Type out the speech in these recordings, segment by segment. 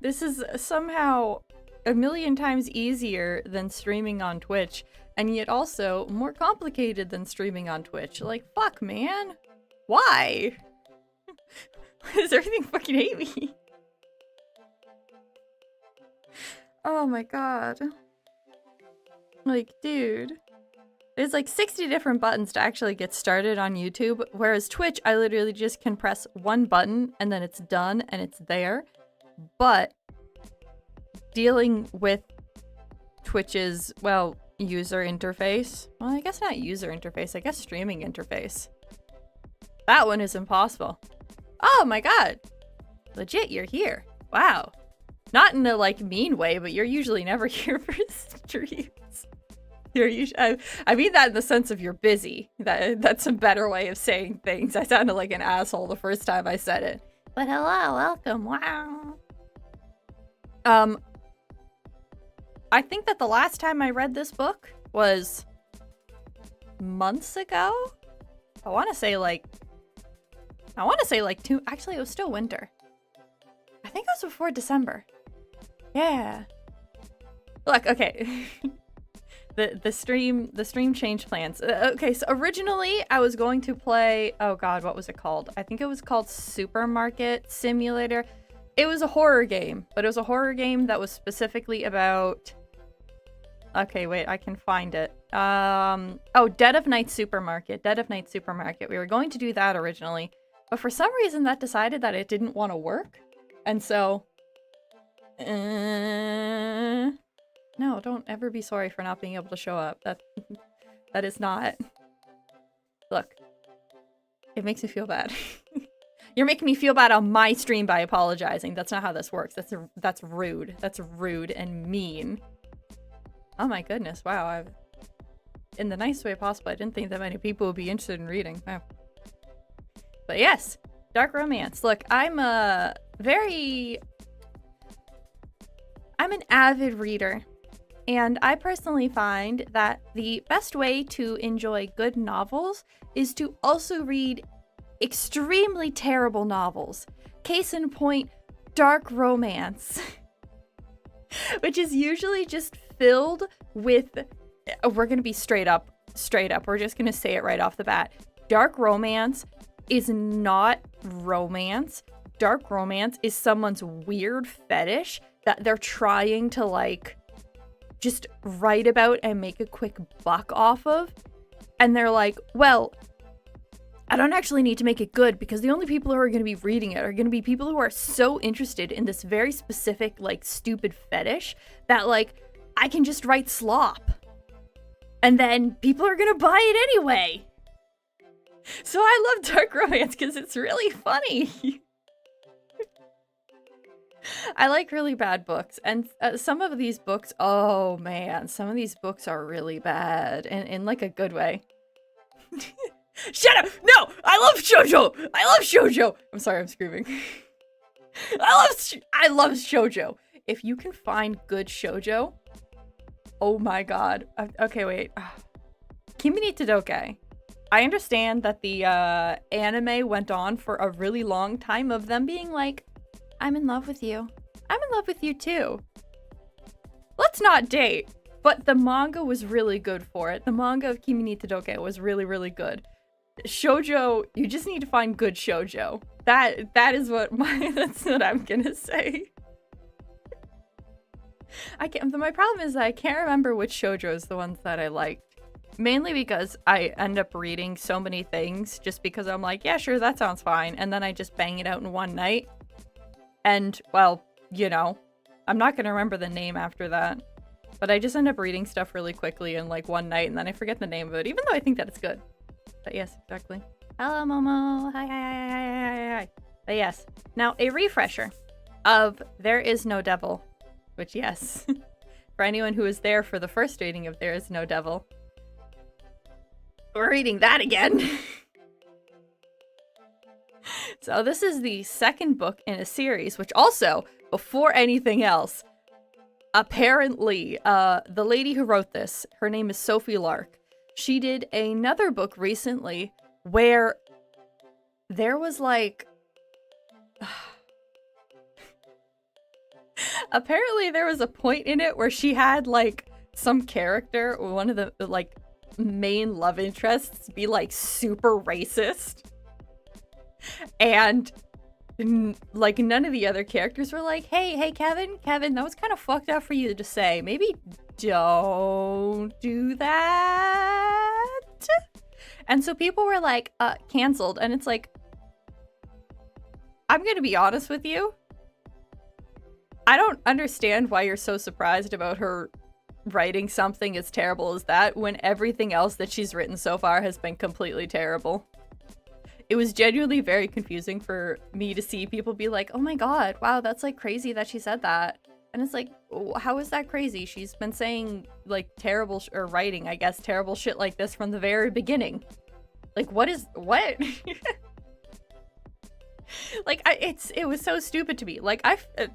This is somehow a million times easier than streaming on Twitch, and yet also more complicated than streaming on Twitch. Like, fuck, man. Why? Why does everything fucking hate me? Oh my god. Like, dude. There's like 60 different buttons to actually get started on YouTube, whereas Twitch, I literally just can press one button and then it's done and it's there. But dealing with Twitch's, well, user interface. Well, I guess not user interface, I guess streaming interface. That one is impossible. Oh my god. Legit, you're here. Wow. Not in a, like, mean way, but you're usually never here for streams. You're usually, I mean that in the sense of you're busy. That's a better way of saying things. I sounded like an asshole the first time I said it. But hello, welcome, wow. I think that the last time I read this book was months ago. I want to say like two, actually it was still winter. I think it was before December. Yeah. Look, okay. The stream changed plans. Okay, so originally I was going to play, oh god, what was it called? I think it was called Supermarket Simulator. It was a horror game, but it was a horror game that was specifically about, okay, wait, I can find it. Oh, Dead of Night Supermarket. Dead of Night Supermarket. We were going to do that originally, but for some reason that decided that it didn't want to work. And so, no, don't ever be sorry for not being able to show up. That is not. Look, it makes me feel bad. You're making me feel bad on my stream by apologizing. That's not how this works. That's rude. That's rude and mean. Oh my goodness! Wow, in the nicest way possible. I didn't think that many people would be interested in reading. Wow. But yes, dark romance. Look, I'm an avid reader. And I personally find that the best way to enjoy good novels is to also read extremely terrible novels. Case in point, dark romance. Which is usually just filled with, we're gonna be straight up, we're just gonna say it right off the bat. Dark romance is not romance. Dark romance is someone's weird fetish that they're trying to, like, just write about and make a quick buck off of. And they're like, well, I don't actually need to make it good because the only people who are going to be reading it are going to be people who are so interested in this very specific, like, stupid fetish that, like, I can just write slop. And then people are going to buy it anyway. So I love dark romance because it's really funny. I like really bad books, and some of these books, oh man, some of these books are really bad, and in like a good way. Shut up! No! I love shoujo! I love shoujo! I'm sorry, I'm screaming. I love shoujo. If you can find good shoujo, oh my god. Okay, wait. Kimi ni Todoke. I understand that the anime went on for a really long time of them being like, I'm in love with you. I'm in love with you too. Let's not date. But the manga was really good for it. The manga of Kimi ni Todoke was really, really good. Shoujo, you just need to find good shoujo. That is what that's what I'm gonna say. My problem is that I can't remember which shoujo is the ones that I liked. Mainly because I end up reading so many things just because I'm like, yeah, sure, that sounds fine. And then I just bang it out in one night. And, well, you know, I'm not going to remember the name after that. But I just end up reading stuff really quickly in, like, one night, and then I forget the name of it, even though I think that it's good. But yes, exactly. Hello, Momo. Hi. But yes. Now, a refresher of There Is No Devil. Which, yes. For anyone who was there for the first reading of There Is No Devil. We're reading that again. So this is the second book in a series, which also, before anything else, apparently, the lady who wrote this, her name is Sophie Lark. She did another book recently where there was like... Apparently there was a point in it where she had like some character, one of the like main love interests, be like super racist, and like none of the other characters were like, hey Kevin, that was kind of fucked up for you to say, maybe don't do that. And so people were like canceled, and it's like, I'm gonna be honest with you, I don't understand why you're so surprised about her writing something as terrible as that when everything else that she's written so far has been completely terrible. It was genuinely very confusing for me to see people be like, oh my god, wow, that's like crazy that she said that. And it's like, how is that crazy? She's been saying like terrible or writing, I guess, terrible shit like this from the very beginning. Like, what? Like, it was so stupid to me. Like,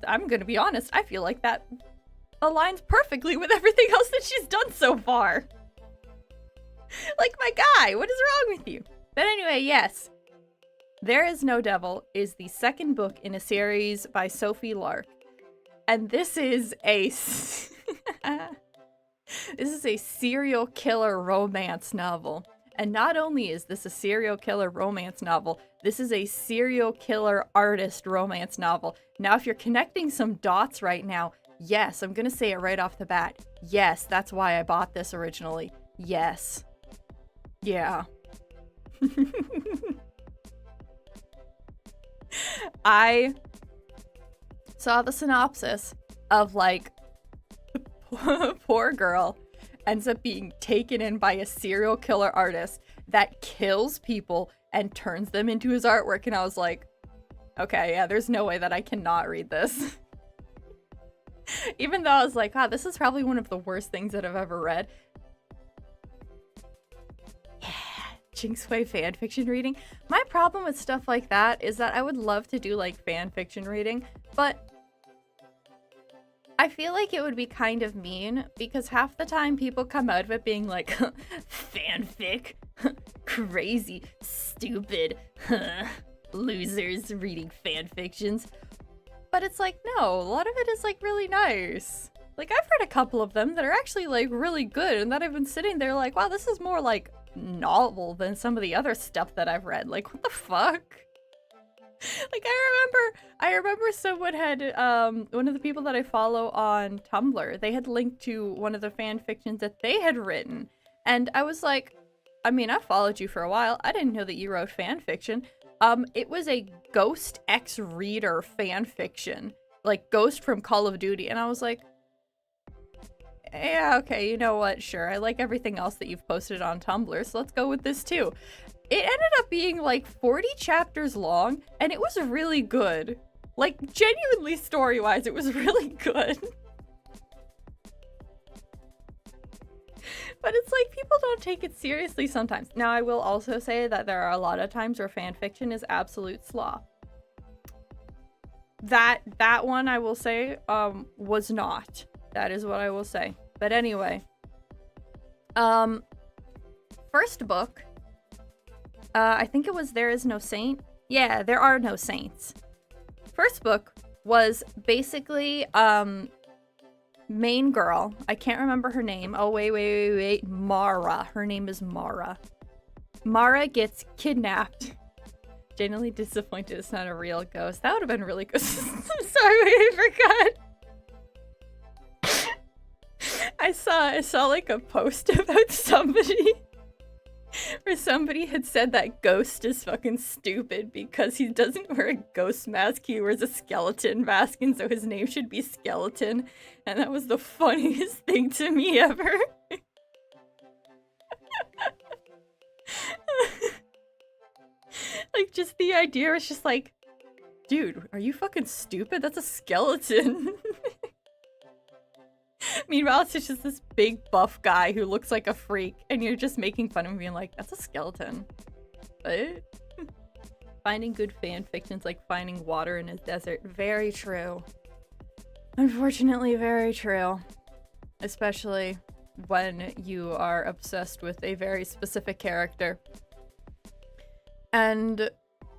I'm gonna be honest, I feel like that aligns perfectly with everything else that she's done so far. Like, my guy, what is wrong with you? But anyway, yes. There Is No Devil is the second book in a series by Sophie Lark. And this is a serial killer romance novel. And not only is this a serial killer romance novel, this is a serial killer artist romance novel. Now, if you're connecting some dots right now, yes, I'm gonna say it right off the bat. Yes, that's why I bought this originally. Yes. Yeah. I saw the synopsis of like, poor girl ends up being taken in by a serial killer artist that kills people and turns them into his artwork, and I was like, okay, yeah, there's no way that I cannot read this. Even though I was like, wow, this is probably one of the worst things that I've ever read. Yeah, Jinxway fanfiction reading. My problem with stuff like that is that I would love to do like fanfiction reading, but I feel like it would be kind of mean because half the time people come out of it being like, fanfic, crazy, stupid, losers reading fanfictions. But it's like, no, a lot of it is like really nice. Like, I've read a couple of them that are actually like really good, and that I've been sitting there like, wow, this is more like novel than some of the other stuff that I've read. Like, what the fuck? Like, I remember someone had, one of the people that I follow on Tumblr, they had linked to one of the fan fictions that they had written. And I was like, I mean, I followed you for a while. I didn't know that you wrote fan fiction. It was a Ghost X Reader fan fiction. Like, Ghost from Call of Duty. And I was like, yeah, okay, you know what? Sure, I like everything else that you've posted on Tumblr, so let's go with this too. It ended up being like 40 chapters long, and it was really good. Like, genuinely story-wise, it was really good. But it's like, people don't take it seriously sometimes. Now, I will also say that there are a lot of times where fanfiction is absolute slop. That one, I will say, was not. That is what I will say. But anyway. First book. I think it was There Is No Saint. Yeah, There Are No Saints. First book was basically, main girl. I can't remember her name. Oh, wait. Mara. Her name is Mara. Mara gets kidnapped. Genuinely disappointed it's not a real ghost. That would have been really good. I'm sorry, I forgot. I saw like a post about somebody where somebody had said that Ghost is fucking stupid because he doesn't wear a ghost mask, he wears a skeleton mask, and so his name should be Skeleton, and that was the funniest thing to me ever. Like, just the idea was just like, dude, are you fucking stupid? That's a skeleton. Meanwhile, it's just this big buff guy who looks like a freak, and you're just making fun of him being like, that's a skeleton. What? Finding good fan fiction's like finding water in a desert. Very true. Unfortunately, very true. Especially when you are obsessed with a very specific character. And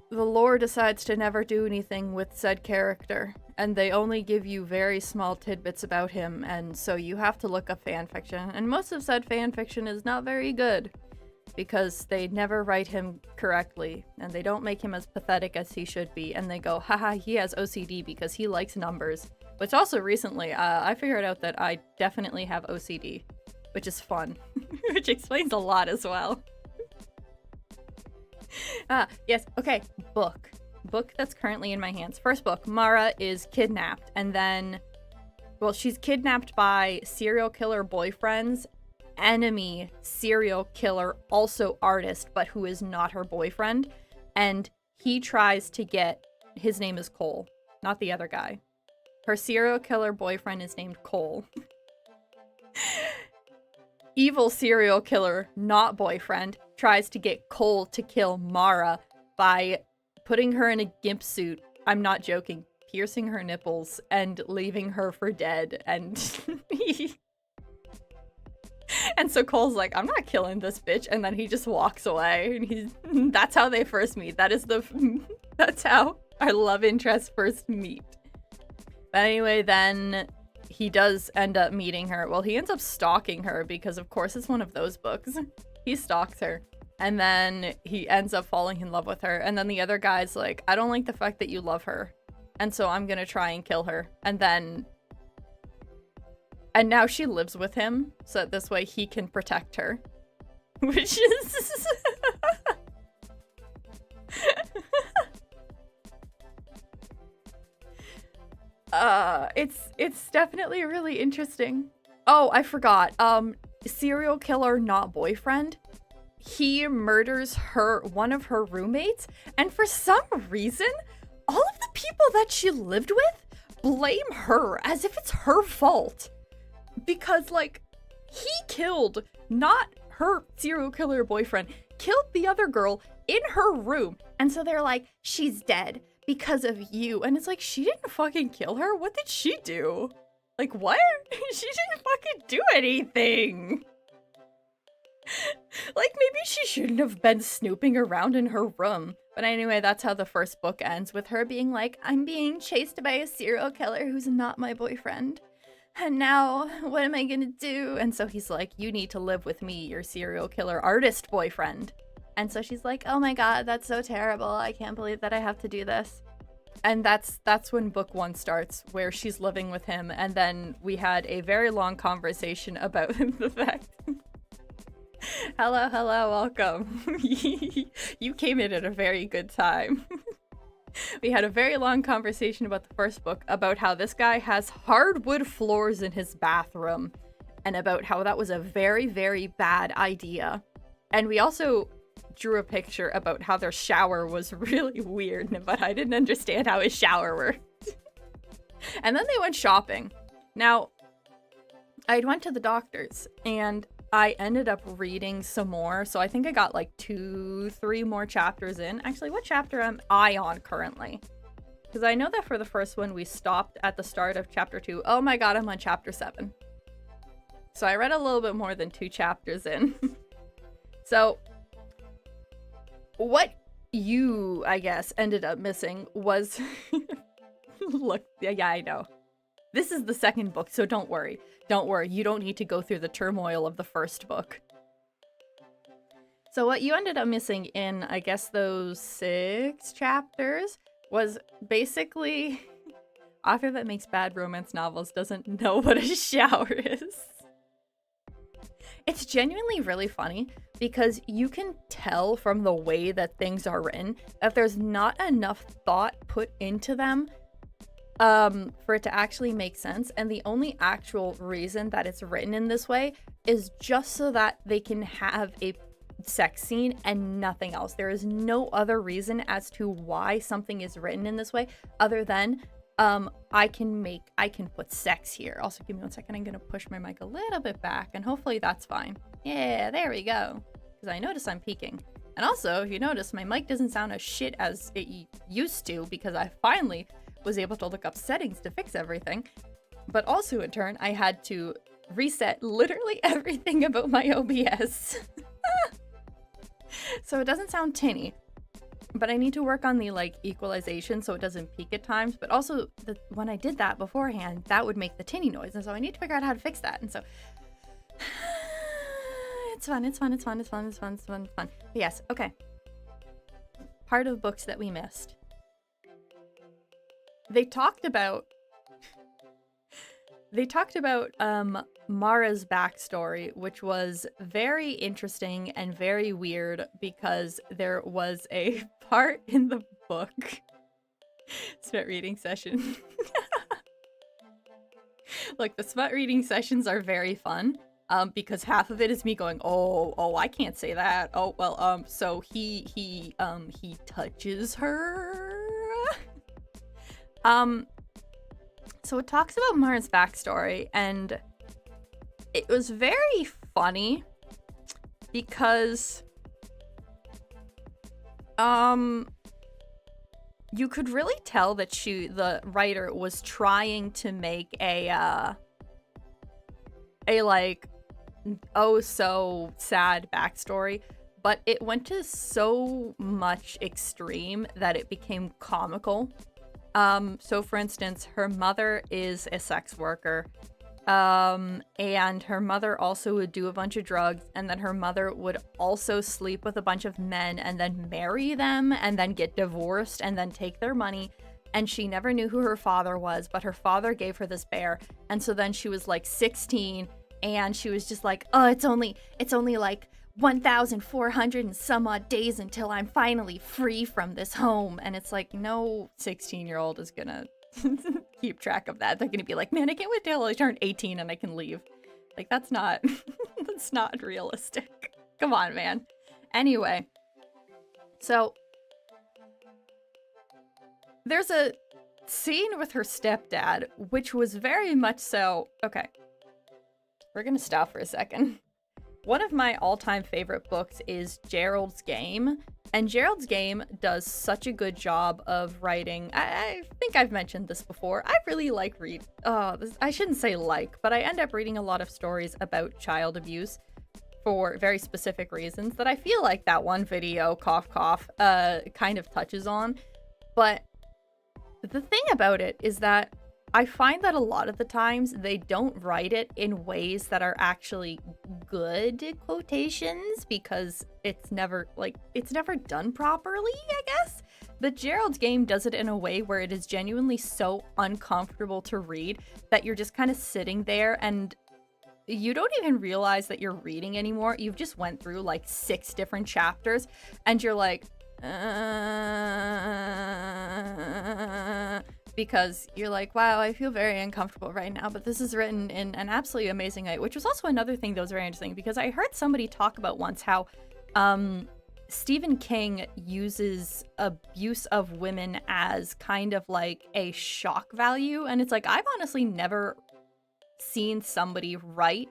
the lore decides to never do anything with said character. and they only give you very small tidbits about him, and so you have to look up fan fiction. And most of said fan fiction is not very good, because they never write him correctly, and they don't make him as pathetic as he should be, and they go, haha, he has OCD because he likes numbers. Which also recently, I figured out that I definitely have OCD, which is fun, which explains a lot as well. Yes, okay, book that's currently in my hands. First book, Mara is kidnapped, and then, well, she's kidnapped by serial killer boyfriend's enemy serial killer, also artist, but who is not her boyfriend, and he tries to get, his name is Cole, not the other guy. Her serial killer boyfriend is named Cole. Evil serial killer, not boyfriend, tries to get Cole to kill Mara by putting her in a gimp suit, I'm not joking, piercing her nipples and leaving her for dead, and and so Cole's like, I'm not killing this bitch, and then he just walks away, and that's how they first meet. That's how our love interests first meet. But anyway, then he does end up meeting her. Well, he ends up stalking her because, of course, it's one of those books. He stalks her. And then he ends up falling in love with her. And then the other guy's like, I don't like the fact that you love her. And so I'm gonna try and kill her. And now she lives with him. So that this way he can protect her. Which is... it's definitely really interesting. Oh, I forgot. Serial killer, not boyfriend. He murders one of her roommates, and for some reason, all of the people that she lived with blame her as if it's her fault. Because, like, he killed, not her serial killer boyfriend, killed the other girl in her room. And so they're like, she's dead because of you. And it's like, she didn't fucking kill her. What did she do? Like, what? She didn't fucking do anything. Like, maybe she shouldn't have been snooping around in her room. But anyway, that's how the first book ends, with her being like, I'm being chased by a serial killer who's not my boyfriend. And now, what am I gonna do? And so he's like, you need to live with me, your serial killer artist boyfriend. And so she's like, oh my god, that's so terrible. I can't believe that I have to do this. And that's when book one starts, where she's living with him. And then we had a very long conversation about the fact... Hello, welcome. You came in at a very good time. We had a very long conversation about the first book, about how this guy has hardwood floors in his bathroom, and about how that was a very, very bad idea. And we also drew a picture about how their shower was really weird, but I didn't understand how his shower worked. And then they went shopping. Now, I went to the doctor's, and I ended up reading some more, so I think I got like 2-3 more chapters in. Actually, what chapter am I on currently? Because I know that for the first one, we stopped at the start of chapter 2. Oh my god, I'm on chapter 7. So I read a little bit more than 2 chapters in. So, what you, I guess, ended up missing was... Look, yeah, I know. This is the second book, so don't worry. Don't worry, you don't need to go through the turmoil of the first book. So what you ended up missing in, I guess, those 6 chapters was basically... Author that makes bad romance novels doesn't know what a shower is. It's genuinely really funny because you can tell from the way that things are written that there's not enough thought put into them for it to actually make sense, and the only actual reason that it's written in this way is just so that they can have a sex scene and nothing else. There is no other reason as to why something is written in this way other than I can put sex here. Also, give me 1 second. I'm gonna push my mic a little bit back, and hopefully that's fine. Yeah, there we go. Because I notice I'm peaking. And also, if you notice, my mic doesn't sound as shit as it used to because I finally was able to look up settings to fix everything. But also, in turn, I had to reset literally everything about my OBS. So it doesn't sound tinny. But I need to work on the like equalization so it doesn't peak at times. But also, when I did that beforehand, that would make the tinny noise, and so I need to figure out how to fix that. And so it's fun. But yes, okay. Part of books that we missed. They talked about Mara's backstory, which was very interesting and very weird because there was a part in the book. Smut reading session. Look, the smut reading sessions are very fun. Because half of it is me going, oh, I can't say that. Oh, well, so he touches her. So it talks about Mara's backstory, and it was very funny because, you could really tell that the writer was trying to make a like, oh so sad backstory, but it went to so much extreme that it became comical. So for instance, her mother is a sex worker, and her mother also would do a bunch of drugs, and then her mother would also sleep with a bunch of men and then marry them and then get divorced and then take their money. And she never knew who her father was, but her father gave her this bear. And so then she was like 16, and she was just like, oh, it's only like 1,400 and some odd days until I'm finally free from this home. And it's like, no 16-year-old is gonna keep track of that. They're gonna be like, man, I can't wait till I turn 18 and I can leave. Like, that's not that's not realistic. Come on, man. Anyway, so there's a scene with her stepdad, which was very much so. Okay, we're gonna stop for a second. One of my all-time favorite books is Gerald's Game, and Gerald's Game does such a good job of writing. I think I've mentioned this before. I really like I shouldn't say like, but I end up reading a lot of stories about child abuse for very specific reasons that I feel like that one video, cough cough, kind of touches on. But the thing about it is that I find that a lot of the times they don't write it in ways that are actually good quotations because it's never done properly, I guess. But Gerald's Game does it in a way where it is genuinely so uncomfortable to read that you're just kind of sitting there and you don't even realize that you're reading anymore. You've just went through like 6 different chapters and you're like, because you're like, wow, I feel very uncomfortable right now, but this is written in an absolutely amazing way, which was also another thing that was very interesting because I heard somebody talk about once how Stephen King uses abuse of women as kind of like a shock value, and it's like, I've honestly never seen somebody write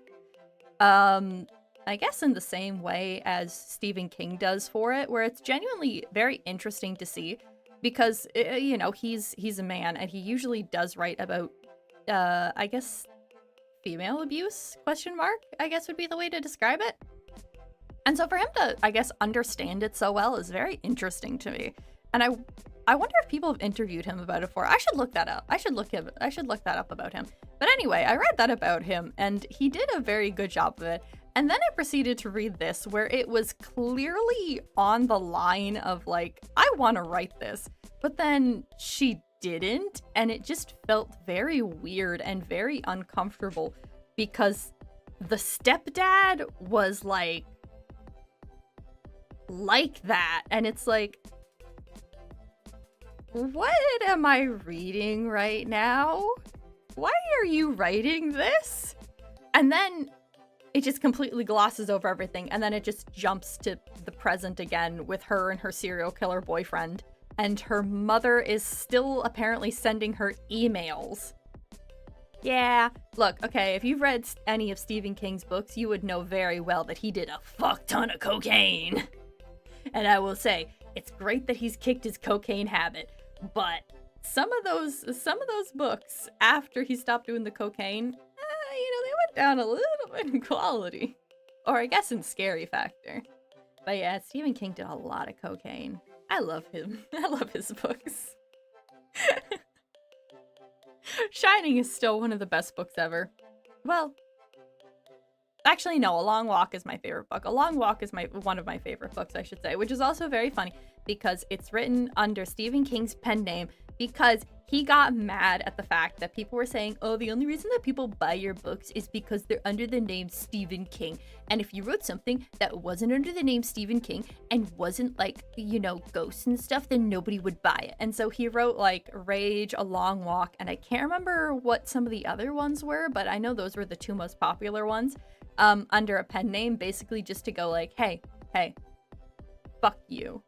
I guess in the same way as Stephen King does for it, where it's genuinely very interesting to see because, you know, he's a man and he usually does write about, I guess, female abuse, question mark, I guess would be the way to describe it. And so for him to, I guess, understand it so well is very interesting to me. And I wonder if people have interviewed him about it before. I should look that up. I should look that up about him. But anyway, I read that about him and he did a very good job of it. And then I proceeded to read this where it was clearly on the line of like, I want to write this, but then she didn't. And it just felt very weird and very uncomfortable because the stepdad was like that. And it's like, what am I reading right now? Why are you writing this? And then it just completely glosses over everything, and then it just jumps to the present again with her and her serial killer boyfriend, and her mother is still apparently sending her emails. Yeah, look, okay, if you've read any of Stephen King's books, you would know very well that he did a fuck ton of cocaine. And I will say, it's great that he's kicked his cocaine habit, but some of those books after he stopped doing the cocaine, they went down a little bit in quality. Or I guess in scary factor. But yeah, Stephen King did a lot of cocaine. I love him. I love his books. Shining is still one of the best books ever. Well, actually, no, A Long Walk is my favorite book. A Long Walk is one of my favorite books, I should say, which is also very funny because it's written under Stephen King's pen name because he got mad at the fact that people were saying, oh, the only reason that people buy your books is because they're under the name Stephen King. And if you wrote something that wasn't under the name Stephen King and wasn't like, you know, ghosts and stuff, then nobody would buy it. And so he wrote like Rage, A Long Walk, and I can't remember what some of the other ones were, but I know those were the two most popular ones. Under a pen name, basically just to go like, hey, fuck you.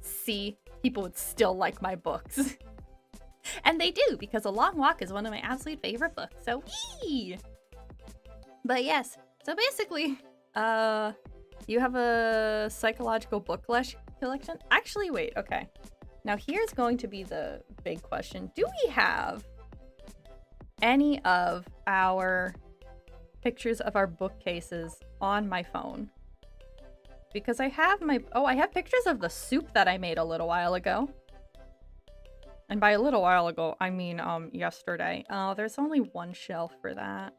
See, people would still like my books. And they do, because A Long Walk is one of my absolute favorite books, so wee! But yes, so basically, you have a psychological book collection? Actually, wait, okay. Now here's going to be the big question. Do we have any of our pictures of our bookcases on my phone? Because I have I have pictures of the soup that I made a little while ago. And by a little while ago, I mean, yesterday. Oh, there's only one shelf for that.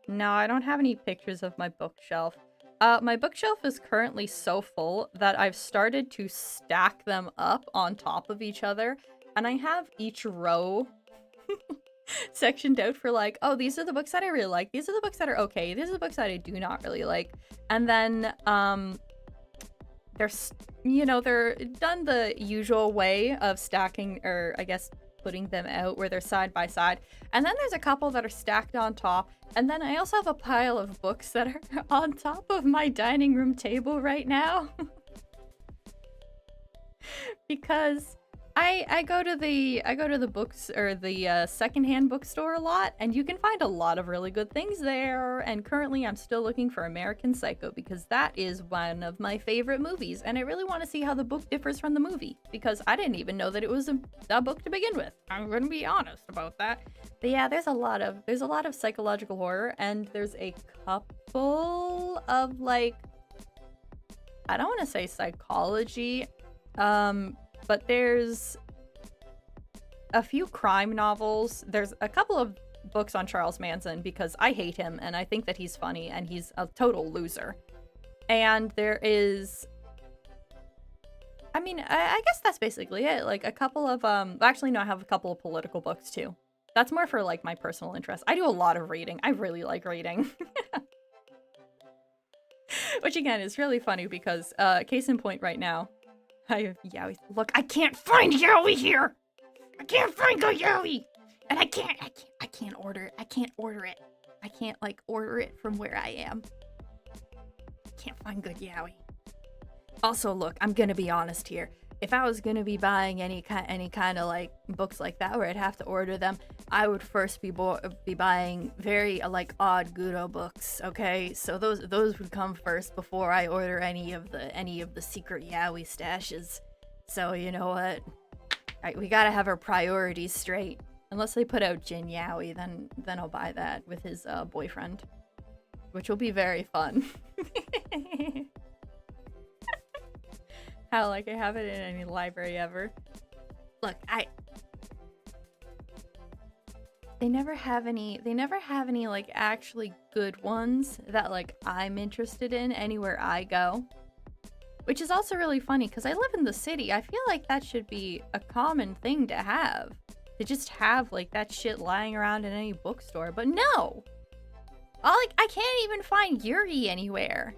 No, I don't have any pictures of my bookshelf. My bookshelf is currently so full that I've started to stack them up on top of each other. And I have each row sectioned out for like, oh, these are the books that I really like. These are the books that are okay. These are the books that I do not really like. And then, they're done the usual way of stacking, or I guess putting them out where they're side by side. And then there's a couple that are stacked on top. And then I also have a pile of books that are on top of my dining room table right now. Because I go to the books, or the secondhand bookstore a lot, and you can find a lot of really good things there. And currently I'm still looking for American Psycho because that is one of my favorite movies, and I really want to see how the book differs from the movie because I didn't even know that it was a book to begin with. I'm gonna be honest about that. But yeah, there's a lot of psychological horror, and there's a couple of like, I don't want to say psychology, but there's a few crime novels. There's a couple of books on Charles Manson because I hate him and I think that he's funny and he's a total loser. And there is, I mean, I guess that's basically it. Like a couple of, actually no, I have a couple of political books too. That's more for like my personal interest. I do a lot of reading. I really like reading. Which again is really funny because, case in point right now, I have Yowie. Look, I can't find Yowie here. I can't find good Yowie, and I can't order it. I can't order it. I can't like order it from where I am. Can't find good Yowie. Also, look, I'm gonna be honest here. If I was gonna be buying any kind of like books like that where I'd have to order them, I would first be buying very like odd Gudo books. Okay, so those would come first before I order any of the secret Yowie stashes. So you know what? We gotta have our priorities straight. Unless they put out Jin Yowie, then I'll buy that with his boyfriend, which will be very fun. How like I haven't in any library ever. Look, they never have any like actually good ones that like I'm interested in anywhere I go. Which is also really funny because I live in the city. I feel like that should be a common thing to have. To just have like that shit lying around in any bookstore. But no! I can't even find Yuri anywhere.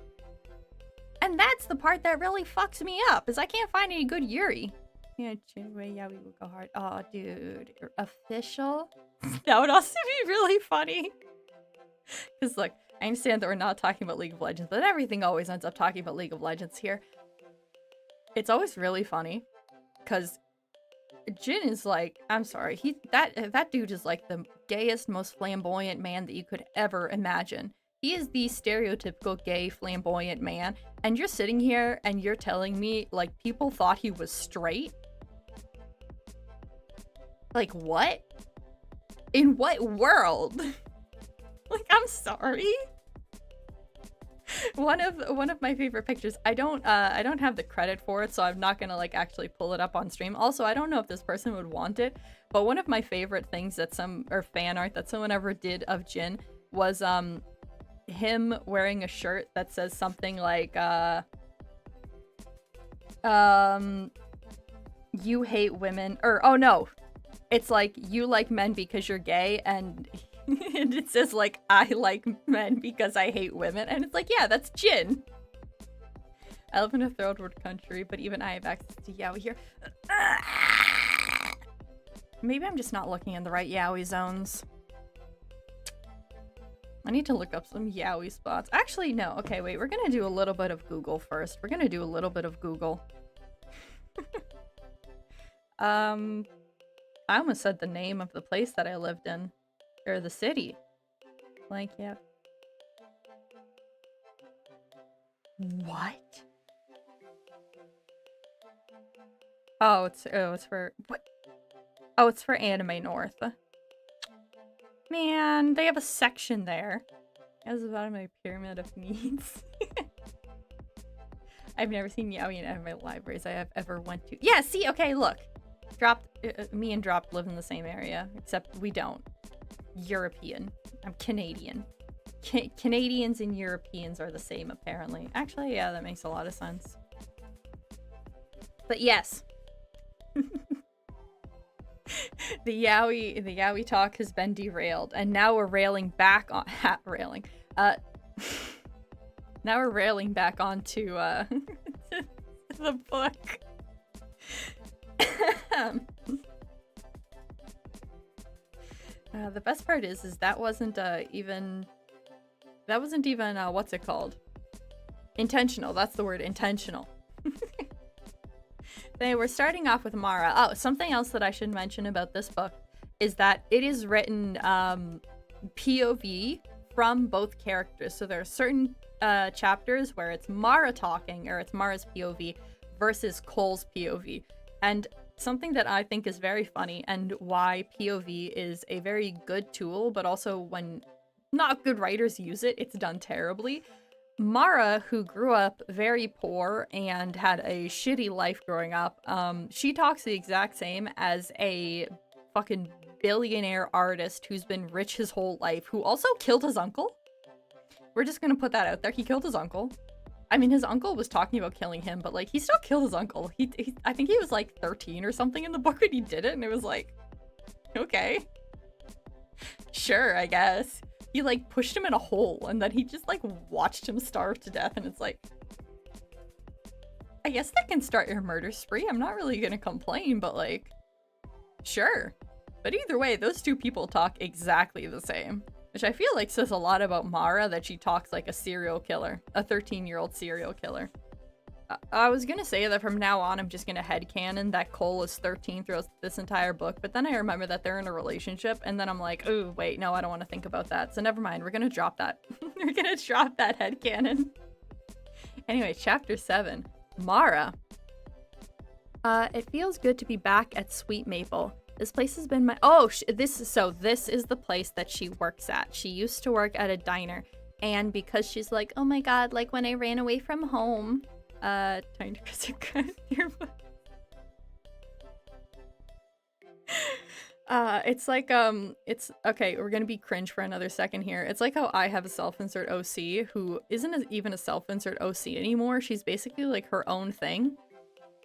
And that's the part that really fucks me up, is I can't find any good Yuri. Yeah, yeah, we will go hard. Oh, dude. Official? That would also be really funny. Because, look, I understand that we're not talking about League of Legends, but everything always ends up talking about League of Legends here. It's always really funny, because Jin is like, I'm sorry, that dude is like the gayest, most flamboyant man that you could ever imagine. He is the stereotypical gay, flamboyant man, and you're sitting here and you're telling me, like, people thought he was straight? Like, what? In what world? Like, I'm sorry? One of my favorite pictures. I don't have the credit for it, so I'm not gonna like actually pull it up on stream. Also, I don't know if this person would want it, but one of my favorite things that fan art that someone ever did of Jin was him wearing a shirt that says something like you hate women, or oh no, it's like you like men because you're gay, and and it says like I like men because I hate women, and it's like, yeah, that's Jin. I live in a third world country, but even I have access to yaoi here. Maybe I'm just not looking in the right yaoi zones. I need to look up some yaoi spots. Actually, no. Okay, wait. We're gonna do a little bit of Google first. We're gonna do a little bit of Google. I almost said the name of the place that I lived in. Or the city. Like, yeah. What? Oh, it's for what? Oh, it's for Anime North. Man, they have a section there. That was about my pyramid of needs. I've never seen yaoi in anime libraries I have ever went to. Yeah, see, okay, look. Me and Dropped live in the same area, except we don't. European. I'm Canadian. Canadians and Europeans are the same, apparently. Actually, yeah, that makes a lot of sense. But yes. The yaoi talk has been derailed, and now we're railing back on now we're railing back onto the book. The best part is that wasn't even what's it called? Intentional. That's the word, intentional. Anyway, we're starting off with Mara. Oh, something else that I should mention about this book is that it is written POV from both characters. So there are certain chapters where it's Mara talking, or it's Mara's POV versus Cole's POV. And something that I think is very funny, and why POV is a very good tool, but also when not good writers use it, it's done terribly. Mara, who grew up very poor and had a shitty life growing up, she talks the exact same as a fucking billionaire artist who's been rich his whole life, who also killed his uncle. We're just gonna put that out there. He killed his uncle. I mean, his uncle was talking about killing him, but like, he still killed his uncle. I think he was like 13 or something in the book when he did it, and it was like, okay. Sure, I guess. He like pushed him in a hole, and then he just like watched him starve to death, and it's like, I guess that can start your murder spree. I'm not really gonna complain, but like, sure. But either way, those two people talk exactly the same, which I feel like says a lot about Mara, that she talks like a serial killer, a 13-year-old serial killer. I was gonna say that from now on, I'm just gonna headcanon that Cole is 13 throughout this entire book, but then I remember that they're in a relationship, and then I'm like, oh, wait, no, I don't want to think about that. So never mind, we're gonna drop that. We're gonna drop that headcanon. Anyway, chapter 7. Mara. It feels good to be back at Sweet Maple. This place has been my— oh, this is the place that she works at. She used to work at a diner, and because she's like, oh my god, like when I ran away from home, trying to press your it's like, it's okay, we're gonna be cringe for another second here. It's like how I have a self-insert OC who isn't even a self-insert OC anymore. She's basically like her own thing,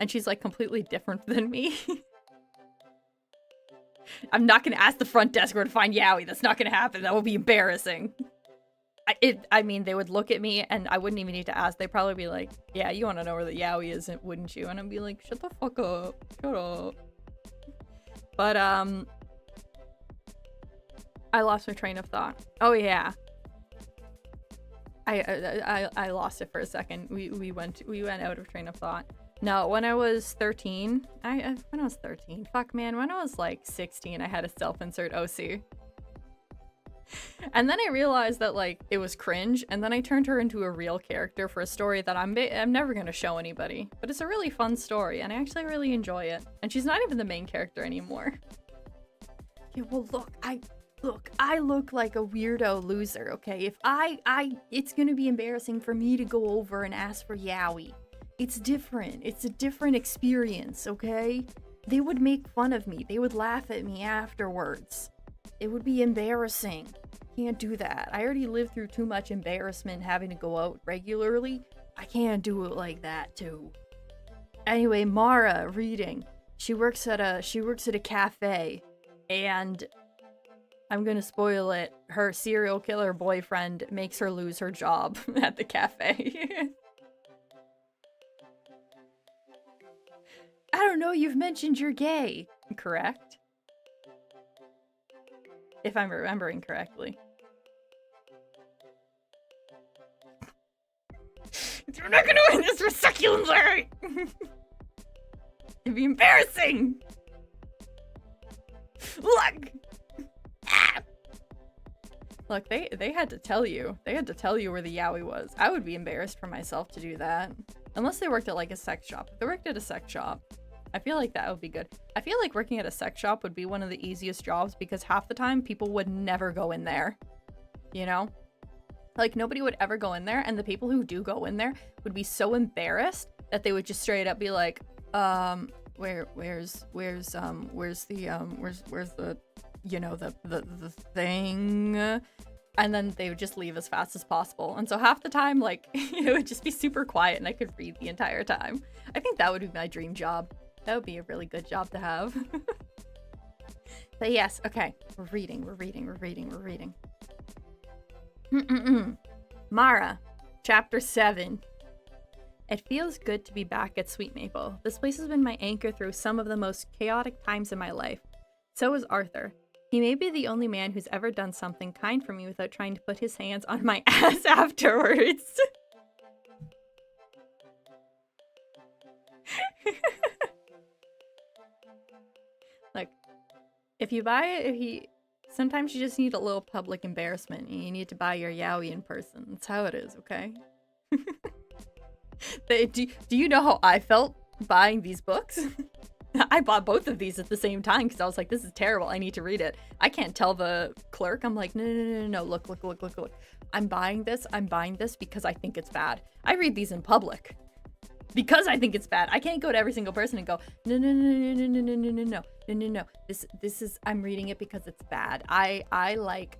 and she's like completely different than me. I'm not gonna ask the front desk where to find yaoi. That's not gonna happen. That will be embarrassing. I mean, they would look at me and I wouldn't even need to ask. They'd probably be like, yeah, you want to know where the yaoi is, wouldn't you? And I'd be like, shut the fuck up. Shut up. But, I lost my train of thought. Oh, yeah. I lost it for a second. We went out of train of thought. No, when I was 13, when I was 13, fuck man, when I was like 16, I had a self-insert OC. And then I realized that like it was cringe, and then I turned her into a real character for a story that I'm never gonna show anybody. But it's a really fun story, and I actually really enjoy it. And she's not even the main character anymore. Okay, well look, Look, I look like a weirdo loser, okay? If it's gonna be embarrassing for me to go over and ask for yaoi. It's different. It's a different experience, okay? They would make fun of me. They would laugh at me afterwards. It would be embarrassing. Can't do that. I already lived through too much embarrassment having to go out regularly. I can't do it like that too. Anyway, Mara reading. She works at a cafe, and I'm gonna spoil it. Her serial killer boyfriend makes her lose her job at the cafe. I don't know, you've mentioned you're gay, correct? If I'm remembering correctly. You're not gonna win this for succulently! It'd be embarrassing! Look! Ah! Look, they had to tell you. They had to tell you where the yaoi was. I would be embarrassed for myself to do that. Unless they worked at like a sex shop. If they worked at a sex shop, I feel like that would be good. I feel like working at a sex shop would be one of the easiest jobs because half the time people would never go in there. You know? Like nobody would ever go in there, and the people who do go in there would be so embarrassed that they would just straight up be like, where's the you know, the thing, and then they would just leave as fast as possible. And so half the time, like, it would just be super quiet and I could read the entire time. I think that would be my dream job. That would be a really good job to have. But yes, okay, we're reading. Mara, chapter 7. It feels good to be back at Sweet Maple. This place has been my anchor through some of the most chaotic times in my life. So is Arthur. He may be the only man who's ever done something kind for me without trying to put his hands on my ass afterwards. Like, if you buy it, sometimes you just need a little public embarrassment. You need to buy your yaoi in person. That's how it is, okay? Do you know how I felt buying these books? I bought both of these at the same time because I was like, this is terrible. I need to read it. I can't tell the clerk. I'm like, no. Look. I'm buying this because I think it's bad. I read these in public because I think it's bad. I can't go to every single person and go, no. This is, I'm reading it because it's bad. I like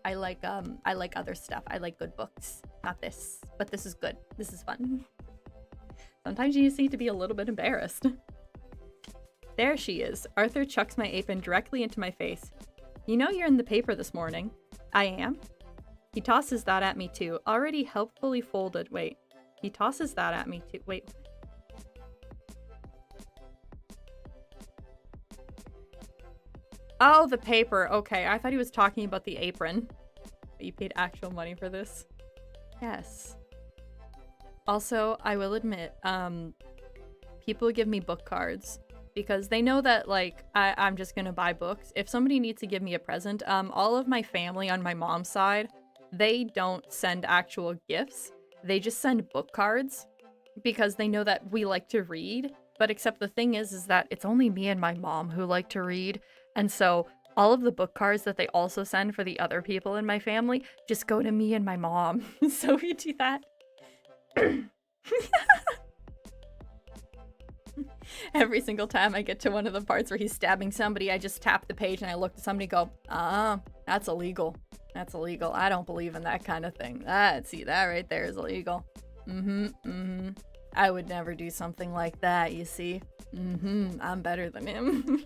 other stuff. I like good books, not this, but this is good. This is fun. Sometimes you just need to be a little bit embarrassed. There she is. Arthur chucks my apron directly into my face. You know you're in the paper this morning. I am. He tosses that at me too. Already helpfully folded. Wait. He tosses that at me too. Wait. Oh, the paper. Okay, I thought he was talking about the apron. But you paid actual money for this? Yes. Also, I will admit, people give me book cards because they know that, like, I'm just gonna buy books. If somebody needs to give me a present, all of my family on my mom's side, they don't send actual gifts. They just send book cards because they know that we like to read. But except the thing is that it's only me and my mom who like to read. And so all of the book cards that they also send for the other people in my family just go to me and my mom. So we do that. Every single time I get to one of the parts where he's stabbing somebody, I just tap the page and I look at somebody and go, that's illegal. That's illegal. I don't believe in that kind of thing. See, that right there is illegal. I would never do something like that, you see. I'm better than him.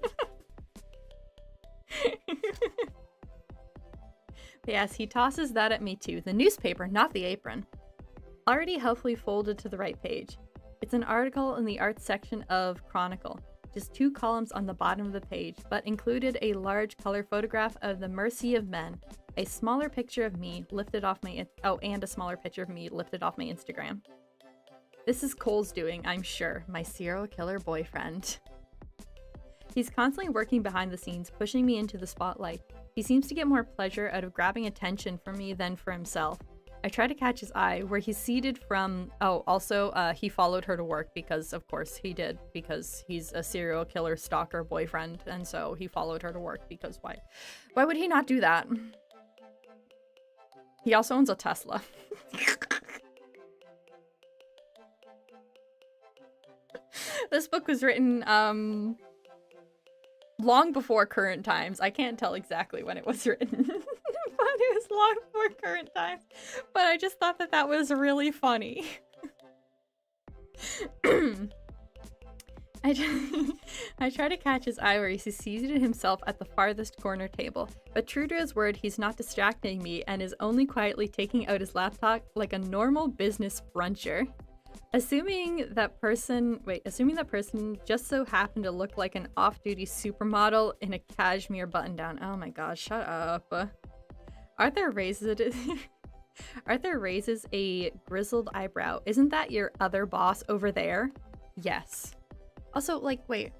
Yes, he tosses that at me too. The newspaper, not the apron. Already helpfully folded to the right page. It's an article in the arts section of Chronicle. Just 2 columns on the bottom of the page, but included a large color photograph of the mercy of men, a smaller picture of me lifted off my and a smaller picture of me lifted off my Instagram. This is Cole's doing, I'm sure, my serial killer boyfriend. He's constantly working behind the scenes, pushing me into the spotlight. He seems to get more pleasure out of grabbing attention from me than for himself. I try to catch his eye, where he's seated from... Oh, also, he followed her to work because, of course, he did. Because he's a serial killer stalker boyfriend, and so he followed her to work because why? Why would he not do that? He also owns a Tesla. This book was written long before current times. I can't tell exactly when it was written, but it was long before current times. But I just thought that was really funny. I try to catch his eye where he's seated himself at the farthest corner table, but true to his word, he's not distracting me and is only quietly taking out his laptop like a normal business bruncher. Assuming that person just so happened to look like an off-duty supermodel in a cashmere button-down. Oh my god, shut up. Arthur raises a grizzled eyebrow. Isn't that your other boss over there? Yes. Also, like, wait.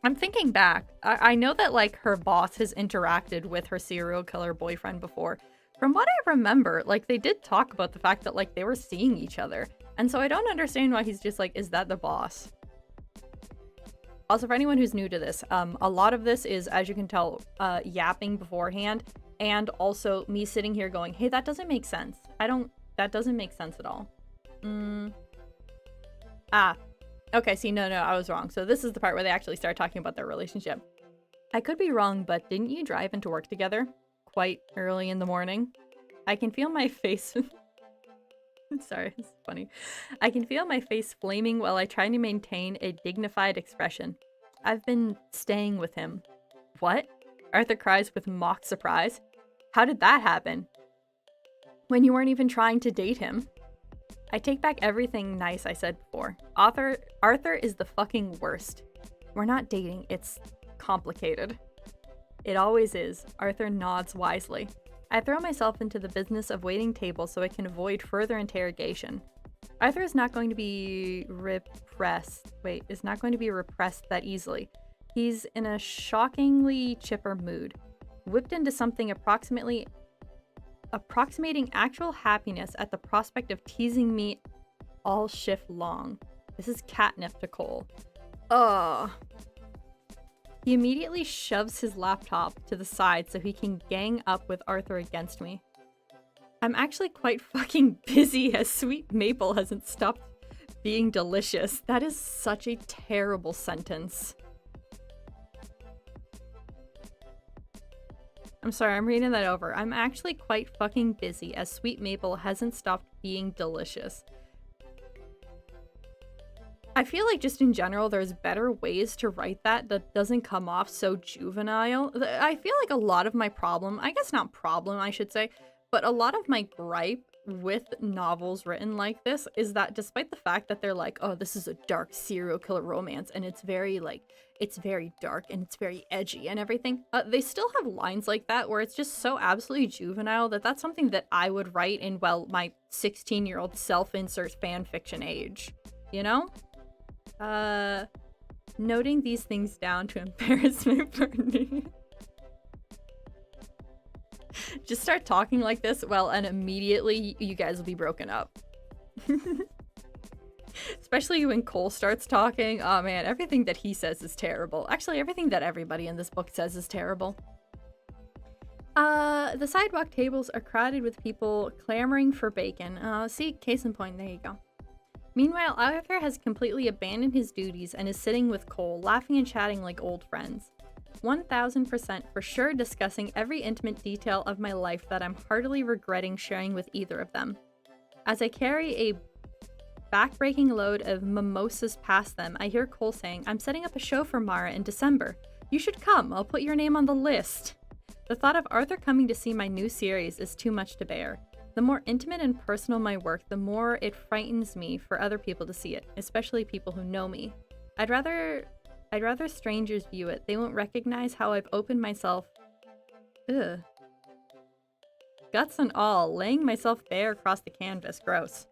I'm thinking back. I know that, like, her boss has interacted with her serial killer boyfriend before. From what I remember, like, they did talk about the fact that, like, they were seeing each other. And so I don't understand why he's just like, is that the boss? Also, for anyone who's new to this, a lot of this is, as you can tell, yapping beforehand. And also me sitting here going, hey, that doesn't make sense. That doesn't make sense at all. Okay, see, no, I was wrong. So this is the part where they actually start talking about their relationship. I could be wrong, but didn't you drive into work together? Quite early in the morning. I can feel my face... Sorry, it's funny. I can feel my face flaming while I try to maintain a dignified expression. I've been staying with him. What? Arthur cries with mock surprise. How did that happen? When you weren't even trying to date him. I take back everything nice I said before. Arthur is the fucking worst. We're not dating, it's complicated. It always is. Arthur nods wisely. I throw myself into the business of waiting tables so I can avoid further interrogation. Arthur is not going to be repressed that easily. He's in a shockingly chipper mood, whipped into something approximating actual happiness at the prospect of teasing me all shift long. This is catnip to Cole. Ugh. He immediately shoves his laptop to the side so he can gang up with Arthur against me. I'm actually quite fucking busy as sweet maple hasn't stopped being delicious. That is such a terrible sentence. I'm sorry, I'm reading that over. I'm actually quite fucking busy as sweet maple hasn't stopped being delicious. I feel like just in general, there's better ways to write that doesn't come off so juvenile. I feel like a lot of my problem, I guess not problem, I should say, but a lot of my gripe with novels written like this is that despite the fact that they're like, oh, this is a dark serial killer romance and it's very dark and it's very edgy and everything, they still have lines like that where it's just so absolutely juvenile that that's something that I would write in, well, my 16-year-old self-insert fan fiction age, you know? Noting these things down to embarrassment for me. Just start talking like this, well, and immediately you guys will be broken up. Especially when Cole starts talking. Oh man, everything that he says is terrible. Actually, everything that everybody in this book says is terrible. The sidewalk tables are crowded with people clamoring for bacon. See, case in point, there you go. Meanwhile, Arthur has completely abandoned his duties and is sitting with Cole, laughing and chatting like old friends. 1000% for sure discussing every intimate detail of my life that I'm heartily regretting sharing with either of them. As I carry a back-breaking load of mimosas past them, I hear Cole saying, I'm setting up a show for Mara in December. You should come, I'll put your name on the list. The thought of Arthur coming to see my new series is too much to bear. The more intimate and personal my work, the more it frightens me for other people to see it, especially people who know me. I'd rather strangers view it. They won't recognize how I've opened myself. Ugh. Guts and all, laying myself bare across the canvas. Gross.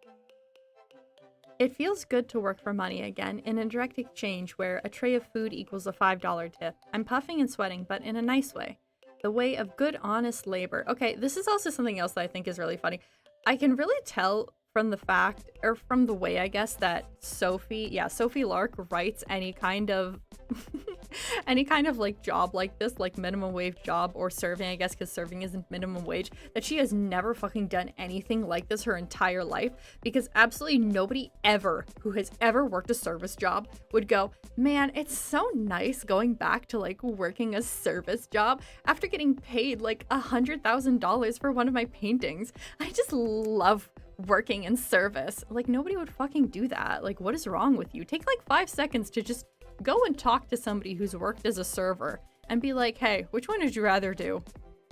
It feels good to work for money again, in a direct exchange where a tray of food equals a $5 tip. I'm puffing and sweating, but in a nice way. The way of good, honest labor. Okay, this is also something else that I think is really funny. I can really tell from the fact, or from the way, I guess, that Sophie Lark writes any kind of any kind of like job like this, like minimum wage job or serving, I guess, because serving isn't minimum wage, that she has never fucking done anything like this her entire life, because absolutely nobody ever who has ever worked a service job would go, man, it's so nice going back to like working a service job after getting paid like $100,000 for one of my paintings. I just love working in service. Like, nobody would fucking do that. Like, what is wrong with you? Take like 5 seconds to just go and talk to somebody who's worked as a server and be like, hey, which one would you rather do?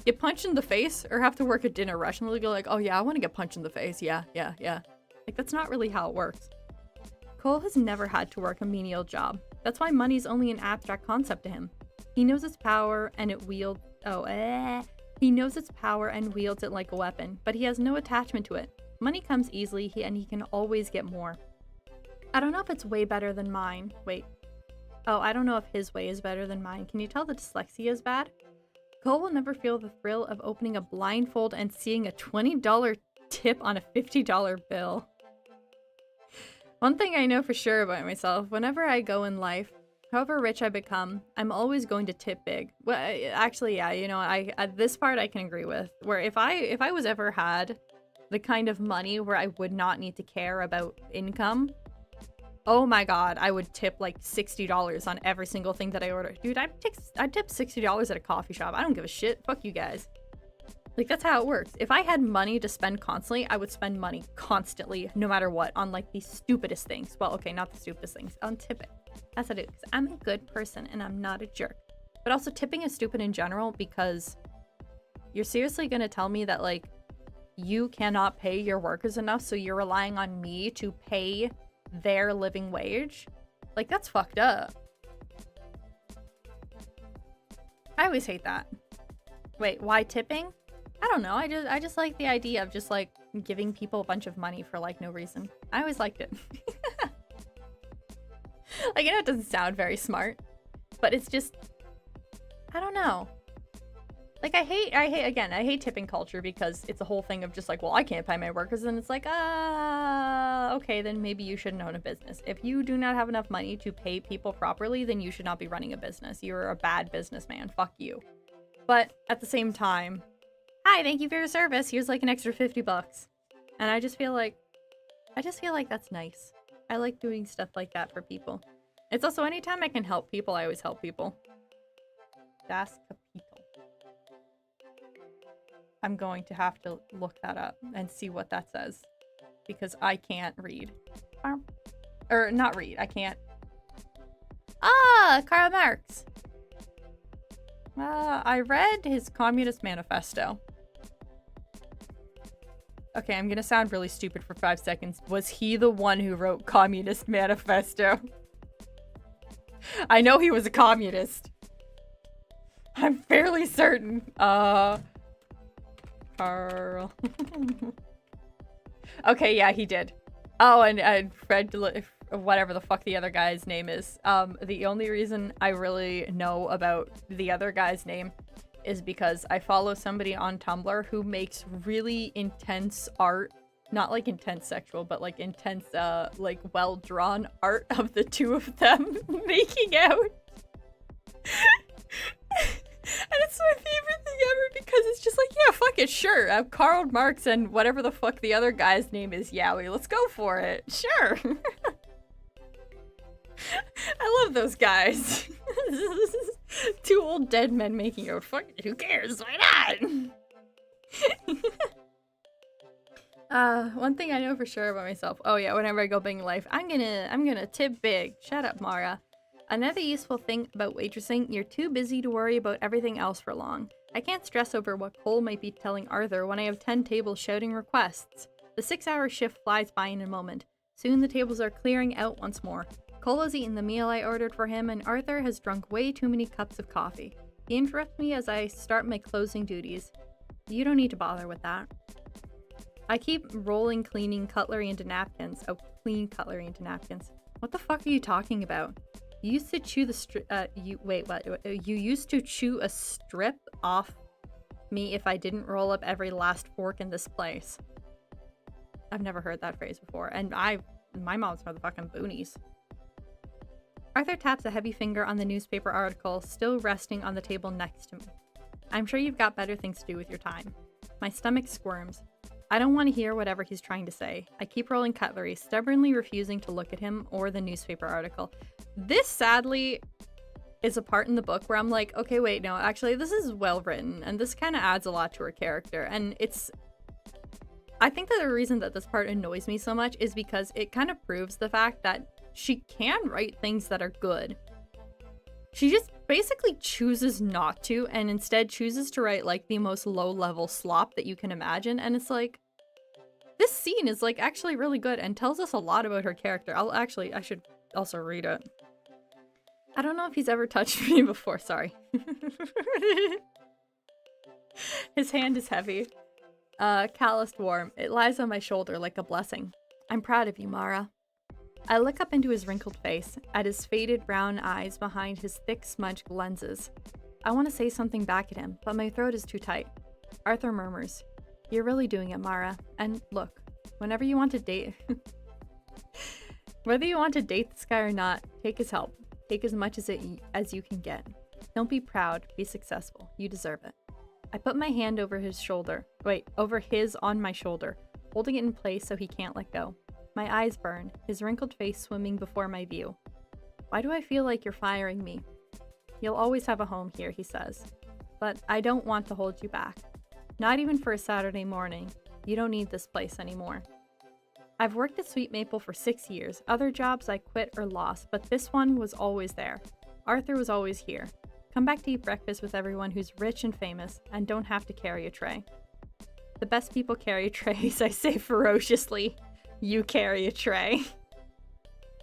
Get punched in the face or have to work a dinner rush? And they'll go like, oh yeah, I want to get punched in the face. Yeah. Like, that's not really how it works. Cole has never had to work a menial job. That's why money's only an abstract concept to him. He knows its power and it wields He knows its power and wields it like a weapon, but he has no attachment to it. Money comes easily, and he can always get more. I don't know if it's way better than mine. Wait. Oh, I don't know if his way is better than mine. Can you tell the dyslexia is bad? Cole will never feel the thrill of opening a blindfold and seeing a $20 tip on a $50 bill. One thing I know for sure about myself, whenever I go in life, however rich I become, I'm always going to tip big. Well, actually, yeah, you know, this part I can agree with. Where if I was ever had the kind of money where I would not need to care about income, oh my god, I would tip like $60 on every single thing that I order. Dude, I'd tip $60 at a coffee shop. I don't give a shit. Fuck you guys. Like, that's how it works. If I had money to spend constantly, I would spend money constantly, no matter what, on like the stupidest things. Well, okay, not the stupidest things. On tipping. That's what I do, because I'm a good person and I'm not a jerk. But also, tipping is stupid in general, because you're seriously gonna tell me that, like, you cannot pay your workers enough, so you're relying on me to pay their living wage? Like, that's fucked up. I always hate that. Wait, why tipping? I don't know. I just like the idea of just like giving people a bunch of money for like no reason. I always liked it. Like, I know it doesn't sound very smart, but it's just, I don't know. Like, I hate tipping culture, because it's a whole thing of just like, well, I can't pay my workers, and it's like, okay, then maybe you shouldn't own a business. If you do not have enough money to pay people properly, then you should not be running a business. You're a bad businessman. Fuck you. But at the same time, hi, thank you for your service. Here's like an extra $50. And I just feel like that's nice. I like doing stuff like that for people. It's also, anytime I can help people, I always help people. Das Capito. I'm going to have to look that up and see what that says, because I can't read. Or not read, I can't. Ah, Karl Marx. I read his Communist Manifesto. Okay, I'm gonna sound really stupid for 5 seconds. Was he the one who wrote Communist Manifesto? I know he was a communist. I'm fairly certain. Carl. Okay, yeah, he did. Oh, and Fred, whatever the fuck the other guy's name is. The only reason I really know about the other guy's name is because I follow somebody on Tumblr who makes really intense art. Not like intense sexual, but like intense, like well-drawn art of the two of them making out. And it's my favorite thing ever, because it's just like, yeah, fuck it, sure. Karl Marx and whatever the fuck the other guy's name is, Yowie, let's go for it. Sure. I love those guys. Two old dead men making out. Fuck it, who cares? Why not? One thing I know for sure about myself. Oh yeah, whenever I go big in life, I'm gonna tip big. Shut up, Mara. Another useful thing about waitressing, you're too busy to worry about everything else for long. I can't stress over what Cole might be telling Arthur when I have 10 tables shouting requests. The 6-hour shift flies by in a moment. Soon the tables are clearing out once more. Cole has eaten the meal I ordered for him, and Arthur has drunk way too many cups of coffee. He interrupts me as I start my closing duties. You don't need to bother with that. I keep rolling cleaning cutlery into napkins. Oh, clean cutlery into napkins. What the fuck are you talking about? You used to chew the You used to chew a strip off me if I didn't roll up every last fork in this place. I've never heard that phrase before, and my mom's from the fucking boonies. Arthur taps a heavy finger on the newspaper article still resting on the table next to me. I'm sure you've got better things to do with your time. My stomach squirms. I don't want to hear whatever he's trying to say. I keep rolling cutlery, stubbornly refusing to look at him or the newspaper article. This, sadly, is a part in the book where I'm like, okay, wait, no, actually, this is well written, and this kind of adds a lot to her character, and I think that the reason that this part annoys me so much is because it kind of proves the fact that she can write things that are good. She just basically chooses not to, and instead chooses to write, like, the most low-level slop that you can imagine, and it's like, this scene is, like, actually really good and tells us a lot about her character. I should also read it. I don't know if he's ever touched me before, sorry. His hand is heavy. Calloused warm. It lies on my shoulder like a blessing. I'm proud of you, Mara. I look up into his wrinkled face, at his faded brown eyes behind his thick smudged lenses. I want to say something back at him, but my throat is too tight. Arthur murmurs, "You're really doing it, Mara. And look, whenever you want to date... whether you want to date this guy or not, take his help. Take as much as you can get. Don't be proud, be successful. You deserve it." I put my hand over his on my shoulder, holding it in place so he can't let go. My eyes burn, his wrinkled face swimming before my view. "Why do I feel like you're firing me?" "You'll always have a home here," he says. "But I don't want to hold you back. Not even for a Saturday morning. You don't need this place anymore." I've worked at Sweet Maple for 6 years. Other jobs I quit or lost, but this one was always there. Arthur was always here. Come back to eat breakfast with everyone who's rich and famous, and don't have to carry a tray. The best people carry trays, I say ferociously. You carry a tray.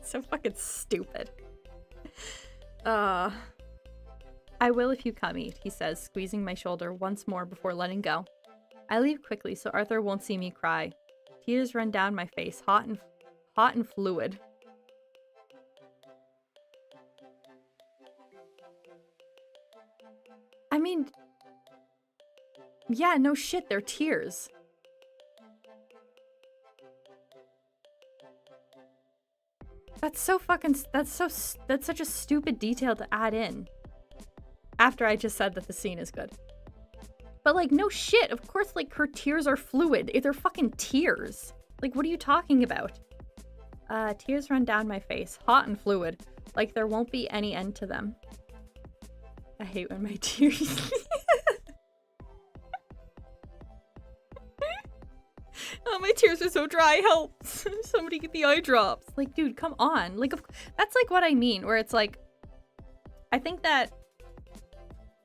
So fucking stupid. I will if you come eat, he says, squeezing my shoulder once more before letting go. I leave quickly so Arthur won't see me cry. Tears run down my face, hot and fluid. I mean, yeah, no shit, they're tears. That's such a stupid detail to add in. After I just said that the scene is good. But like, no shit, of course, like, her tears are fluid. They're fucking tears. Like, what are you talking about? Tears run down my face, hot and fluid, like there won't be any end to them. I hate when my tears... Oh, my tears are so dry, help! Somebody get the eye drops. Like, dude, come on. Like, that's like what I mean, where it's like, I think that,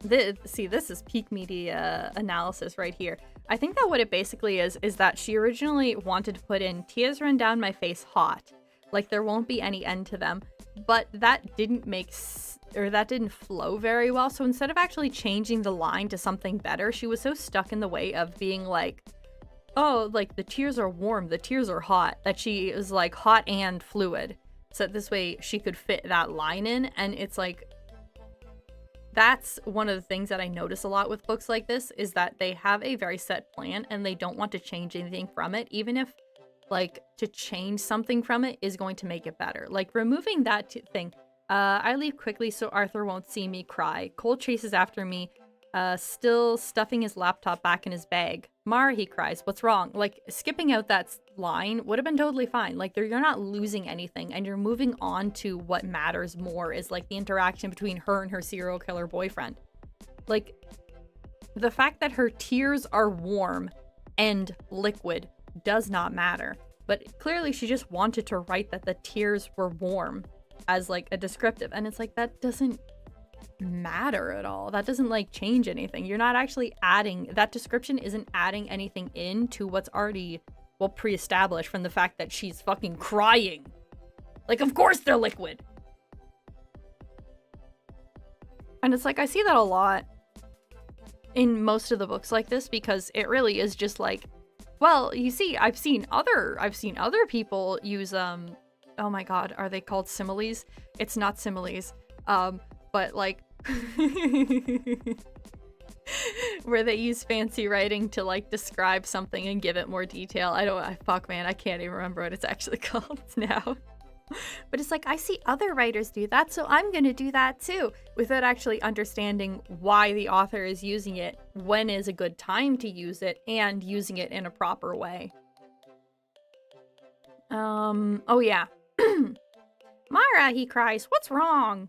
this is peak media analysis right here. I think that what it basically is that she originally wanted to put in tears run down my face hot, like there won't be any end to them, but that didn't that didn't flow very well. So instead of actually changing the line to something better, she was so stuck in the way of being like, oh, like the tears are warm, the tears are hot, that she is like hot and fluid. So this way she could fit that line in, and it's like, that's one of the things that I notice a lot with books like this, is that they have a very set plan and they don't want to change anything from it, even if, like, to change something from it is going to make it better. Like, removing that thing. I leave quickly so Arthur won't see me cry. Cole chases after me, still stuffing his laptop back in his bag. Mara, he cries, what's wrong? Like, skipping out that line would have been totally fine. Like, you're not losing anything, and you're moving on to what matters more, is like the interaction between her and her serial killer boyfriend. Like, the fact that her tears are warm and liquid does not matter. But clearly she just wanted to write that the tears were warm as like a descriptive, and it's like, that doesn't matter at all. That doesn't like change anything. You're not actually adding, that description isn't adding anything into what's already, well, pre-established from the fact that she's fucking crying. Like, of course they're liquid. And it's like, I see that a lot in most of the books like this, because it really is just like, well, you see, I've seen other people use oh my god, are they called similes? It's not similes. But like where they use fancy writing to like describe something and give it more detail. Fuck man, I can't even remember what it's actually called now. But it's like, I see other writers do that, so I'm gonna do that too, without actually understanding why the author is using it, when is a good time to use it, and using it in a proper way. Oh yeah. Mara, he cries, what's wrong?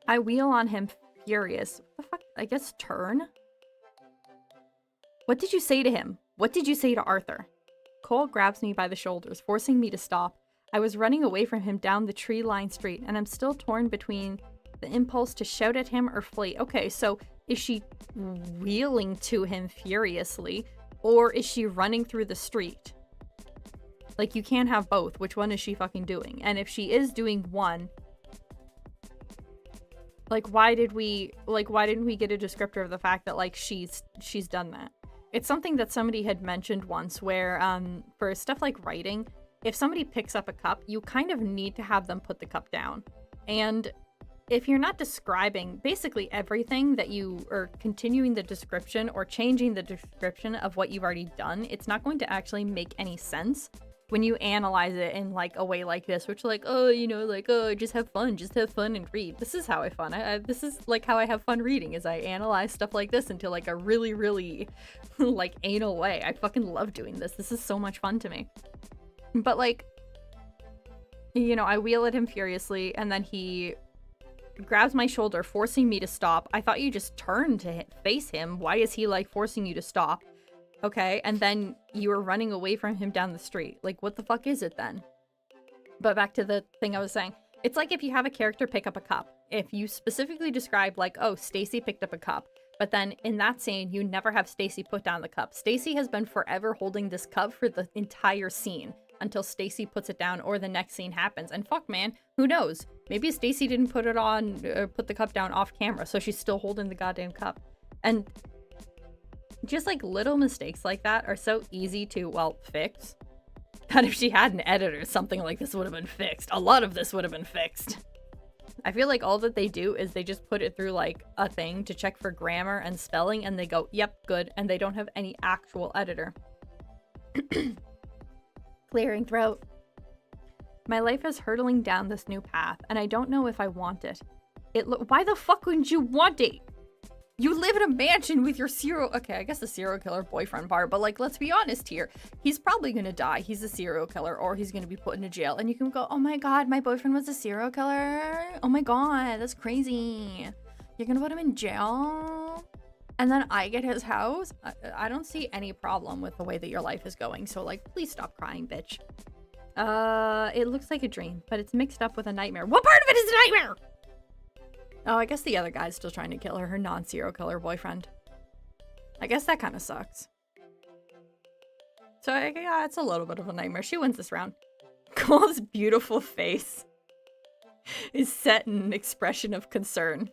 I wheel on him, furious. What the fuck? I guess turn? What did you say to him? What did you say to Arthur? Cole grabs me by the shoulders, forcing me to stop. I was running away from him down the tree-lined street, and I'm still torn between the impulse to shout at him or flee. Okay, so is she wheeling to him furiously, or is she running through the street? Like, you can't have both. Which one is she fucking doing? And if she is doing one, like, why didn't we get a descriptor of the fact that, like, she's done that? It's something that somebody had mentioned once where, for stuff like writing, if somebody picks up a cup, you kind of need to have them put the cup down. And if you're not describing basically everything that you are continuing the description or changing the description of what you've already done, it's not going to actually make any sense when you analyze it in like a way like this, which like, oh, you know, like, oh, just have fun and read. This is how I fun. This is like how I have fun reading, is I analyze stuff like this into like a really, really like anal way. I fucking love doing this. This is so much fun to me. But like, you know, I wheel at him furiously, and then he grabs my shoulder, forcing me to stop. I thought you just turned to face him. Why is he like forcing you to stop? Okay, and then you were running away from him down the street. Like, what the fuck is it then? But back to the thing I was saying. It's like if you have a character pick up a cup. If you specifically describe like, oh, Stacy picked up a cup, but then in that scene, you never have Stacy put down the cup. Stacy has been forever holding this cup for the entire scene until Stacy puts it down or the next scene happens. And fuck, man, who knows? Maybe Stacy didn't put the cup down off camera, so she's still holding the goddamn cup. And just like little mistakes like that are so easy to, well, fix. That if she had an editor, something like this would have been fixed. A lot of this would have been fixed. I feel like all that they do is they just put it through like a thing to check for grammar and spelling, and they go, yep, good, and they don't have any actual editor. Clearing throat. My life is hurtling down this new path, and I don't know if I want it. Why the fuck wouldn't you want it? You live in a mansion with your okay, I guess the serial killer boyfriend part, but like, let's be honest here. He's probably gonna die. He's a serial killer, or he's gonna be put into jail. And you can go, oh my god, my boyfriend was a serial killer. Oh my god, that's crazy. You're gonna put him in jail? And then I get his house? I don't see any problem with the way that your life is going. So like, please stop crying, bitch. It looks like a dream, but it's mixed up with a nightmare. What part of it is a nightmare? Oh, I guess the other guy's still trying to kill her non-serial killer boyfriend. I guess that kind of sucks. So, yeah, it's a little bit of a nightmare. She wins this round. Cole's beautiful face is set in an expression of concern.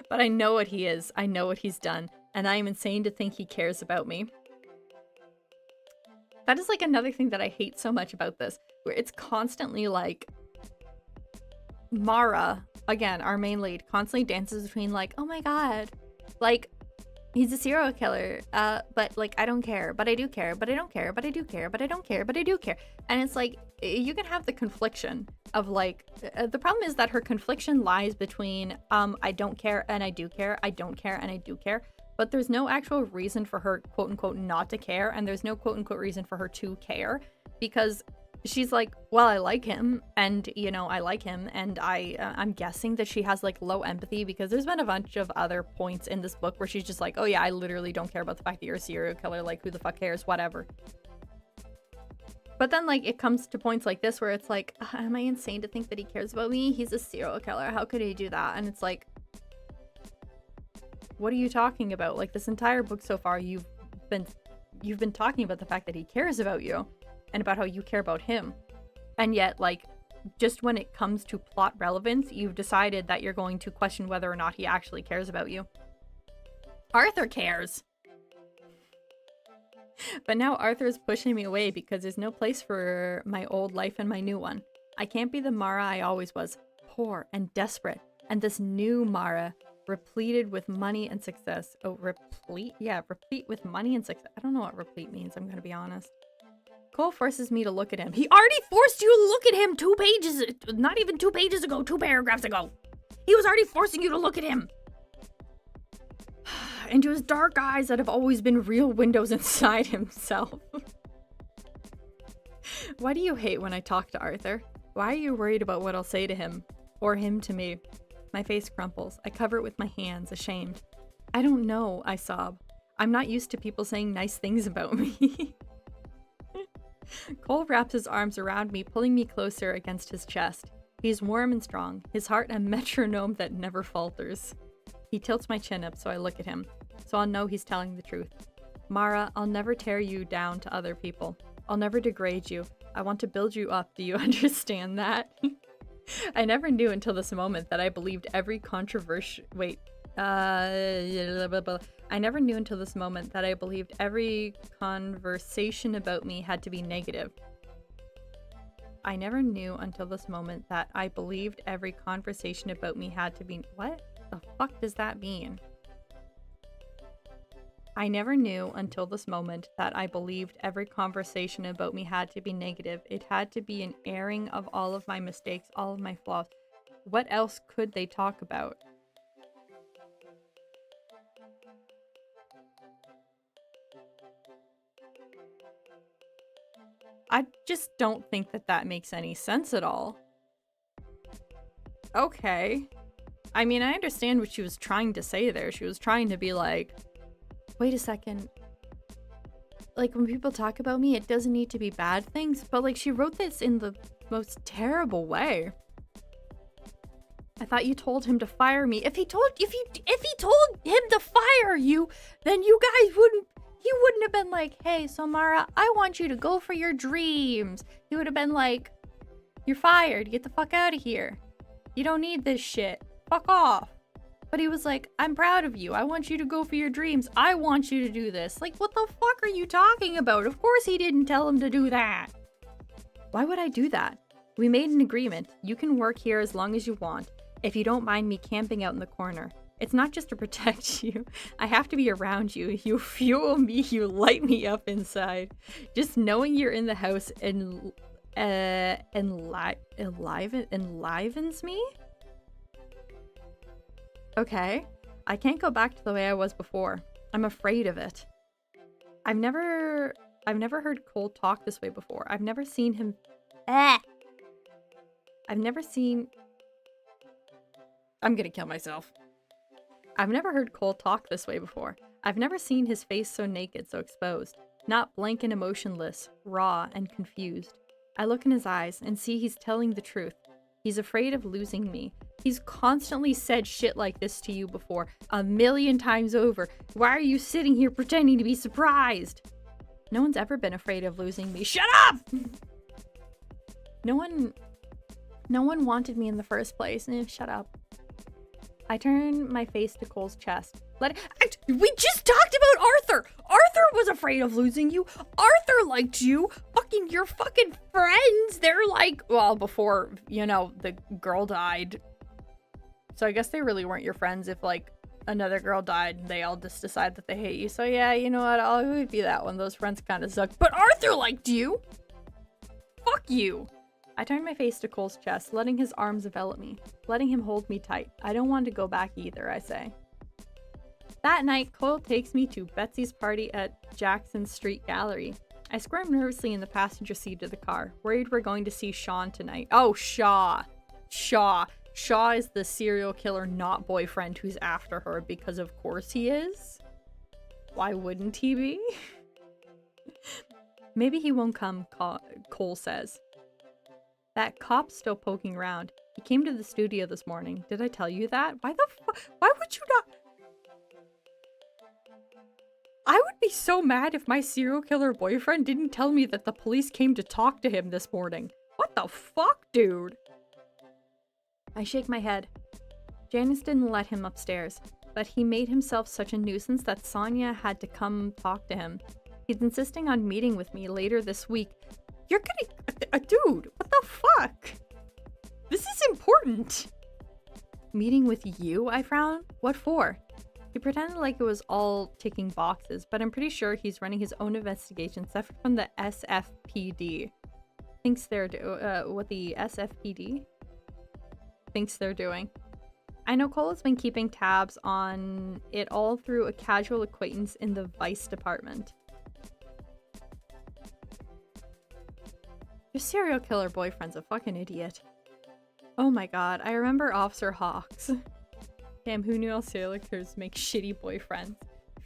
But I know what he is. I know what he's done. And I am insane to think he cares about me. That is like another thing that I hate so much about this. Where it's constantly like... Mara, again, our main lead, constantly dances between like, oh my god, like, he's a serial killer, but like, I don't care, but I do care, but I don't care, but I do care, but I don't care, but I do care. And it's like, you can have the confliction of like, the problem is that her confliction lies between, I don't care and I do care, I don't care and I do care, but there's no actual reason for her, quote unquote, not to care, and there's no quote unquote reason for her to care, because she's like, well, I like him, and, you know, I like him, and I'm guessing that she has, like, low empathy, because there's been a bunch of other points in this book where she's just like, oh yeah, I literally don't care about the fact that you're a serial killer, like, who the fuck cares, whatever. But then, like, it comes to points like this where it's like, am I insane to think that he cares about me? He's a serial killer, how could he do that? And it's like, what are you talking about? Like, this entire book so far, you've been talking about the fact that he cares about you. And about how you care about him. And yet, like, just when it comes to plot relevance, you've decided that you're going to question whether or not he actually cares about you. Arthur cares! But now Arthur's pushing me away because there's no place for my old life and my new one. I can't be the Mara I always was, poor and desperate. And this new Mara, repleted with money and success. Oh, replete? Yeah, replete with money and success. I don't know what replete means, I'm gonna be honest. Cole forces me to look at him. He already forced you to look at him 2 pages, not even 2 pages ago, 2 paragraphs ago. He was already forcing you to look at him. Into his dark eyes that have always been real windows inside himself. Why do you hate when I talk to Arthur? Why are you worried about what I'll say to him? Or him to me? My face crumples. I cover it with my hands, ashamed. I don't know, I sob. I'm not used to people saying nice things about me. Cole wraps his arms around me, pulling me closer against his chest. He's warm and strong, his heart a metronome that never falters. He tilts my chin up so I look at him, so I'll know he's telling the truth. Mara, I'll never tear you down to other people. I'll never degrade you. I want to build you up. Do you understand that? I never knew until this moment that I believed every controversial... I never knew until this moment that I believed every conversation about me had to be negative. I never knew until this moment that I believed every conversation about me had to be... What the fuck does that mean? I never knew until this moment that I believed every conversation about me had to be negative. It had to be an airing of all of my mistakes, all of my flaws. What else could they talk about? I just don't think that that makes any sense at all. Okay. I mean, I understand what she was trying to say there. She was trying to be like, wait a second. Like, when people talk about me, it doesn't need to be bad things. But, like, she wrote this in the most terrible way. I thought you told him to fire me. If he told him to fire you, then you guys wouldn't... He wouldn't have been like, hey, Samara, I want you to go for your dreams. He would have been like, you're fired. Get the fuck out of here. You don't need this shit. Fuck off. But he was like, I'm proud of you. I want you to go for your dreams. I want you to do this. Like, what the fuck are you talking about? Of course he didn't tell him to do that. Why would I do that? We made an agreement. You can work here as long as you want, if you don't mind me camping out in the corner. It's not just to protect you. I have to be around you. You fuel me. You light me up inside. Just knowing you're in the house enlivens me? Okay. I can't go back to the way I was before. I'm afraid of it. I've never heard Cole talk this way before. I've never seen him... I'm gonna kill myself. I've never heard Cole talk this way before. I've never seen his face so naked, so exposed. Not blank and emotionless, raw and confused. I look in his eyes and see he's telling the truth. He's afraid of losing me. He's constantly said shit like this to you before, 1,000,000 times over. Why are you sitting here pretending to be surprised? No one's ever been afraid of losing me. Shut up! No one wanted me in the first place. Shut up. I turn my face to Cole's chest. We just talked about Arthur! Arthur was afraid of losing you. Arthur liked you. Your fucking friends. They're like, well, before, the girl died. So I guess they really weren't your friends if, like, another girl died and they all just decide that they hate you. So yeah, you know what? I'll give you that one. Those friends kind of suck. But Arthur liked you! Fuck you! I turn my face to Cole's chest, letting his arms envelop me, letting him hold me tight. I don't want to go back either, I say. That night, Cole takes me to Betsy's party at Jackson Street Gallery. I squirm nervously in the passenger seat of the car, worried we're going to see Sean tonight. Oh, Shaw. Shaw is the serial killer not boyfriend who's after her, because of course he is. Why wouldn't he be? Maybe he won't come, Cole says. That cop's still poking around. He came to the studio this morning. Did I tell you that? Why the fuck? Why would you not? I would be so mad if my serial killer boyfriend didn't tell me that the police came to talk to him this morning. What the fuck, dude? I shake my head. Janice didn't let him upstairs, but he made himself such a nuisance that Sonia had to come talk to him. He's insisting on meeting with me later this week. You're gonna... dude, what the fuck? This is important. Meeting with you, I frown. What for? He pretended like it was all ticking boxes, but I'm pretty sure he's running his own investigation separate from the SFPD. Thinks they're what the SFPD thinks they're doing. I know Cole has been keeping tabs on it all through a casual acquaintance in the vice department. Your serial killer boyfriend's a fucking idiot. Oh my god, I remember Officer Hawks. Damn, who knew all serial killers make shitty boyfriends?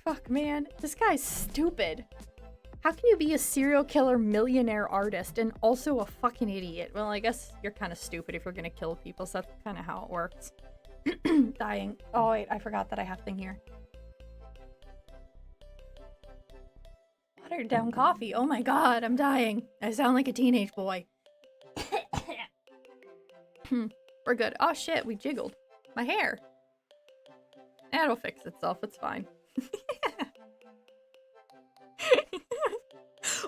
Fuck, man, this guy's stupid. How can you be a serial killer millionaire artist and also a fucking idiot? Well, I guess you're kind of stupid if you're gonna kill people, so that's kind of how it works. Dying. Oh wait, I forgot that I have thing here. Watered down coffee. Oh my god, I'm dying. I sound like a teenage boy. We're good. Oh shit, we jiggled. My hair. It'll fix itself, it's fine.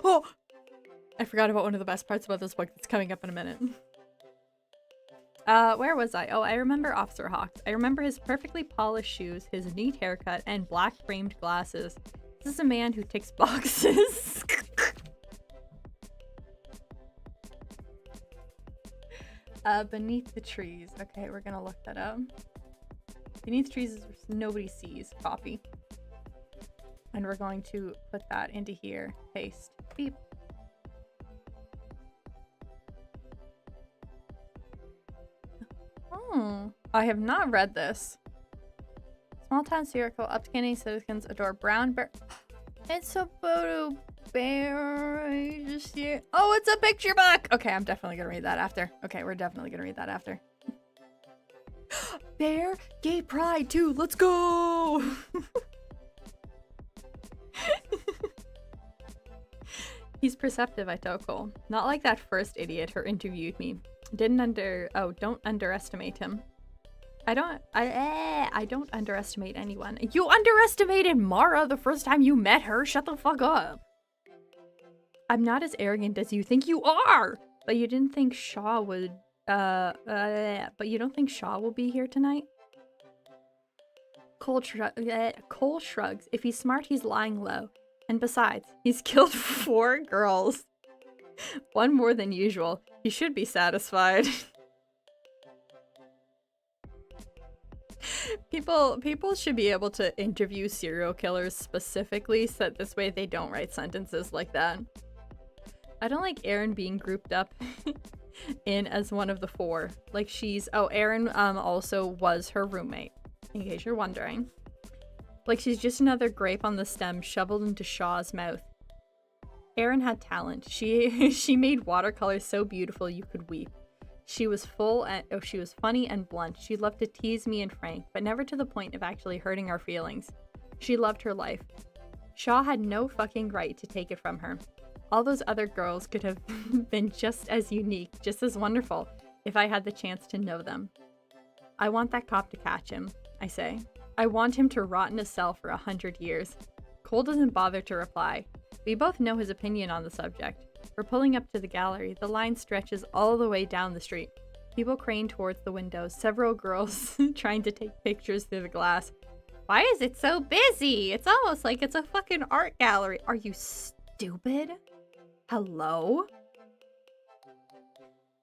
Oh! I forgot about one of the best parts about this book that's coming up in a minute. Where was I? Oh, I remember Officer Hawks. I remember his perfectly polished shoes, his neat haircut, and black framed glasses. This is a man who ticks boxes. Beneath the trees. Okay, we're gonna look that up. Beneath the trees is nobody sees. Copy. And we're going to put that into here. Paste. Beep. Oh, I have not read this. Small town serial up scanning citizens adore brown bear. It's a photo bear. Just here. Oh, it's a picture book. Okay, I'm definitely gonna read that after. Okay, we're definitely gonna read that after. Bear, gay pride too. Let's go. He's perceptive, I told Cole. Not like that first idiot who interviewed me. Don't underestimate him. I don't underestimate anyone. You underestimated Mara the first time you met her. Shut the fuck up. I'm not as arrogant as you think you are. But you didn't think Shaw would, but you don't think Shaw will be here tonight? Cole shrugs. If he's smart, he's lying low. And besides, he's killed 4 girls. 1 more than usual. He should be satisfied. People should be able to interview serial killers specifically so that this way they don't write sentences like that. I don't like Erin being grouped up in as one of the 4. Like she's... Oh, Erin also was her roommate, in case you're wondering. Like she's just another grape on the stem shoveled into Shaw's mouth. Erin had talent. She made watercolors so beautiful you could weep. She was she was funny and blunt. She loved to tease me and Frank, but never to the point of actually hurting our feelings. She loved her life. Shaw had no fucking right to take it from her. All those other girls could have been just as unique, just as wonderful, if I had the chance to know them. I want that cop to catch him, I say. I want him to rot in a cell for 100 years. Cole doesn't bother to reply. We both know his opinion on the subject. We're pulling up to the gallery. The line stretches all the way down the street. People crane towards the windows. Several girls trying to take pictures through the glass. Why is it so busy? It's almost like it's a fucking art gallery. Are you stupid? Hello?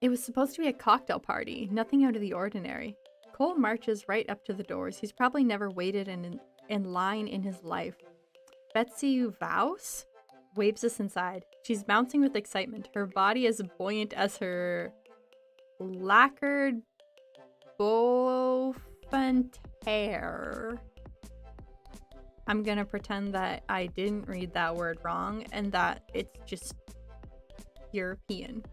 It was supposed to be a cocktail party. Nothing out of the ordinary. Cole marches right up to the doors. He's probably never waited in line in his life. Betsy Vouse waves us inside. She's bouncing with excitement. Her body as buoyant as her lacquered bouffant hair. I'm gonna pretend that I didn't read that word wrong and that it's just European.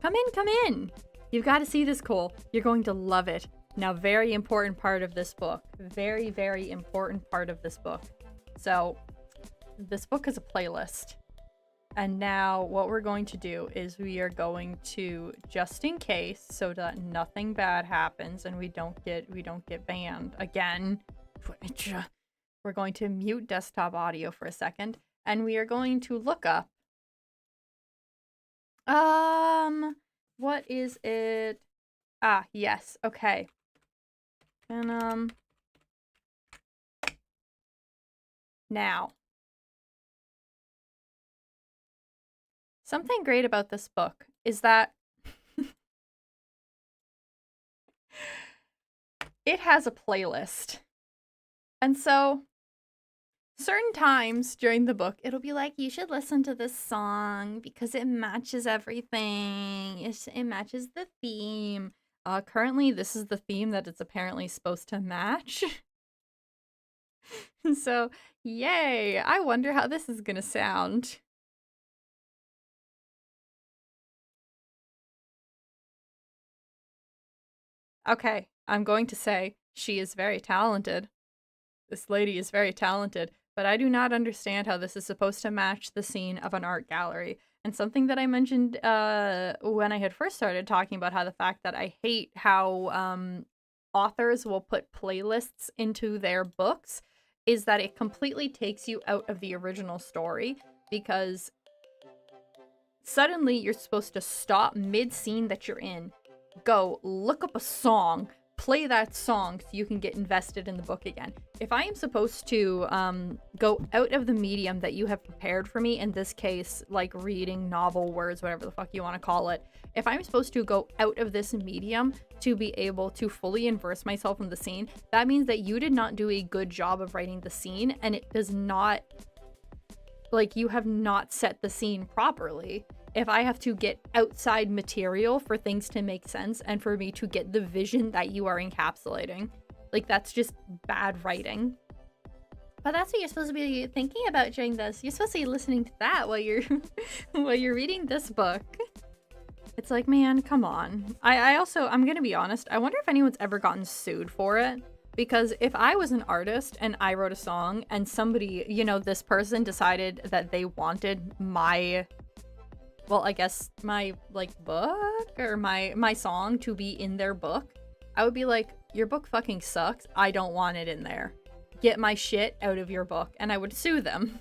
Come in, come in! You've got to see this, Cole. You're going to love it. Now, very important part of this book. Very, very important part of this book. So, this book is a playlist. And now what we're going to do is we are going to, just in case, so that nothing bad happens and we don't get banned again, we're going to mute desktop audio for a second and we are going to look up what is it? Ah, yes. Okay. And Now, something great about this book is that it has a playlist. And so, certain times during the book, it'll be like, you should listen to this song because it matches everything. It matches the theme. Currently, this is the theme that it's apparently supposed to match. So, yay! I wonder how this is gonna sound. Okay, I'm going to say she is very talented. This lady is very talented, but I do not understand how this is supposed to match the scene of an art gallery. And something that I mentioned when I had first started talking about how the fact that I hate how authors will put playlists into their books is that it completely takes you out of the original story, because suddenly you're supposed to stop mid-scene that you're in, go look up a song, play that song so you can get invested in the book again. If I am supposed to go out of the medium that you have prepared for me, in this case, like reading novel words, whatever the fuck you want to call it, if I'm supposed to go out of this medium to be able to fully immerse myself in the scene, that means that you did not do a good job of writing the scene, and it does not, like, you have not set the scene properly. If I have to get outside material for things to make sense and for me to get the vision that you are encapsulating, like, that's just bad writing. But that's what you're supposed to be thinking about during this. You're supposed to be listening to that while you're while you're reading this book. It's like, man, come on. I'm gonna be honest, I wonder if anyone's ever gotten sued for it. Because if I was an artist and I wrote a song and somebody, you know, this person decided that they wanted my, well, I guess my, like, book or my song to be in their book, I would be like, your book fucking sucks. I don't want it in there. Get my shit out of your book. And I would sue them.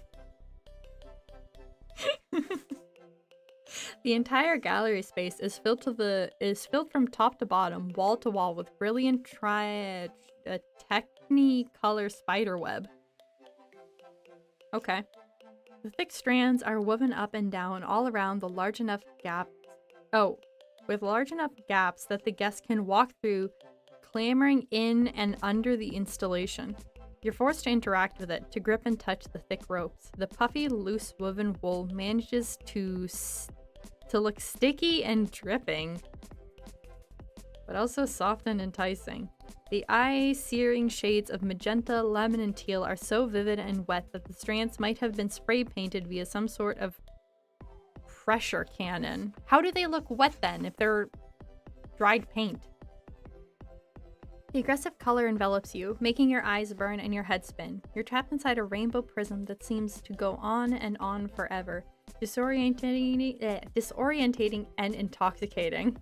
The entire gallery space is filled from top to bottom, wall to wall, with brilliant Technicolor spiderweb. Okay. The thick strands are woven up and down all around the large enough gaps. Oh, with large enough gaps that the guest can walk through, clambering in and under the installation. You're forced to interact with it, to grip and touch the thick ropes. The puffy, loose woven wool manages to look sticky and dripping, but also soft and enticing. The eye-searing shades of magenta, lemon, and teal are so vivid and wet that the strands might have been spray-painted via some sort of pressure cannon. How do they look wet then, if they're dried paint? The aggressive color envelops you, making your eyes burn and your head spin. You're trapped inside a rainbow prism that seems to go on and on forever. Disorientating and intoxicating.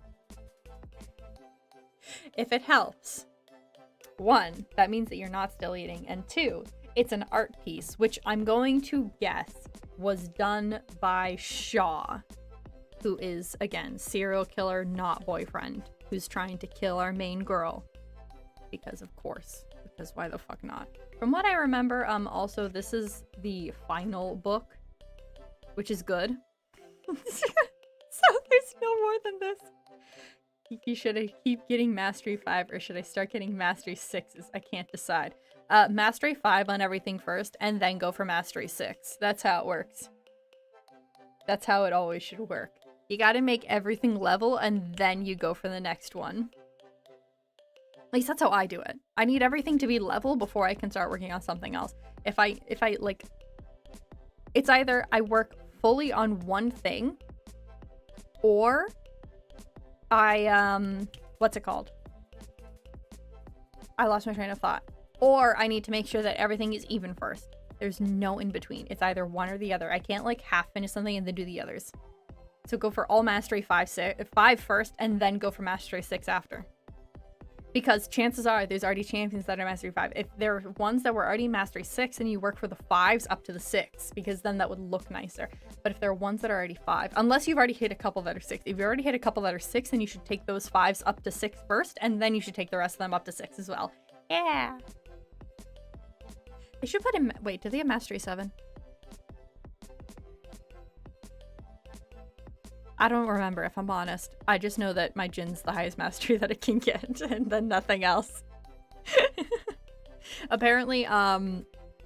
If it helps. 1, that means that you're not still eating. And 2, it's an art piece, which I'm going to guess was done by Shaw, who is, again, serial killer, not boyfriend, who's trying to kill our main girl. Because of course. Because why the fuck not? From what I remember, also this is the final book, which is good. So there's no more than this. Should I keep getting Mastery 5 or should I start getting Mastery 6s? I can't decide. Mastery 5 on everything first and then go for Mastery 6. That's how it works. That's how it always should work. You gotta make everything level and then you go for the next one. At least that's how I do it. I need everything to be level before I can start working on something else. If I like, it's either I work fully on one thing or I, what's it called? I lost my train of thought. Or I need to make sure that everything is even first. There's no in between. It's either one or the other. I can't like half finish something and then do the others. So go for all Mastery 5 first and then go for Mastery 6 after. Because chances are there's already champions that are Mastery 5. If there are ones that were already Mastery 6, then you work for the 5s up to the 6, because then that would look nicer. But if there are ones that are already 5, unless you've already hit a couple that are 6. If you already hit a couple that are 6, then you should take those 5s up to 6 first, and then you should take the rest of them up to 6 as well. Yeah. They should put him. Wait, do they have Mastery 7? I don't remember, if I'm honest. I just know that my Jin's the highest mastery that it can get, and then nothing else. Apparently,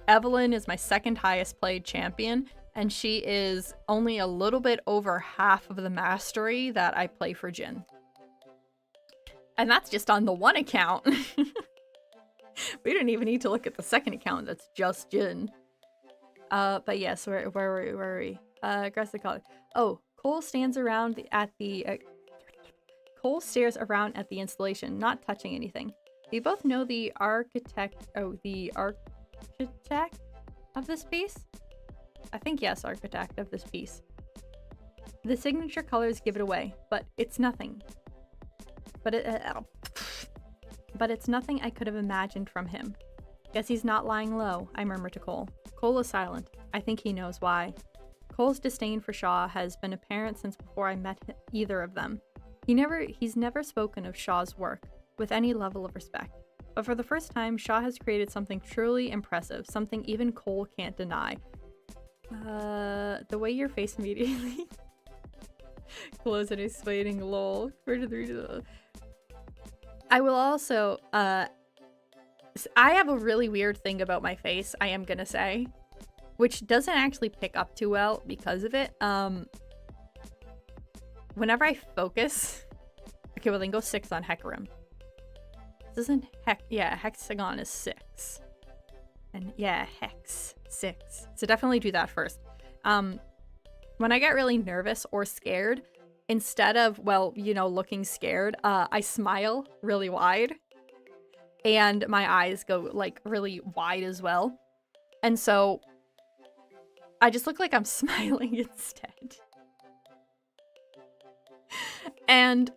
Evelyn is my second highest played champion, and she is only a little bit over half of the mastery that I play for Jin. And that's just on the one account. We don't even need to look at the second account, that's just Jin. But yes, where were we? Aggressive color. Oh, Cole stands around Cole stares around at the installation, not touching anything. We both know the architect of this piece? I think yes, architect of this piece. The signature colors give it away, but it's nothing. But it's nothing I could have imagined from him. Guess he's not lying low, I murmur to Cole. Cole is silent. I think he knows why. Cole's disdain for Shaw has been apparent since before I met either of them. He's never spoken of Shaw's work with any level of respect. But for the first time, Shaw has created something truly impressive, something even Cole can't deny. The way your face immediately glows and is fading, lol. I will also, I have a really weird thing about my face, I am gonna say, which doesn't actually pick up too well because of it. Whenever I focus, okay, well then go 6 on Hecarim. This isn't hexagon is 6. And yeah, hex, 6. So definitely do that first. When I get really nervous or scared, instead of, well, you know, looking scared, I smile really wide. And my eyes go, like, really wide as well. And so I just look like I'm smiling instead. And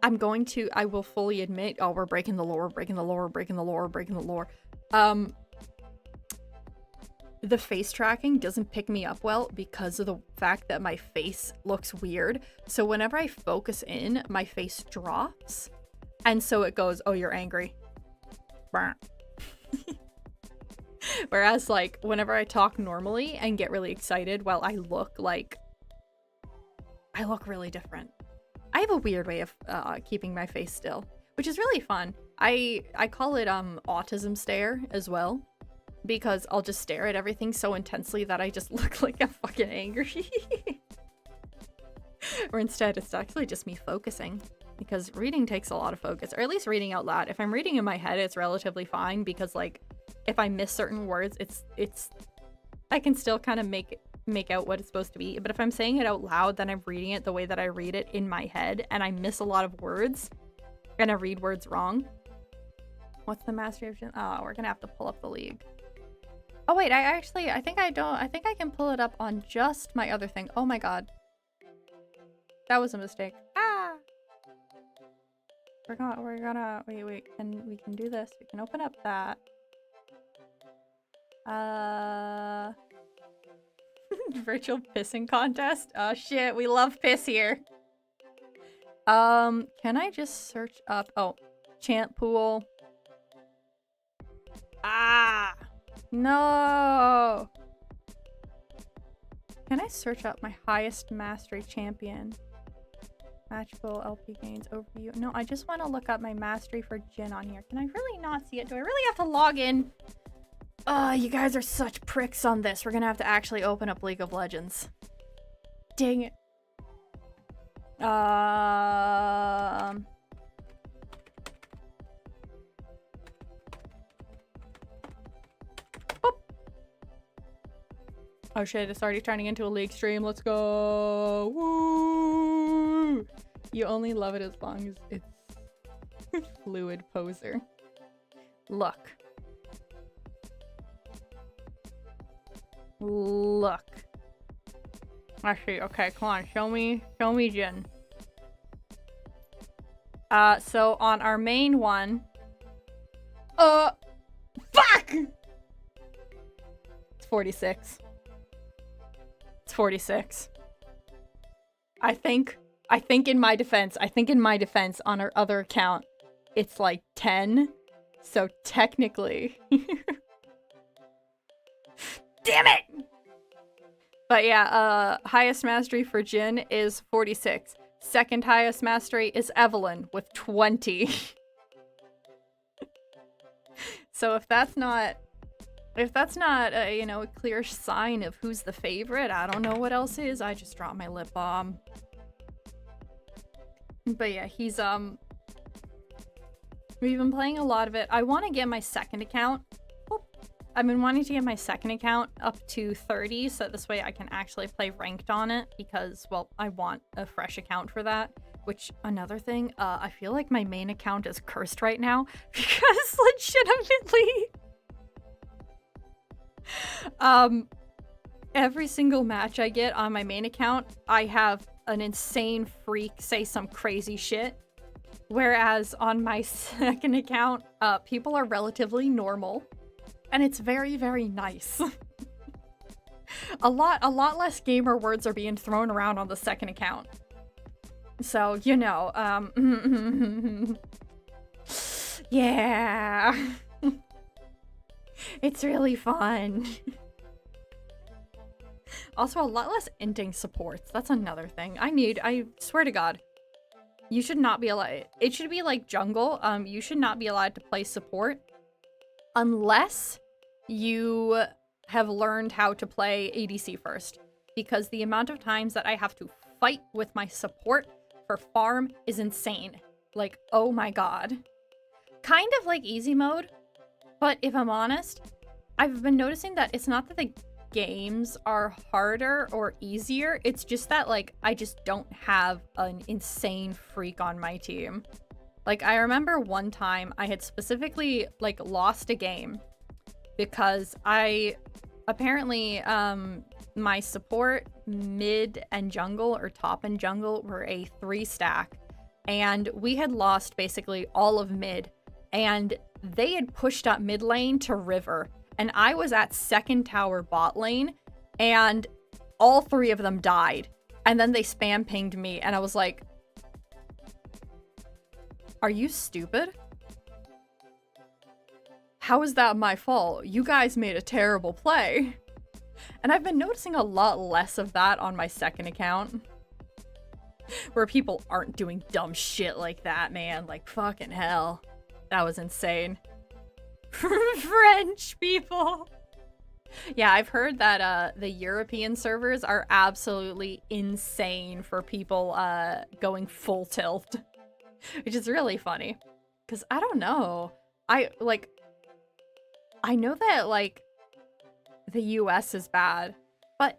I will fully admit, oh, we're breaking the lore, breaking the lore, breaking the lore, breaking the lore. The face tracking doesn't pick me up well because of the fact that my face looks weird. So whenever I focus in, my face drops. And so it goes, oh, you're angry. Whereas, like, whenever I talk normally and get really excited, well, I look really different. I have a weird way of keeping my face still, which is really fun. I call it autism stare as well, because I'll just stare at everything so intensely that I just look like I'm fucking angry. Or instead, it's actually just me focusing, because reading takes a lot of focus, or at least reading out loud. If I'm reading in my head, it's relatively fine, because, like, if I miss certain words, I can still kind of make out what it's supposed to be. But if I'm saying it out loud, then I'm reading it the way that I read it in my head, and I miss a lot of words, and I read words wrong. What's the mastery of Jin? Oh, we're gonna have to pull up the league. Oh wait, I think I can pull it up on just my other thing. Oh my god. That was a mistake. Ah! We're gonna wait, we can do this. We can open up that. Virtual pissing contest? Oh shit, we love piss here. Can I just search up, oh, chant pool. Ah! No! Can I search up my highest mastery champion? Match pool, LP gains, overview. No, I just want to look up my mastery for Jin on here. Can I really not see it? Do I really have to log in? You guys are such pricks on this. We're gonna have to actually open up League of Legends. Dang it. Boop. Oh shit, it's already turning into a league stream. Let's go. Woo! You only love it as long as it's fluid poser. Look. Look. I see. Okay, come on. Show me Jin. So on our main one. Fuck! It's 46. It's 46. I think in my defense, on our other account, it's like 10. So technically, Damn it! But yeah, highest mastery for Jin is 46. Second highest mastery is Evelyn with 20. So if that's not, you know, a clear sign of who's the favorite, I don't know what else is. I just dropped my lip balm. But yeah, he's, we've been playing a lot of it. I want to get my second account. I've been wanting to get my second account up to 30, so this way I can actually play ranked on it, because, well, I want a fresh account for that. Which, another thing, I feel like my main account is cursed right now, because legitimately, every single match I get on my main account, I have an insane freak say some crazy shit. Whereas on my second account, people are relatively normal. And it's very, very nice. a lot less gamer words are being thrown around on the second account. So, you know, yeah. It's really fun. Also, a lot less inting supports. That's another thing. I swear to God, you should not be allowed. It should be like jungle. You should not be allowed to play support unless you have learned how to play ADC first. Because the amount of times that I have to fight with my support for farm is insane. Like, oh my God. Kind of like easy mode, but if I'm honest, I've been noticing that it's not that the games are harder or easier, it's just that, like, I just don't have an insane freak on my team. Like, I remember one time I had specifically, like, lost a game because I apparently, my support, mid, and jungle, or top and jungle, were a 3-stack, and we had lost basically all of mid, and they had pushed up mid lane to river, and I was at second tower bot lane, and all 3 of them died, and then they spam pinged me, and I was like, are you stupid? How is that my fault? You guys made a terrible play. And I've been noticing a lot less of that on my second account. Where people aren't doing dumb shit like that, man. Like, fucking hell. That was insane. French people. Yeah, I've heard that the European servers are absolutely insane for people going full tilt. Which is really funny. Because I don't know. I know that, like, the US is bad, but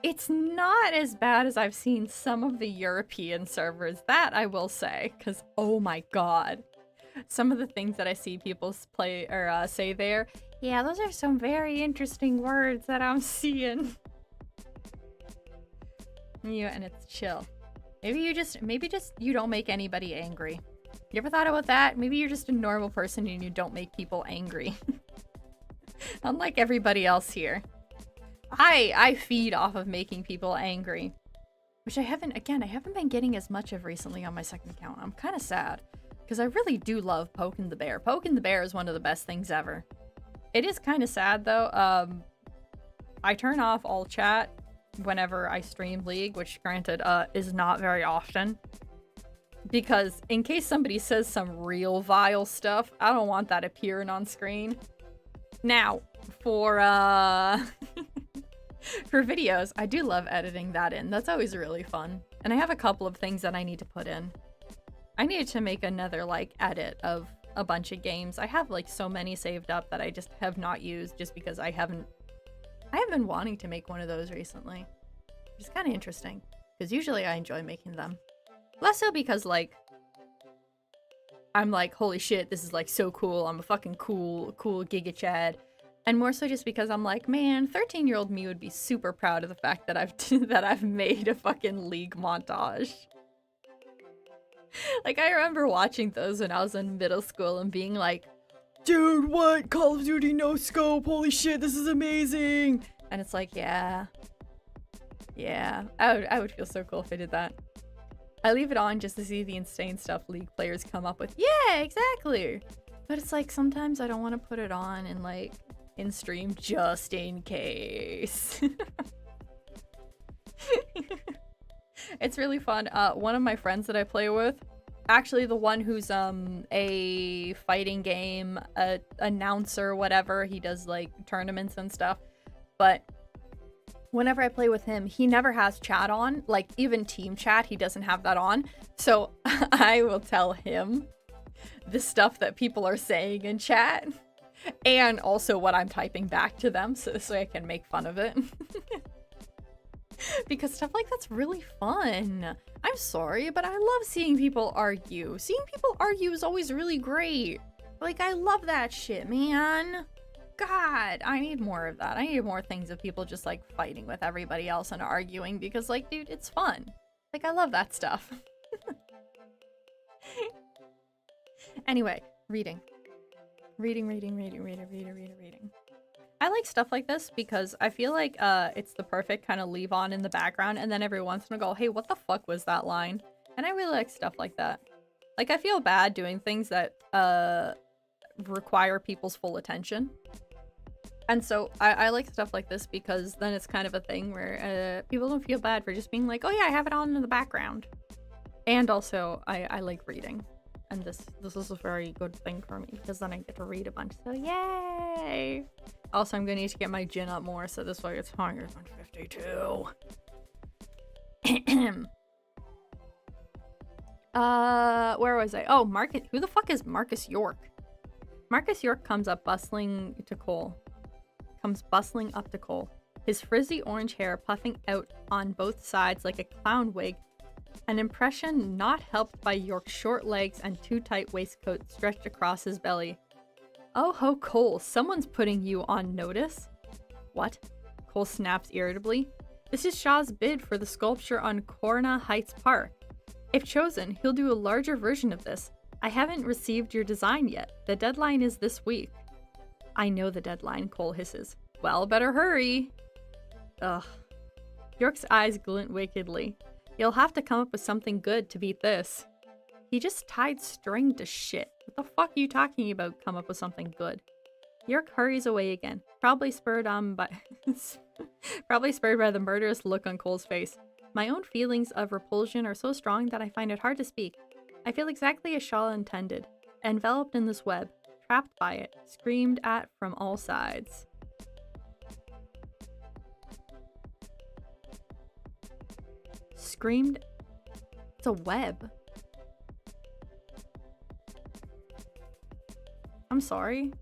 it's not as bad as I've seen some of the European servers. That I will say, because oh my God. Some of the things that I see people play or say there, yeah, those are some very interesting words that I'm seeing. Yeah, and it's chill. Maybe just you don't make anybody angry. You ever thought about that? Maybe you're just a normal person and you don't make people angry. Unlike everybody else here. I feed off of making people angry. Which I haven't been getting as much of recently on my second account. I'm kind of sad. Because I really do love Poking the Bear. Poking the Bear is one of the best things ever. It is kind of sad though. I turn off all chat whenever I stream League, which granted is not very often. Because in case somebody says some real vile stuff, I don't want that appearing on screen. Now, for for videos, I do love editing that in. That's always really fun. And I have a couple of things that I need to put in. I need to make another, like, edit of a bunch of games. I have, like, so many saved up that I just have not used just because I haven't been wanting to make one of those recently. Which is kind of interesting. Because usually I enjoy making them. Less so because, like, I'm like, holy shit, this is, like, so cool. I'm a fucking cool Giga Chad. And more so just because I'm like, man, 13-year-old me would be super proud of the fact that I've made a fucking League montage. Like, I remember watching those when I was in middle school and being like, dude, what? Call of Duty no scope? Holy shit, this is amazing! And it's like, yeah. Yeah. I would feel so cool if I did that. I leave it on just to see the insane stuff League players come up with. Yeah, exactly! But it's like, sometimes I don't want to put it on and, like, in stream just in case. It's really fun. One of my friends that I play with, actually the one who's a fighting game announcer, whatever, he does like tournaments and stuff, but whenever I play with him, he never has chat on, like even team chat, he doesn't have that on. So I will tell him the stuff that people are saying in chat and also what I'm typing back to them so I can make fun of it. Because stuff like that's really fun. I'm sorry, but I love seeing people argue. Seeing people argue is always really great. Like, I love that shit, man. God, I need more of that. I need more things of people just like fighting with everybody else and arguing because, like, dude, it's fun. Like, I love that stuff. Anyway, reading. Reading. I like stuff like this because I feel like it's the perfect kind of leave on in the background, and then every once in a while, hey, what the fuck was that line? And I really like stuff like that. Like, I feel bad doing things that require people's full attention. And so I like stuff like this because then it's kind of a thing where people don't feel bad for just being like, oh yeah, I have it on in the background. And also, I like reading. And this is a very good thing for me because then I get to read a bunch. So yay! Also, I'm gonna need to get my gin up more, so this way it's higher than 52. Where was I? Oh, Marcus. Who the fuck is Marcus York? Marcus York comes bustling up to Cole. His frizzy orange hair puffing out on both sides like a clown wig. An impression not helped by York's short legs and too tight waistcoat stretched across his belly. Oh ho, Cole, someone's putting you on notice. What? Cole snaps irritably. This is Shaw's bid for the sculpture on Corna Heights Park. If chosen, he'll do a larger version of this. I haven't received your design yet. The deadline is this week. I know the deadline, Cole hisses. Well, better hurry. Ugh. York's eyes glint wickedly. You'll have to come up with something good to beat this. He just tied string to shit. What the fuck are you talking about, come up with something good? York hurries away again, probably spurred by the murderous look on Cole's face. My own feelings of repulsion are so strong that I find it hard to speak. I feel exactly as Shaw intended, enveloped in this web, trapped by it, screamed at from all sides. Screamed? It's a web. I'm sorry.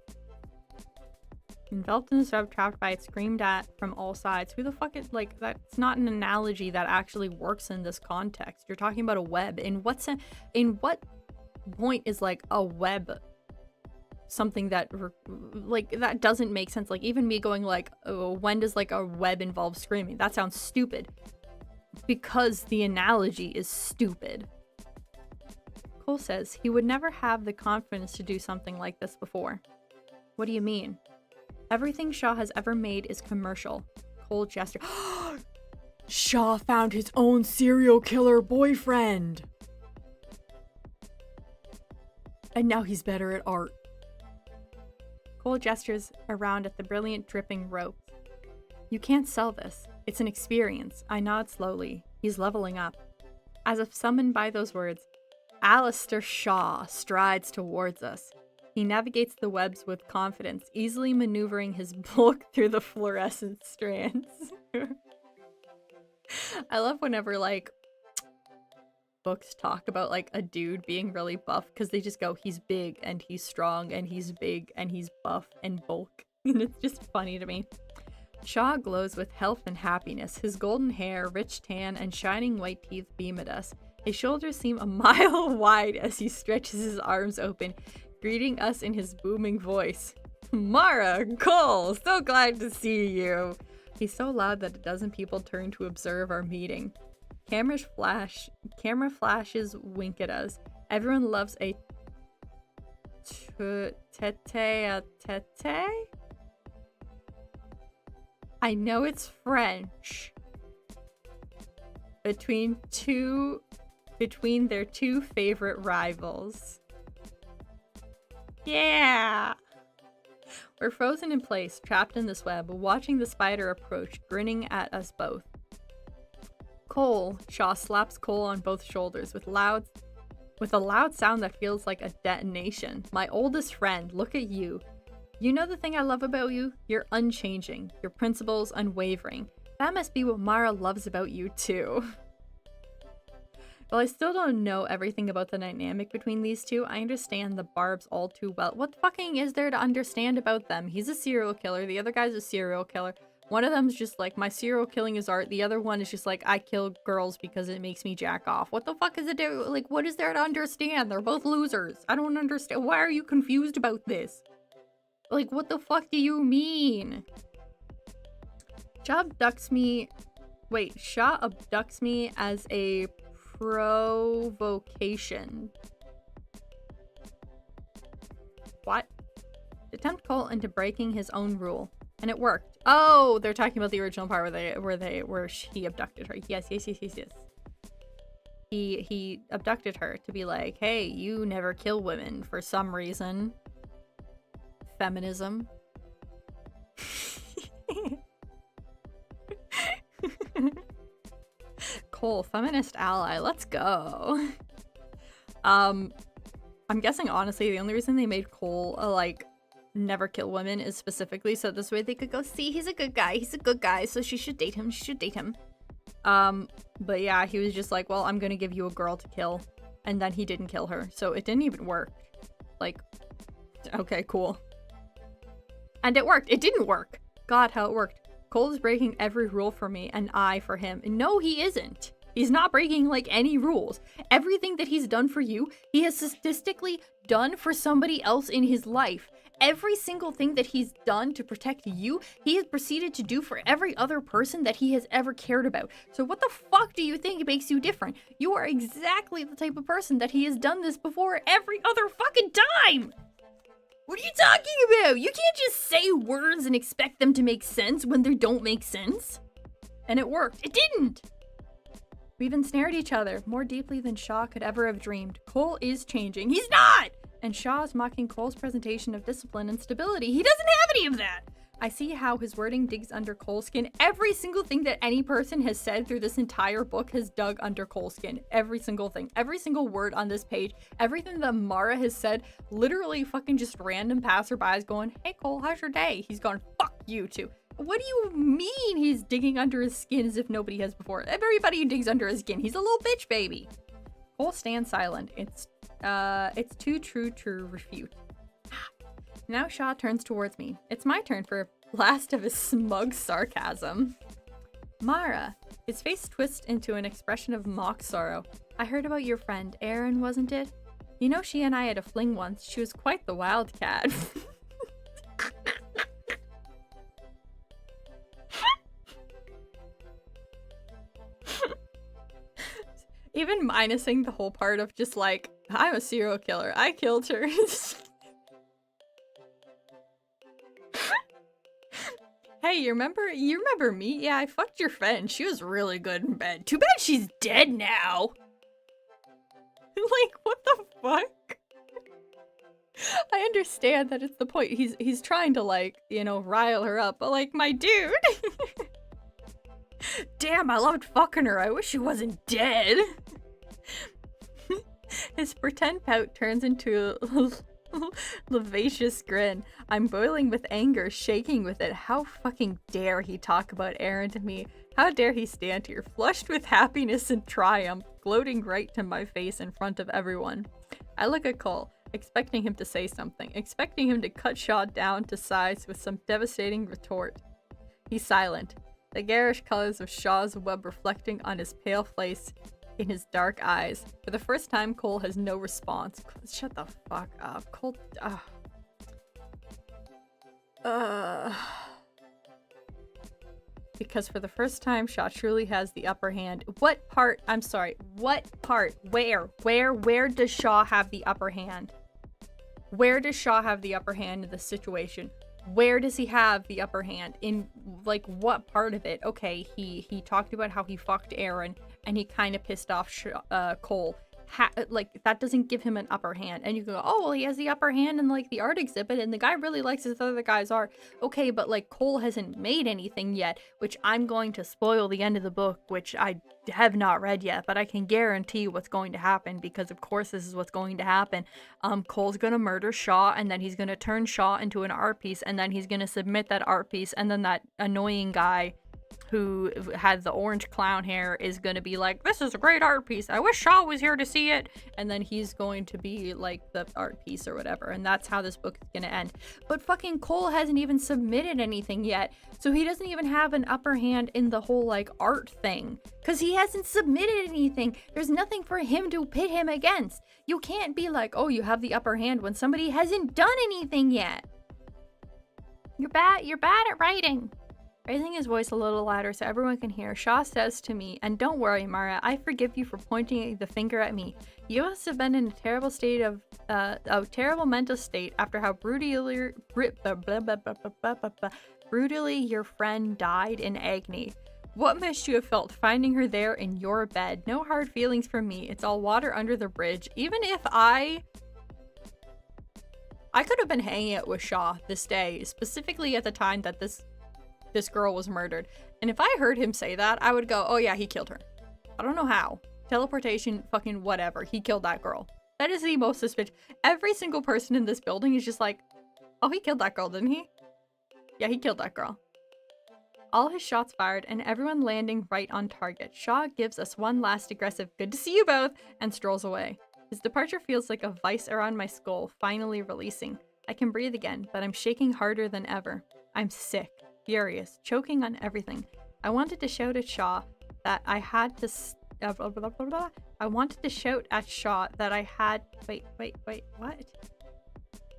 Enveloped in this web, trapped by it, screamed at from all sides. Who the fuck is, like, that's not an analogy that actually works in this context. You're talking about a web. In what point is, like, a web something that, like, that doesn't make sense? Like, even me going, like, oh, when does, like, a web involve screaming? That sounds stupid. Because the analogy is stupid. Cole says he would never have the confidence to do something like this before. What do you mean? Everything Shaw has ever made is commercial. Cole gestured. Shaw found his own serial killer boyfriend! And now he's better at art. Cole gestures around at the brilliant dripping ropes. You can't sell this. It's an experience. I nod slowly. He's leveling up. As if summoned by those words, Alistair Shaw strides towards us. He navigates the webs with confidence, easily maneuvering his bulk through the fluorescent strands. I love whenever, like, books talk about, like, a dude being really buff, because they just go, he's big, and he's strong, and he's big, and he's buff, and bulk. And it's just funny to me. Shaw glows with health and happiness. His golden hair, rich tan, and shining white teeth beam at us. His shoulders seem a mile wide as he stretches his arms open, greeting us in his booming voice. Mara, Cole, so glad to see you. He's so loud that a dozen people turn to observe our meeting. Camera flashes wink at us. Everyone loves a tete-a-tete? I know it's French. Between their two favorite rivals. Yeah! We're frozen in place, trapped in this web, watching the spider approach, grinning at us both. Cole, Shaw slaps Cole on both shoulders with a loud sound that feels like a detonation. My oldest friend, look at you. You know the thing I love about you? You're unchanging. Your principles unwavering. That must be what Mara loves about you too. While I still don't know everything about the dynamic between these two, I understand the Barbs all too well. What fucking is there to understand about them? He's a serial killer, the other guy's a serial killer. One of them's just like, my serial killing is art, the other one is just like, I kill girls because it makes me jack off. What the fuck is it do? Like, what is there to understand? They're both losers. I don't understand. Why are you confused about this? Like, what the fuck do you mean? Shaw abducts me as a provocation. What? To tempt Cole into breaking his own rule. And it worked. Oh, they're talking about the original part where he abducted her. Yes. He abducted her to be like, hey, you never kill women for some reason. Feminism. Cole, feminist ally, let's go. I'm guessing honestly the only reason they made Cole like never kill women is specifically so this way they could go, see, he's a good guy, so she should date him, but yeah, he was just like, well, I'm gonna give you a girl to kill, and then he didn't kill her, so it didn't even work. Like, okay, cool. And it worked. It didn't work. God, how it worked. Cole is breaking every rule for me, and I for him. And no, he isn't. He's not breaking, like, any rules. Everything that he's done for you, he has statistically done for somebody else in his life. Every single thing that he's done to protect you, he has proceeded to do for every other person that he has ever cared about. So what the fuck do you think makes you different? You are exactly the type of person that he has done this before every other fucking time! What are you talking about? You can't just say words and expect them to make sense when they don't make sense. And it worked. It didn't! We've ensnared each other more deeply than Shaw could ever have dreamed. Cole is changing. He's not! And Shaw is mocking Cole's presentation of discipline and stability. He doesn't have any of that! I see how his wording digs under Cole's skin. Every single thing that any person has said through this entire book has dug under Cole's skin. Every single thing. Every single word on this page. Everything that Mara has said. Literally fucking just random passerbys going, hey Cole, how's your day? He's going, fuck you too. What do you mean he's digging under his skin as if nobody has before? Everybody digs under his skin. He's a little bitch baby. Cole stands silent. It's too true to refute. Now Shaw turns towards me. It's my turn for a blast of his smug sarcasm. Mara. His face twists into an expression of mock sorrow. I heard about your friend, Erin, wasn't it? You know she and I had a fling once. She was quite the wildcat. Even minusing the whole part of just like, I'm a serial killer. I killed her. Hey, you remember me? Yeah, I fucked your friend. She was really good in bed. Too bad she's dead now. Like, what the fuck? I understand that it's the point. He's trying to, like, you know, rile her up, but like, my dude. Damn, I loved fucking her. I wish she wasn't dead. His pretend pout turns into a lascivious grin. I'm boiling with anger, shaking with it. How fucking dare he talk about Erin to me? How dare he stand here, flushed with happiness and triumph, gloating right to my face in front of everyone. I look at Cole, expecting him to say something, expecting him to cut Shaw down to size with some devastating retort. He's silent, the garish colors of Shaw's web reflecting on his pale face in his dark eyes. For the first time, Cole has no response. Shut the fuck up. Cole... Because for the first time, Shaw truly has the upper hand. What part? I'm sorry. What part? Where does Shaw have the upper hand? Where does Shaw have the upper hand in this situation? Where does he have the upper hand? In, like, what part of it? Okay, he talked about how he fucked Erin, and he kind of pissed off Cole. like, that doesn't give him an upper hand. And you go, oh, well, he has the upper hand in, like, the art exhibit, and the guy really likes his other guy's art. Okay, but, like, Cole hasn't made anything yet, which I'm going to spoil the end of the book, which I have not read yet, but I can guarantee what's going to happen, because, of course, this is what's going to happen. Cole's gonna murder Shaw, and then he's gonna turn Shaw into an art piece, and then he's gonna submit that art piece, and then that annoying guy who had the orange clown hair is gonna be like, this is a great art piece, I wish Shaw was here to see it, and then he's going to be like the art piece or whatever, and that's how this book is gonna end. But fucking Cole hasn't even submitted anything yet, so he doesn't even have an upper hand in the whole like art thing, because he hasn't submitted anything. There's nothing for him to pit him against. You can't be like, oh, you have the upper hand when somebody hasn't done anything yet. You're bad at writing. Raising his voice a little louder so everyone can hear, Shaw says to me, and don't worry, Mara, I forgive you for pointing the finger at me. You must have been in a terrible state of, a terrible mental state after how brutally your friend died in agony. What must you have felt finding her there in your bed? No hard feelings from me. It's all water under the bridge. Even if I could have been hanging out with Shaw this day, specifically at the time that this girl was murdered. And if I heard him say that, I would go, oh yeah, he killed her. I don't know how. Teleportation, fucking whatever. He killed that girl. That is the most suspicious. Every single person in this building is just like, oh, he killed that girl, didn't he? Yeah, he killed that girl. All his shots fired and everyone landing right on target. Shaw gives us one last aggressive, good to see you both, and strolls away. His departure feels like a vice around my skull, finally releasing. I can breathe again, but I'm shaking harder than ever. I'm sick. Furious, choking on everything. I wanted to shout at Shaw that I had to I wanted to shout at Shaw that I had wait, what?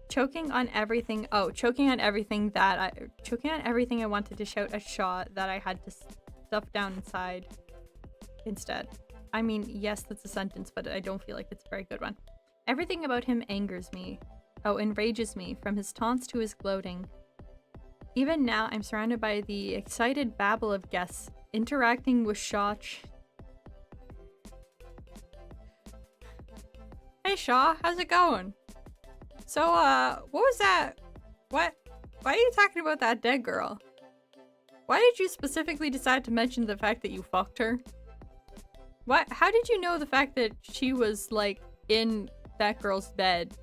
Choking on everything I wanted to shout at Shaw that I had to stuff down inside instead. I mean, yes, that's a sentence, but I don't feel like it's a very good one. Everything about him angers me. Enrages me, from his taunts to his gloating. Even now, I'm surrounded by the excited babble of guests, interacting with Shaw. Hey Shaw, how's it going? So, what was that? Why are you talking about that dead girl? Why did you specifically decide to mention the fact that you fucked her? How did you know the fact that she was, like, in that girl's bed?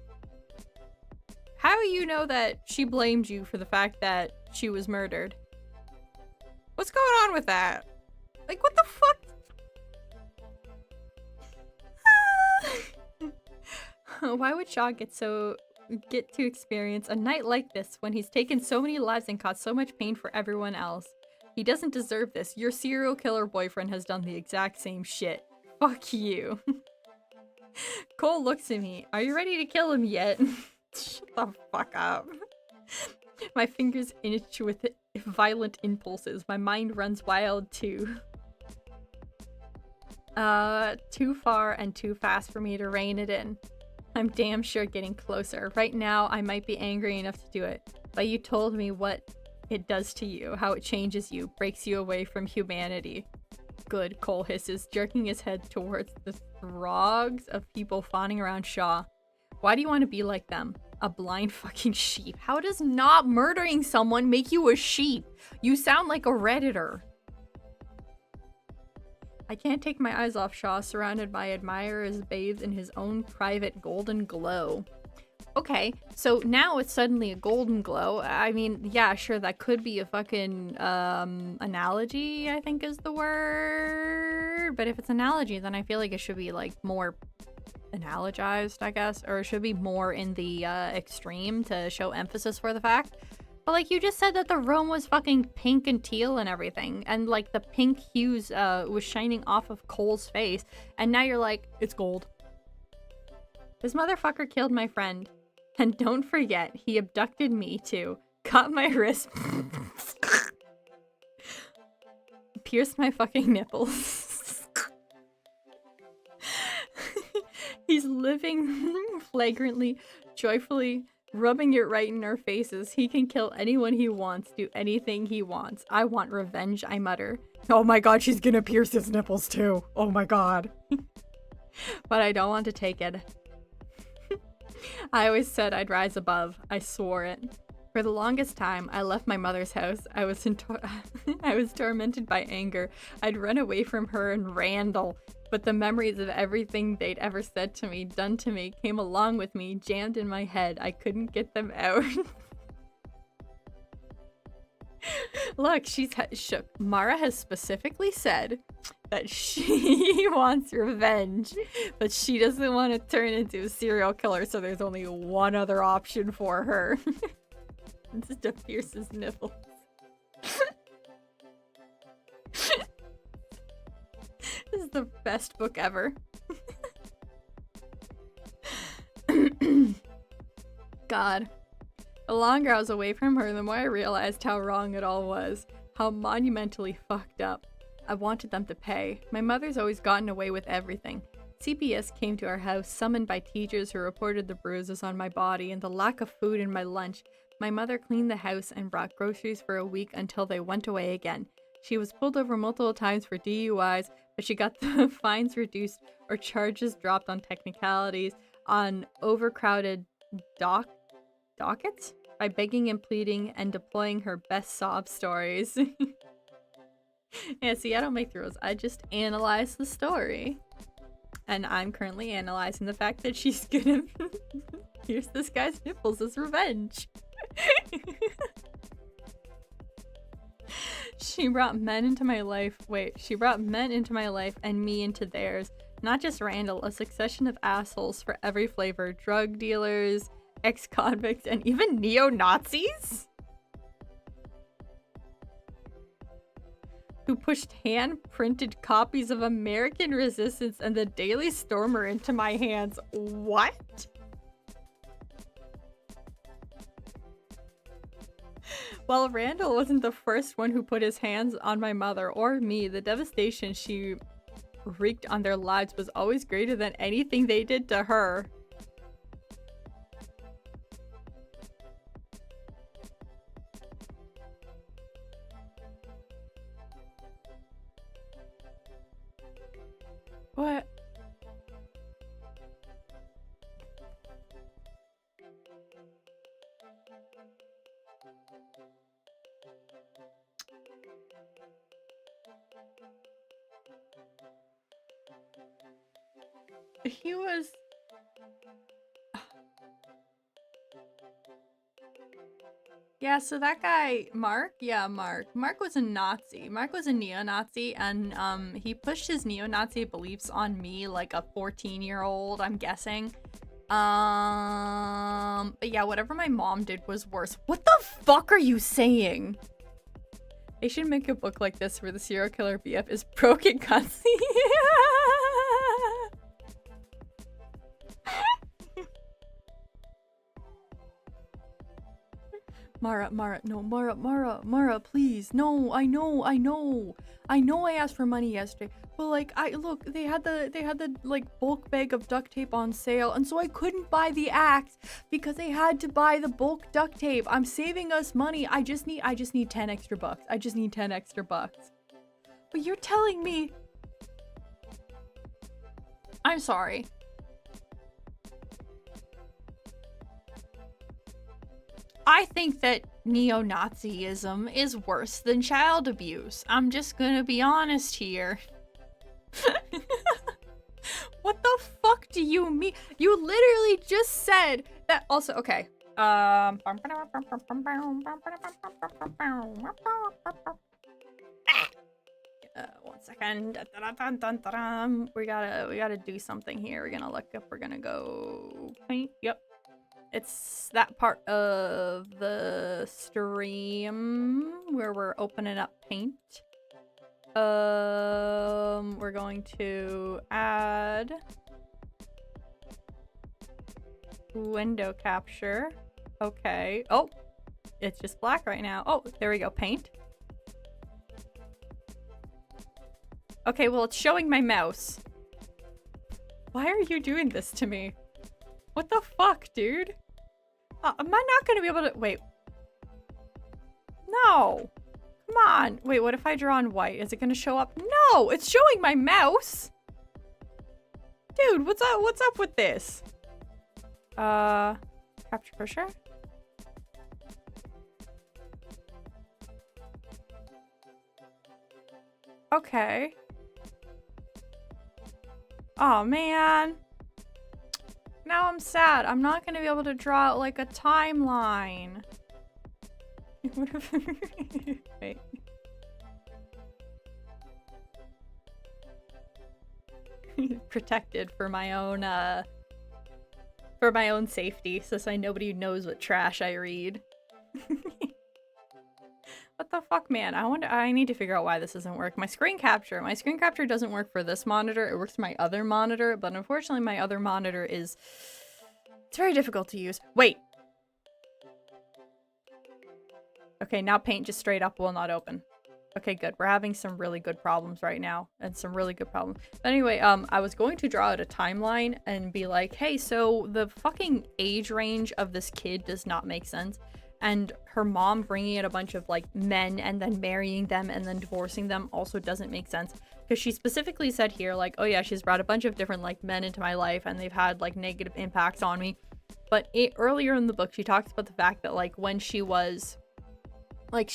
How do you know that she blamed you for the fact that she was murdered? What's going on with that? Like, what the fuck? Why would Shaw get to experience a night like this when he's taken so many lives and caused so much pain for everyone else? He doesn't deserve this. Your serial killer boyfriend has done the exact same shit. Fuck you. Cole looks at me. Are you ready to kill him yet? Shut the fuck up. My fingers itch with violent impulses. My mind runs wild too. Too far and too fast for me to rein it in. I'm damn sure getting closer. Right now, I might be angry enough to do it, but you told me what it does to you, how it changes you, breaks you away from humanity. Good, Cole hisses, jerking his head towards the throngs of people fawning around Shaw. Why do you want to be like them? A blind fucking sheep. How does not murdering someone make you a sheep? You sound like a Redditor. I can't take my eyes off Shaw, surrounded by admirers bathed in his own private golden glow. Okay, so now it's suddenly a golden glow. I mean, yeah, sure, that could be a fucking, analogy, I think is the word. But if it's analogy, then I feel like it should be, like, more analogized, I guess. Or it should be more in the, extreme to show emphasis for the fact. But, like, you just said that the room was fucking pink and teal and everything. And, like, the pink hues, was shining off of Cole's face. And now you're like, it's gold. This motherfucker killed my friend. And don't forget, he abducted me, too. Cut my wrist. Pierced my fucking nipples. He's living flagrantly, joyfully, rubbing it right in our faces. He can kill anyone he wants, do anything he wants. I want revenge, I mutter. Oh my god, she's gonna pierce his nipples too. Oh my god. but I don't want to take it. I always said I'd rise above. I swore it. For the longest time, I left my mother's house. I was I was tormented by anger. I'd run away from her and Randall, but the memories of everything they'd ever said to me, done to me, came along with me, jammed in my head. I couldn't get them out. Look, Mara has specifically said that she wants revenge, but she doesn't want to turn into a serial killer, so there's only one other option for her. It's to pierce his nipples. This is the best book ever. God. The longer I was away from her, the more I realized how wrong it all was. How monumentally fucked up. I wanted them to pay. My mother's always gotten away with everything. CPS came to our house, summoned by teachers who reported the bruises on my body and the lack of food in my lunch. My mother cleaned the house and brought groceries for a week until they went away again. She was pulled over multiple times for DUIs, but she got the fines reduced or charges dropped on technicalities on overcrowded dockets by begging and pleading and deploying her best sob stories. Yeah, see, I don't make the rules. I just analyze the story. And I'm currently analyzing the fact that she's gonna pierce this guy's nipples as revenge. She brought men into my life. She brought men into my life and me into theirs. Not just Randall, a succession of assholes for every flavor. Drug dealers, ex-convicts, and even neo-Nazis? Who pushed hand-printed copies of American Resistance and the Daily Stormer into my hands. What? While Randall wasn't the first one who put his hands on my mother or me, the devastation she wreaked on their lives was always greater than anything they did to her. What? He was... Yeah, so that guy, Mark? Yeah, Mark. Mark was a Nazi. Mark was a neo-Nazi, and he pushed his neo-Nazi beliefs on me like a 14-year-old, I'm guessing. But yeah, whatever my mom did was worse. What the fuck are you saying? They should make a book like this where the serial killer BF is broken constantly. Mara, please. No, I know I asked for money yesterday, but like, they had the like bulk bag of duct tape on sale, and so I couldn't buy the axe because I had to buy the bulk duct tape. I'm saving us money. I just need 10 extra bucks. I just need 10 extra bucks. But you're telling me... I'm sorry. I think that neo-Nazism is worse than child abuse. I'm just gonna be honest here. What the fuck do you mean? You literally just said that. Also, okay. 1 second. We gotta do something here. We're gonna look up. We're gonna go paint. Yep. It's that part of the stream where we're opening up paint. We're going to add window capture. Okay. Oh, it's just black right now. Oh, there we go. Paint. Okay, well, it's showing my mouse. Why are you doing this to me? What the fuck, dude? Am I not gonna be able to... Wait. No. Come on. Wait, what if I draw on white? Is it gonna show up? No! It's showing my mouse! Dude, what's up? What's up with this? Capture pusher? Okay. Oh, man. Now I'm sad. I'm not gonna be able to draw out, like, a timeline. Wait. Protected for my own safety, so nobody knows what trash I read. What the fuck, man? I need to figure out why this doesn't work. My screen capture doesn't work for this monitor. It works for my other monitor, but unfortunately my other monitor it's very difficult to use. Wait. Okay, now paint just straight up will not open. Okay, good. We're having some really good problems right now, and some really good problems. But anyway, I was going to draw out a timeline and be like, hey, so the fucking age range of this kid does not make sense. And her mom bringing in a bunch of, like, men and then marrying them and then divorcing them also doesn't make sense. Because she specifically said here, like, oh yeah, she's brought a bunch of different, like, men into my life and they've had, like, negative impacts on me. But earlier in the book, she talks about the fact that, like, when she was, like,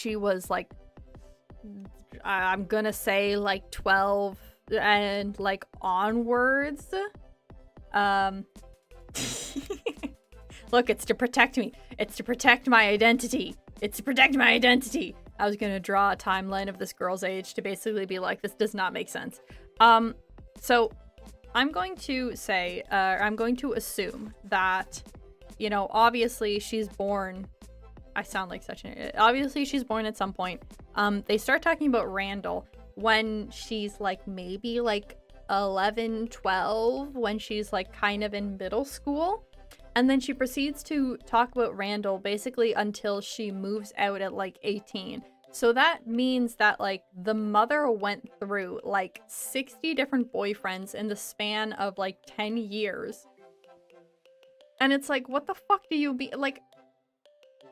I'm gonna say, like, 12 and, like, onwards. Look, it's to protect me. It's to protect my identity. It's to protect my identity. I was gonna draw a timeline of this girl's age to basically be like, this does not make sense. So I'm going to say, I'm going to assume that, you know, obviously she's born. I sound like such an, obviously she's born at some point. They start talking about Randall when she's like maybe like 11, 12, when she's like kind of in middle school. And then she proceeds to talk about Randall basically until she moves out at like 18. So that means that like the mother went through like 60 different boyfriends in the span of like 10 years. And it's like, what the fuck do you be like?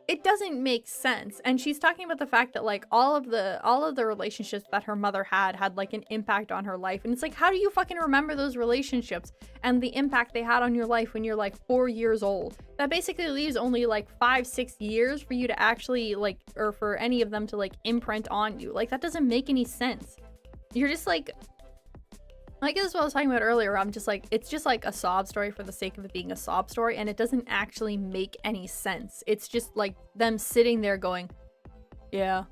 It doesn't make sense. And she's talking about the fact that like all of the relationships that her mother had like an impact on her life. And it's like, how do you fucking remember those relationships and the impact they had on your life when you're like 4 years old? That basically leaves only like 5-6 years for you to actually like, or for any of them to like imprint on you. Like that doesn't make any sense. You're just like this is what I was talking about earlier. I'm just like, it's just like a sob story for the sake of it being a sob story, and it doesn't actually make any sense. It's just like them sitting there going, yeah,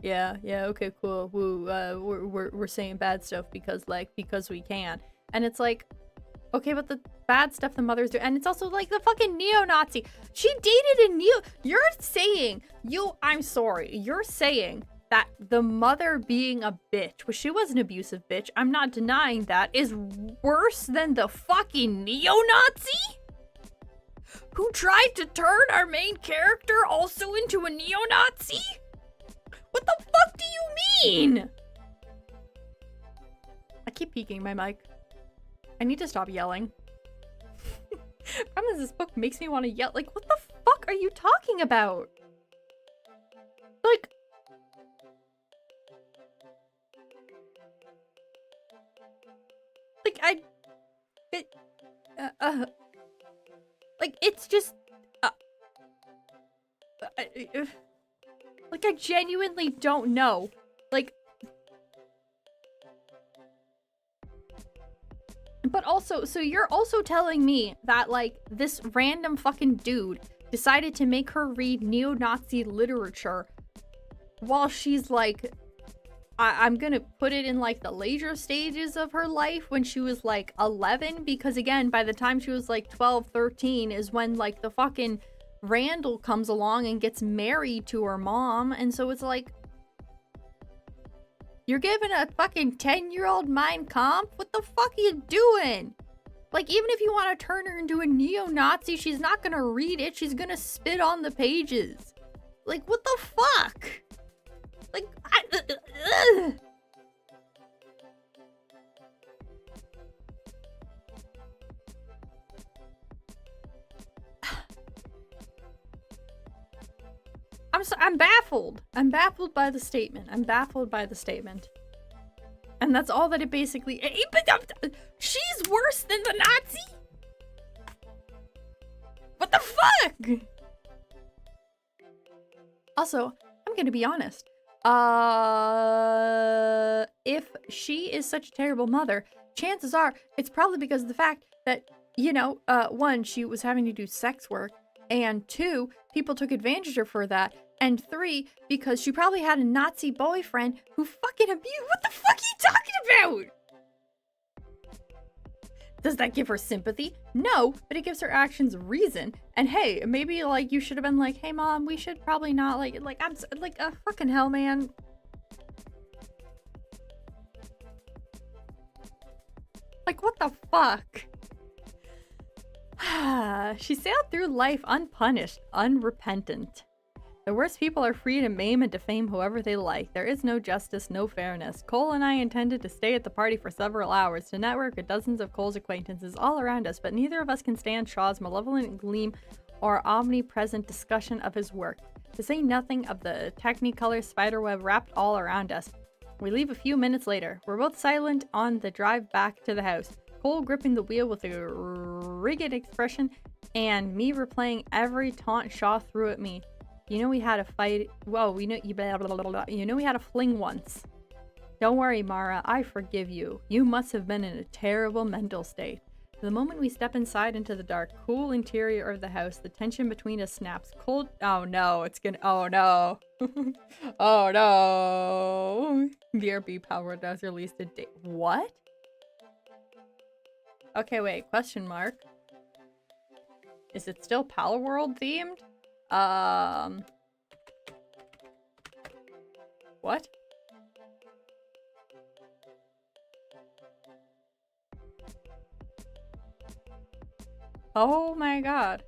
okay, cool, woo, we're saying bad stuff because we can. And it's like, okay, but the bad stuff the mothers do, and it's also like the fucking neo-Nazi. She dated a you're saying that the mother being a bitch, well, she was an abusive bitch, I'm not denying that, is worse than the fucking neo-Nazi? Who tried to turn our main character also into a neo-Nazi? What the fuck do you mean? I keep peeking my mic. I need to stop yelling. Problem is, this book makes me want to yell. Like, what the fuck are you talking about? Like, like, it's just, like, I genuinely don't know. Like, but also, so you're also telling me that, like, this random fucking dude decided to make her read neo-Nazi literature while she's, like, I'm gonna put it in like the later stages of her life when she was like 11, because again, by the time she was like 12, 13 is when like the fucking Randall comes along and gets married to her mom. And so it's like, you're giving a fucking 10-year-old Mein Kampf? What the fuck are you doing? Like, even if you want to turn her into a neo-Nazi, she's not gonna read it. She's gonna spit on the pages. Like, what the fuck? Like, I'm baffled. I'm baffled by the statement. I'm baffled by the statement. And that's all that it basically... She's worse than the Nazi? What the fuck? Also, I'm gonna be honest. If she is such a terrible mother, chances are it's probably because of the fact that, you know, one, she was having to do sex work, and two, people took advantage of her for that, and three, because she probably had a Nazi boyfriend who fucking abused. What the fuck are you talking about? Does that give her sympathy? No, but it gives her actions reason. And hey, maybe like you should have been like, hey mom, we should probably not I'm like, fucking hell, man. Like, what the fuck? She sailed through life unpunished, unrepentant. The worst people are free to maim and defame whoever they like. There is no justice, no fairness. Cole and I intended to stay at the party for several hours to network with dozens of Cole's acquaintances all around us, but neither of us can stand Shaw's malevolent gleam or omnipresent discussion of his work, to say nothing of the technicolor spiderweb wrapped all around us. We leave a few minutes later. We're both silent on the drive back to the house, Cole gripping the wheel with a rigid expression, and me replaying every taunt Shaw threw at me. You know we had a fight. Whoa, we know you blah, blah, blah, blah. You know we had a fling once. Don't worry, Mara. I forgive you. You must have been in a terrible mental state. The moment we step inside into the dark, cool interior of the house, the tension between us snaps. Cold. Oh no, it's gonna. Oh no. Oh no. BRB power does release a date. What? Okay, wait. Question mark. Is it still Power World themed? What? Oh my god.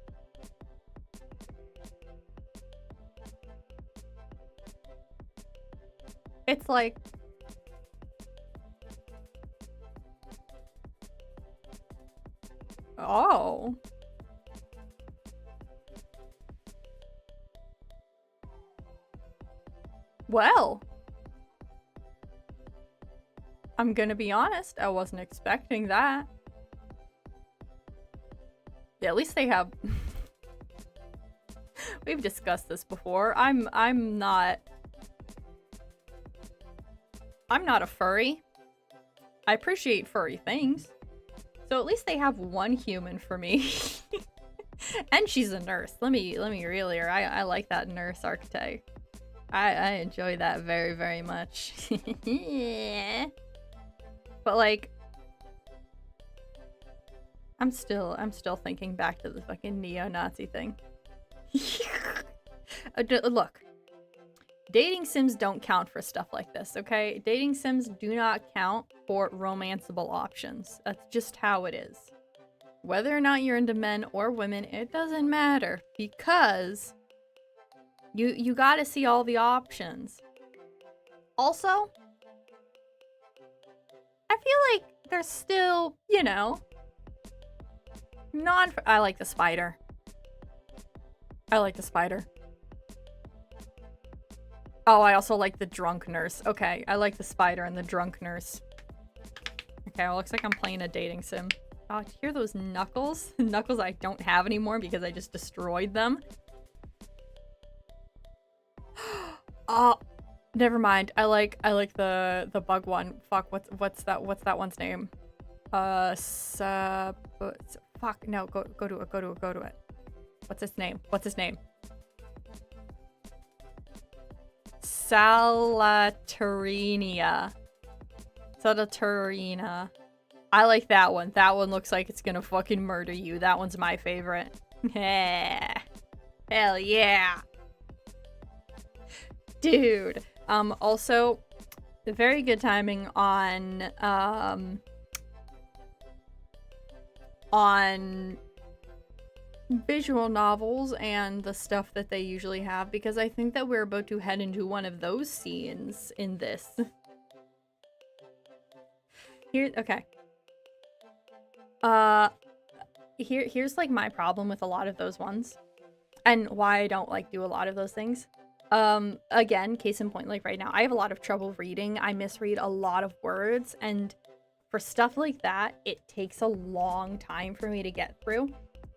It's like... Oh. Well, I'm gonna be honest, I wasn't expecting that. Yeah, at least they have... We've discussed this before. I'm not a furry. I appreciate furry things. So at least they have one human for me. And she's a nurse. Let me reel her. I like that nurse archetype. I enjoy that very, very much. Yeah. But like, I'm still thinking back to the fucking neo-Nazi thing. Look, dating sims don't count for stuff like this, okay? Dating sims do not count for romanceable options. That's just how it is. Whether or not you're into men or women, it doesn't matter, because you gotta see all the options. Also, I feel like there's still, you know, I like the spider. I like the spider. Oh, I also like the drunk nurse. Okay, I like the spider and the drunk nurse. Okay, well, looks like I'm playing a dating sim. Oh, do you hear those knuckles? Knuckles I don't have anymore because I just destroyed them. Oh, never mind. I like the bug one. Fuck, what's that one's name? Fuck, no, go to it. What's his name? Salaturina. I like that one. That one looks like it's gonna fucking murder you. That one's my favorite. Hell yeah. Dude. Also, very good timing on visual novels and the stuff that they usually have, because I think that we're about to head into one of those scenes in this. Okay. Here's like my problem with a lot of those ones, and why I don't like do a lot of those things. Again, case in point, like right now, I have a lot of trouble reading. I misread a lot of words, and for stuff like that, it takes a long time for me to get through.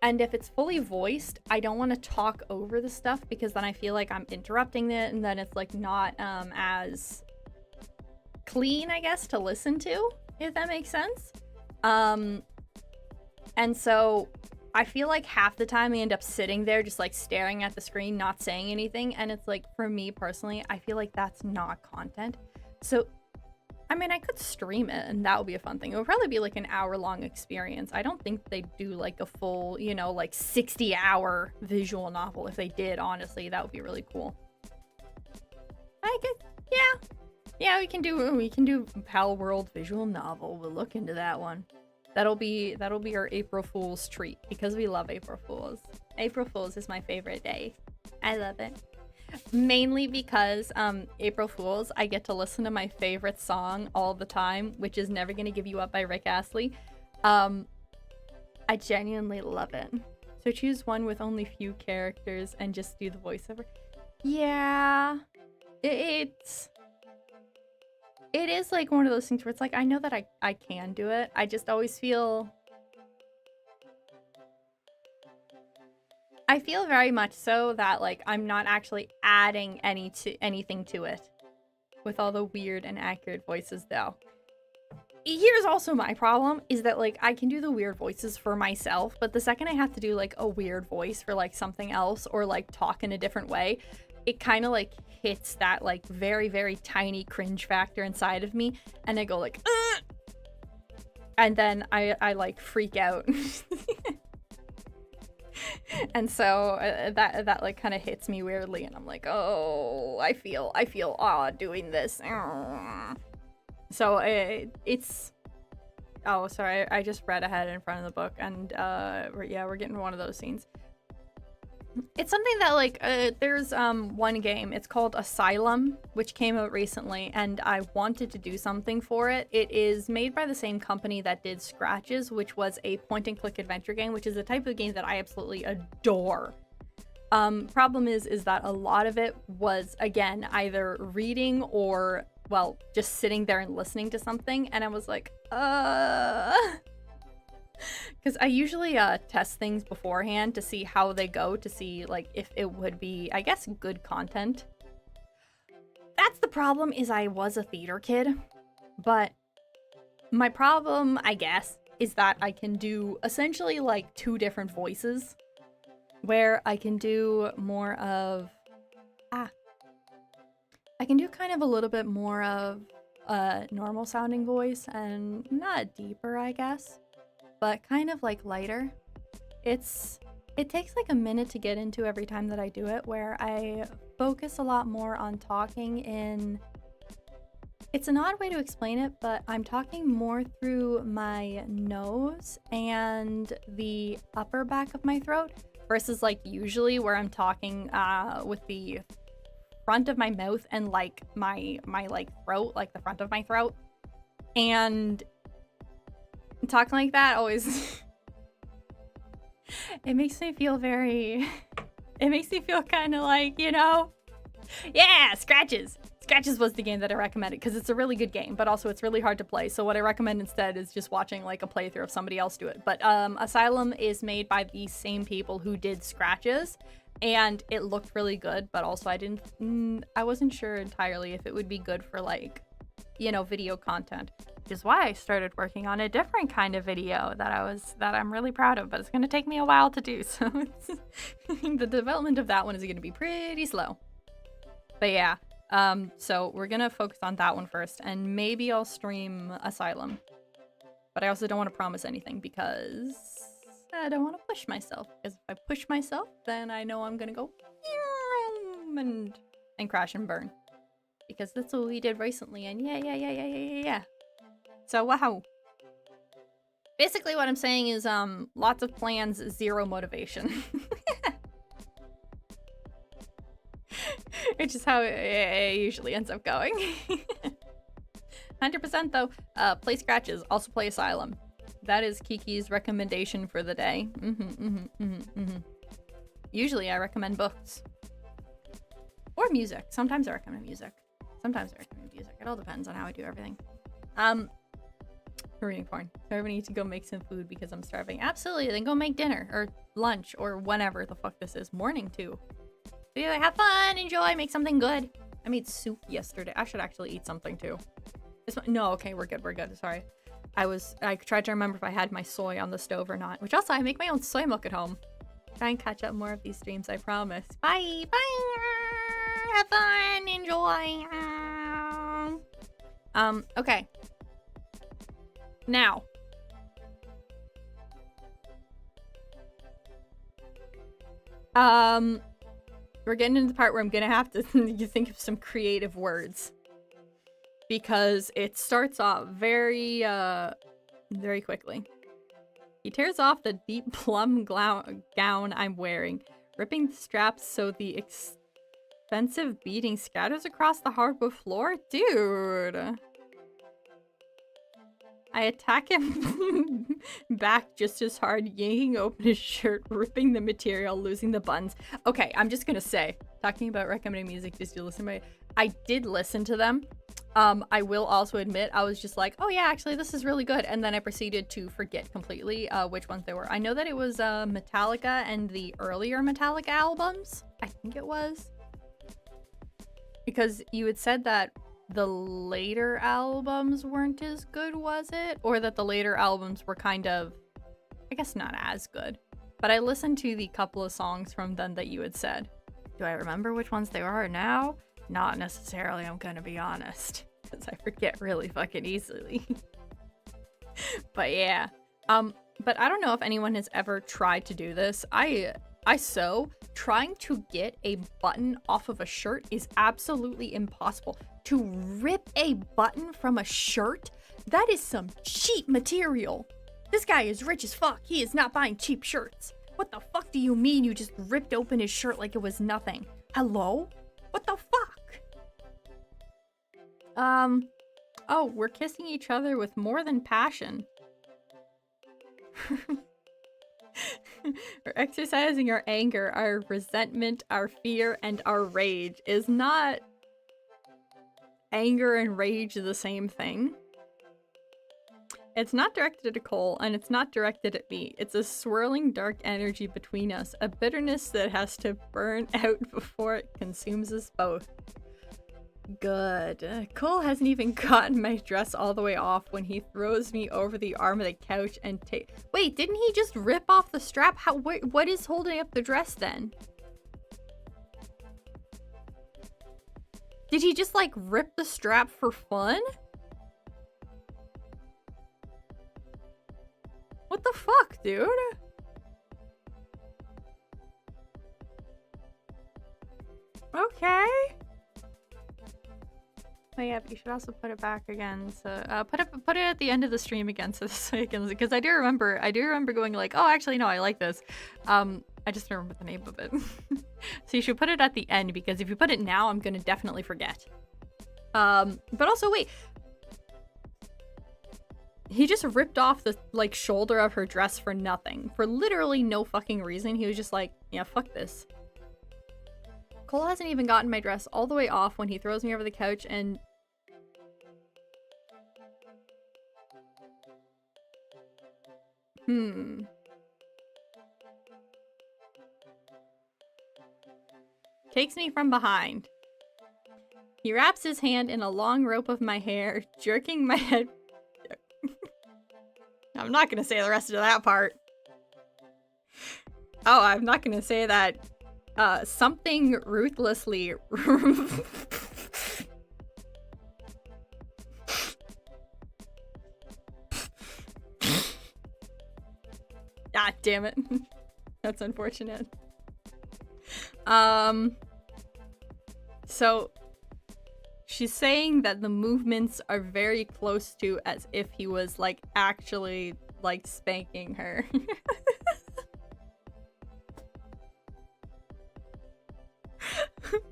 And if it's fully voiced, I don't want to talk over the stuff because then I feel like I'm interrupting it and then it's like not as clean, I guess, to listen to, if that makes sense. And so I feel like half the time I end up sitting there just like staring at the screen, not saying anything. And it's like, for me personally, I feel like that's not content. So I mean, I could stream it and that would be a fun thing. It would probably be like an hour-long experience. I don't think they'd do like a full, you know, like 60-hour visual novel. If they did, honestly, that would be really cool. I could, yeah, we can do Pal World visual novel. We'll look into that one. That'll be our April Fool's treat because we love April Fools. April Fools is my favorite day. I love it. Mainly because April Fools, I get to listen to my favorite song all the time, which is Never Gonna Give You Up by Rick Astley. I genuinely love it. So choose one with only few characters and just do the voiceover. Yeah, it is like one of those things where it's like, I know that I can do it. I just always feel... I feel very much so that, like, I'm not actually adding anything to it with all the weird and accurate voices, though. Here's also my problem, is that, like, I can do the weird voices for myself, but the second I have to do, like, a weird voice for, like, something else or, like, talk in a different way, it kind of, like, hits that, like, very, very tiny cringe factor inside of me, and I go, like, ugh! And then I like, freak out. And so that like kind of hits me weirdly and I'm like, oh, I feel odd doing this. So it's, oh, sorry, I just read ahead in front of the book and we're getting one of those scenes. It's something that like there's one game, it's called Asylum, which came out recently, and I wanted to do something for it. It is made by the same company that did Scratches, which was a point-and-click adventure game, which is a type of game that I absolutely adore. Problem is that a lot of it was, again, either reading or, well, just sitting there and listening to something, and I was like, because I usually test things beforehand to see how they go, to see like if it would be, I guess, good content. That's the problem, is I was a theater kid, but my problem, I guess, is that I can do essentially like 2 different voices, where I can do more of, I can do kind of a little bit more of a normal sounding voice and not deeper, I guess, but kind of like lighter. It takes like a minute to get into every time that I do it, where I focus a lot more on talking in, it's an odd way to explain it, but I'm talking more through my nose and the upper back of my throat versus like usually where I'm talking with the front of my mouth and like my like throat, like the front of my throat. And talking like that always it makes me feel very it makes me feel kind of like, you know, yeah, Scratches was the game that I recommended because it's a really good game, but also it's really hard to play. So what I recommend instead is just watching like a playthrough of somebody else do it. But Asylum is made by the same people who did Scratches, and it looked really good, but also I wasn't sure entirely if it would be good for like, you know, video content, which is why I started working on a different kind of video that I'm really proud of, but it's going to take me a while to do. So the development of that one is going to be pretty slow. But yeah, so we're going to focus on that one first, and maybe I'll stream Asylum. But I also don't want to promise anything because I don't want to push myself. Because if I push myself, then I know I'm going to go and crash and burn. Because that's what we did recently, and yeah. So, wow. Basically what I'm saying is, lots of plans, zero motivation. Which is how it usually ends up going. 100% though, play Scratches, also play Asylum. That is Kiki's recommendation for the day. Usually I recommend books. Or music. Sometimes I recommend music. It all depends on how I do everything. We're eating porn. So everybody needs to go make some food because I'm starving. Absolutely. Then go make dinner or lunch or whenever the fuck this is. Morning too. But either have fun, enjoy, make something good. I made soup yesterday. I should actually eat something too. No, okay, we're good. We're good. Sorry. I tried to remember if I had my soy on the stove or not. Which also, I make my own soy milk at home. Try and catch up more of these streams, I promise. Bye! Bye! Have fun! Enjoy! Okay. Now. We're getting into the part where I'm gonna have to think of some creative words. Because it starts off very quickly. He tears off the deep plum gown I'm wearing, ripping the straps so the expensive beading scatters across the hardwood floor. Dude. I attack him back just as hard, yanking open his shirt, ripping the material, losing the buttons. Okay, I'm just gonna say, talking about recommending music, just you listen to I did listen to them. I will also admit, I was just like, oh yeah, actually this is really good. And then I proceeded to forget completely which ones they were. I know that it was Metallica and the earlier Metallica albums. I think it was. Because you had said that the later albums weren't as good, was it? Or that the later albums were kind of, I guess not as good. But I listened to the couple of songs from them that you had said. Do I remember which ones they are now? Not necessarily, I'm gonna be honest. Because I forget really fucking easily. But yeah. But I don't know if anyone has ever tried to do this. Trying to get a button off of a shirt is absolutely impossible. To rip a button from a shirt? That is some cheap material. This guy is rich as fuck. He is not buying cheap shirts. What the fuck do you mean you just ripped open his shirt like it was nothing? Hello? What the fuck? Oh, we're kissing each other with more than passion. We're exercising our anger, our resentment, our fear, and our rage. Is not anger and rage the same thing? It's not directed at Cole, and it's not directed at me. It's a swirling dark energy between us, a bitterness that has to burn out before it consumes us both. Good. Cole hasn't even gotten my dress all the way off when he throws me over the arm of the couch and Wait, didn't he just rip off the strap? What is holding up the dress then? Did he just like rip the strap for fun? What the fuck, dude? Okay. Oh yeah, but you should also put it back again. So put it at the end of the stream again, so this way I can, because I do remember going like, oh, actually no, I like this. I just don't remember the name of it. So you should put it at the end, because if you put it now, I'm gonna definitely forget. But also wait. He just ripped off the like shoulder of her dress for nothing. For literally no fucking reason. He was just like, yeah, fuck this. Cole hasn't even gotten my dress all the way off when he throws me over the couch and... Takes me from behind. He wraps his hand in a long rope of my hair, jerking my head... I'm not gonna say the rest of that part. Oh, I'm not gonna say that. Something ruthlessly... Ah, damn it. That's unfortunate. So... She's saying that the movements are very close to as if he was, like, actually, like, spanking her.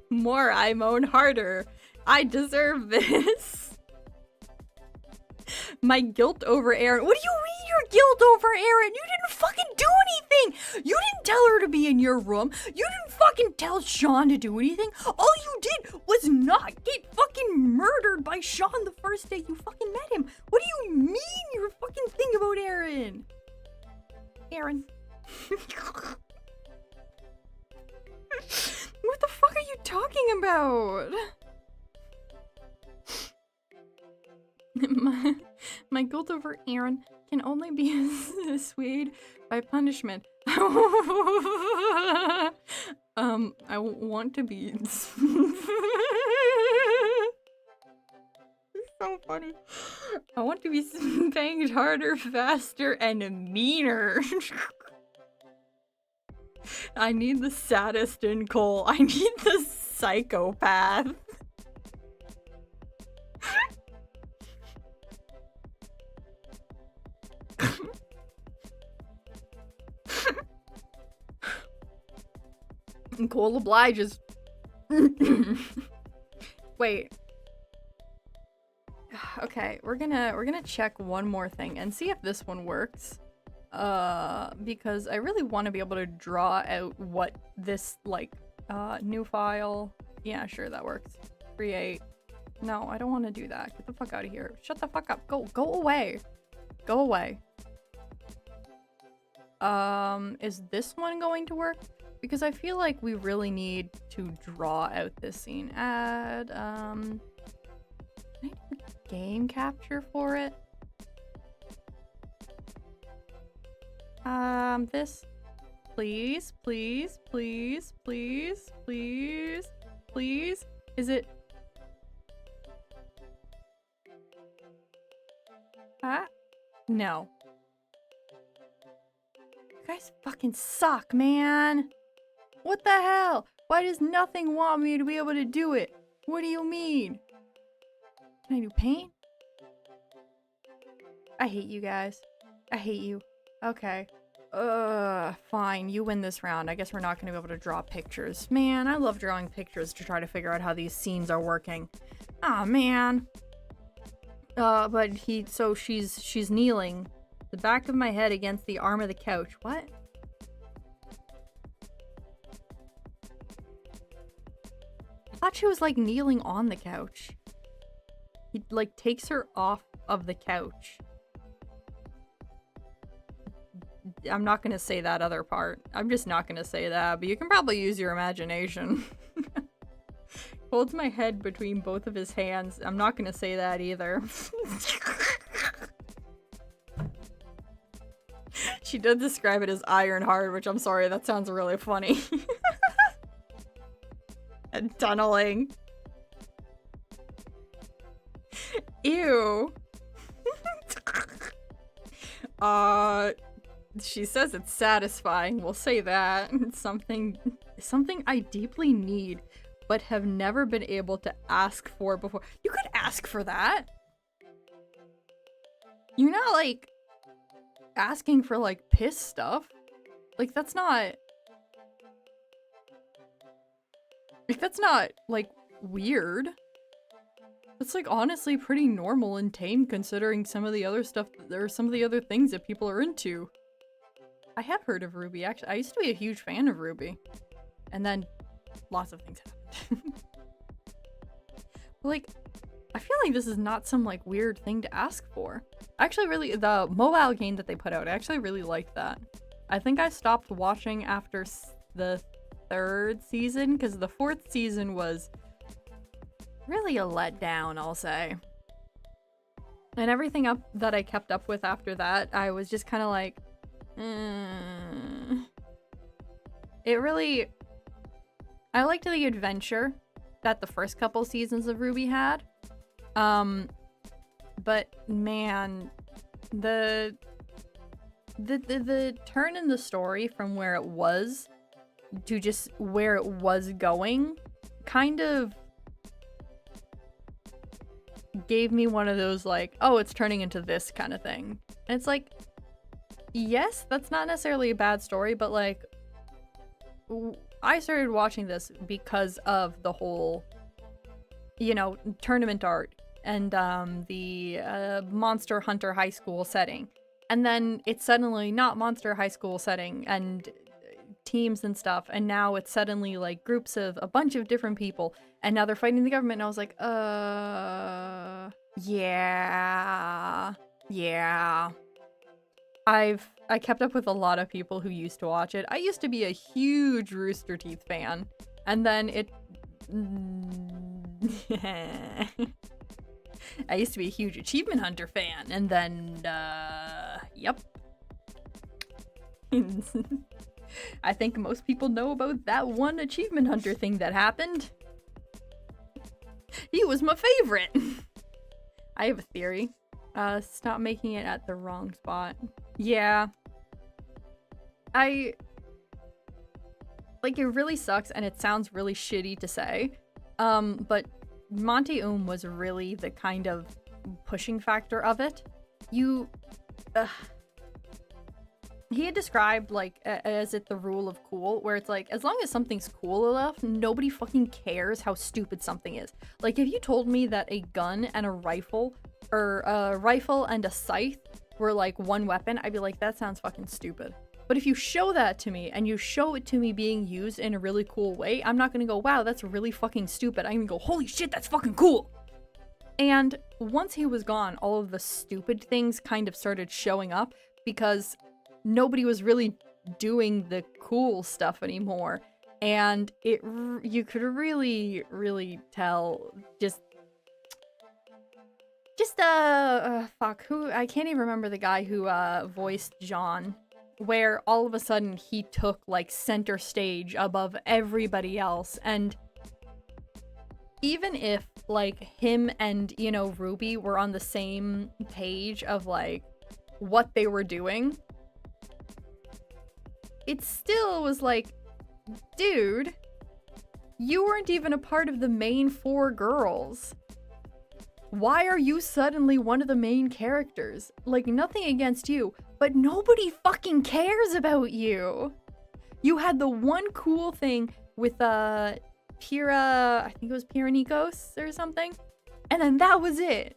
More, I moan harder. I deserve this. My guilt over Aaron. What do you mean your guilt over Aaron. You didn't fucking do anything. You didn't tell her to be in your room. You didn't fucking tell Sean to do anything. All you did was not get fucking murdered by Sean the first day you fucking met him. What do you mean you're fucking thinking about Aaron? Aaron. What the fuck are you talking about? My guilt over Aaron can only be assuaged by punishment. I want to be... It's so funny. I want to be spanked harder, faster, and meaner. I need the sadist in Cole. I need the psychopath. And Cole obliges. Wait. Okay, we're gonna check one more thing and see if this one works. Because I really want to be able to draw out what this, like, new file. Yeah, sure, that works. Create. No, I don't want to do that. Get the fuck out of here. Shut the fuck up. Go away. Go away. Is this one going to work? Because I feel like we really need to draw out this scene. Add, can I do game capture for it? This. Please, please, please, please, please, please. Is it? No. You guys fucking suck, man. What the hell? Why does nothing want me to be able to do it? What do you mean? Can I do paint? I hate you guys. I hate you. Okay. Fine. You win this round. I guess we're not going to be able to draw pictures. Man, I love drawing pictures to try to figure out how these scenes are working. Aw, man. But so she's kneeling. The back of my head against the arm of the couch. What? I thought she was, like, kneeling on the couch. He, like, takes her off of the couch. I'm not gonna say that other part. I'm just not gonna say that, but you can probably use your imagination. Holds my head between both of his hands. I'm not gonna say that either. She did describe it as iron hard, which I'm sorry, that sounds really funny. And tunneling. Ew. She says it's satisfying. We'll say that. It's something I deeply need, but have never been able to ask for before. You could ask for that. You're not, like, asking for, like, piss stuff. Like, that's not, like, weird. That's, like, honestly pretty normal and tame considering some of the other stuff, or some of the other things that people are into. I have heard of Ruby, actually. I used to be a huge fan of Ruby. And then lots of things happened. Like, I feel like this is not some, like, weird thing to ask for. Actually, really, the mobile game that they put out, I actually really liked that. I think I stopped watching after the 3rd season, because the 4th season was really a letdown, I'll say. And everything that I kept up with after that, I was just kind of like, It really... I liked the adventure that the first couple seasons of Ruby had. But man, the turn in the story from where it was to just where it was going kind of gave me one of those, like, oh, it's turning into this kind of thing. And it's like, yes, that's not necessarily a bad story, but, like, I started watching this because of the whole, you know, tournament art and the Monster Hunter high school setting. And then it's suddenly not Monster High School setting and teams and stuff, and now it's suddenly like groups of a bunch of different people, and now they're fighting the government, and I was like, yeah. I kept up with a lot of people who used to watch it. I used to be a huge Rooster Teeth fan, and then it I used to be a huge Achievement Hunter fan, and then yep. I think most people know about that one Achievement Hunter thing that happened. He was my favorite. I have a theory. Stop making it at the wrong spot. Yeah. Like, it really sucks and it sounds really shitty to say. But Monty was really the kind of pushing factor of it. He had described, like, as it the rule of cool, where it's like, as long as something's cool enough, nobody fucking cares how stupid something is. Like, if you told me that a gun and a rifle, or a rifle and a scythe were, like, one weapon, I'd be like, that sounds fucking stupid. But if you show that to me, and you show it to me being used in a really cool way, I'm not gonna go, wow, that's really fucking stupid. I'm gonna go, holy shit, that's fucking cool! And once he was gone, all of the stupid things kind of started showing up, because nobody was really doing the cool stuff anymore, and you could really tell fuck, I can't even remember the guy who voiced John, where all of a sudden he took like center stage above everybody else. And even if like him and, you know, Ruby were on the same page of like what they were doing, it still was like, dude, you weren't even a part of the main 4 girls. Why are you suddenly one of the main characters? Like, nothing against you, but nobody fucking cares about you. You had the one cool thing with Pira, I think it was Piranikos or something, and then that was it.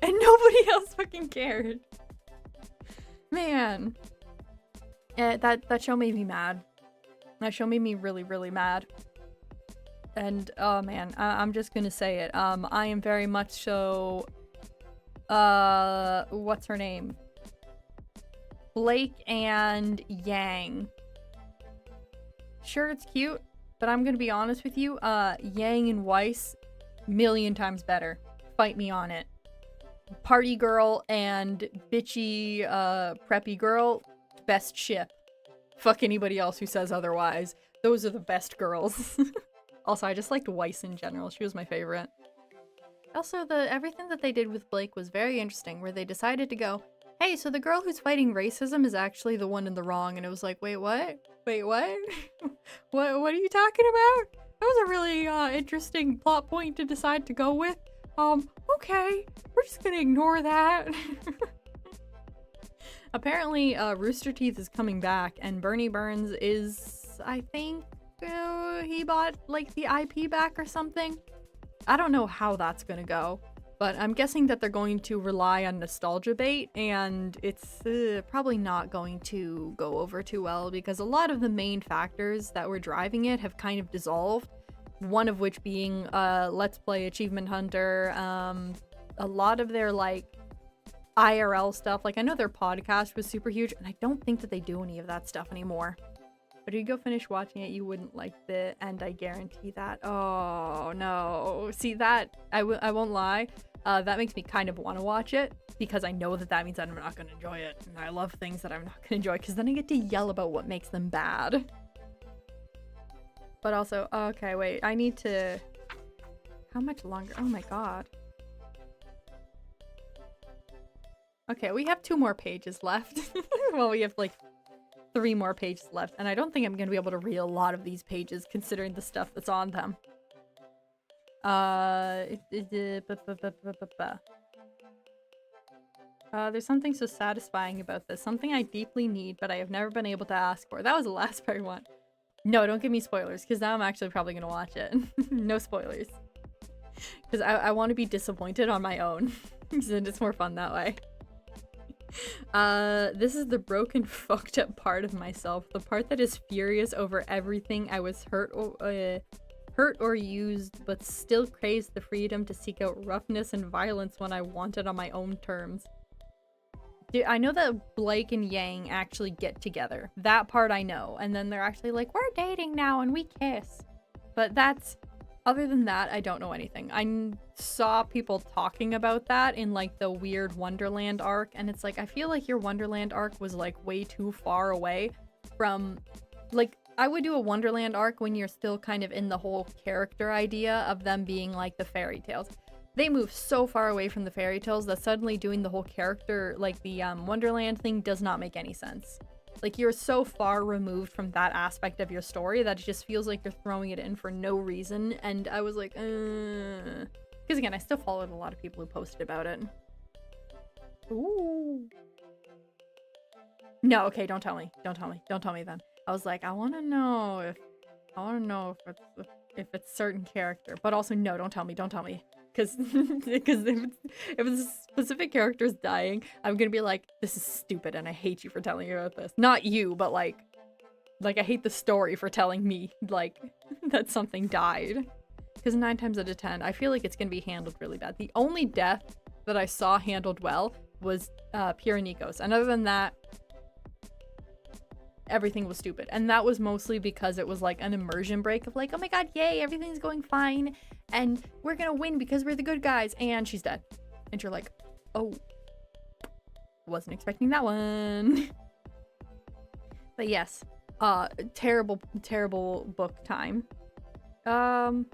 And nobody else fucking cared. Man. That show made me mad. That show made me really mad. And oh man, I'm just gonna say it. I am very much so what's her name? Blake and Yang. Sure, it's cute, but I'm gonna be honest with you, Yang and Weiss, million times better. Fight me on it. Party girl and bitchy preppy girl, best ship. Fuck anybody else who says otherwise. Those are the best girls. Also, I just liked Weiss in general. She was my favorite. Also, everything that they did with Blake was very interesting, where they decided to go, hey, so the girl who's fighting racism is actually the one in the wrong. And it was like, wait, what? Wait, what? What are you talking about? That was a really interesting plot point to decide to go with. Okay, we're just gonna ignore that. Apparently, Rooster Teeth is coming back, and Bernie Burns is, I think, he bought, like, the IP back or something. I don't know how that's gonna go, but I'm guessing that they're going to rely on nostalgia bait, and it's probably not going to go over too well, because a lot of the main factors that were driving it have kind of dissolved. One of which being Let's Play Achievement Hunter, a lot of their, like, IRL stuff. Like, I know their podcast was super huge, and I don't think that they do any of that stuff anymore. But if you go finish watching it, you wouldn't like the end, I guarantee that. Oh, no. See, that, I won't lie, that makes me kind of want to watch it, because I know that that means that I'm not going to enjoy it. And I love things that I'm not going to enjoy, because then I get to yell about what makes them bad. But also, okay, wait, I need to... How much longer? Oh my god. Okay, we have 2 more pages left. Well, we have, like, 3 more pages left, and I don't think I'm gonna be able to read a lot of these pages, considering the stuff that's on them. There's something so satisfying about this. Something I deeply need, but I have never been able to ask for. That was the last part one. No, don't give me spoilers, because now I'm actually probably gonna watch it. No spoilers. Because I want to be disappointed on my own. Because it's more fun that way. This is the broken, fucked up part of myself. The part that is furious over everything I was hurt or used, but still craves the freedom to seek out roughness and violence when I want it on my own terms. Dude, I know that Blake and Yang actually get together. That part I know. And then they're actually like, we're dating now and we kiss. But that's... Other than that, I don't know anything. I saw people talking about that in like the weird Wonderland arc. And it's like, I feel like your Wonderland arc was like way too far away from... Like, I would do a Wonderland arc when you're still kind of in the whole character idea of them being like the fairy tales. They move so far away from the fairy tales that suddenly doing the whole character, like the Wonderland thing, does not make any sense. Like, you're so far removed from that aspect of your story that it just feels like you're throwing it in for no reason. And I was like, because again, I still followed a lot of people who posted about it. Ooh. No, okay, don't tell me. Don't tell me. Don't tell me then. I was like, I want to know if it's certain character, but also no, don't tell me. Don't tell me. Because if a specific character is dying, I'm gonna be like, this is stupid and I hate you for telling me about this. Not you, but like I hate the story for telling me, like, that something died. Because 9 times out of 10, I feel like it's gonna be handled really bad. The only death that I saw handled well was Pure Nikos. And other than that, everything was stupid. And that was mostly because it was like an immersion break of like, oh my god, yay, everything's going fine. And we're gonna win because we're the good guys. And she's dead. And you're like, oh, wasn't expecting that one. But yes, terrible book time. Except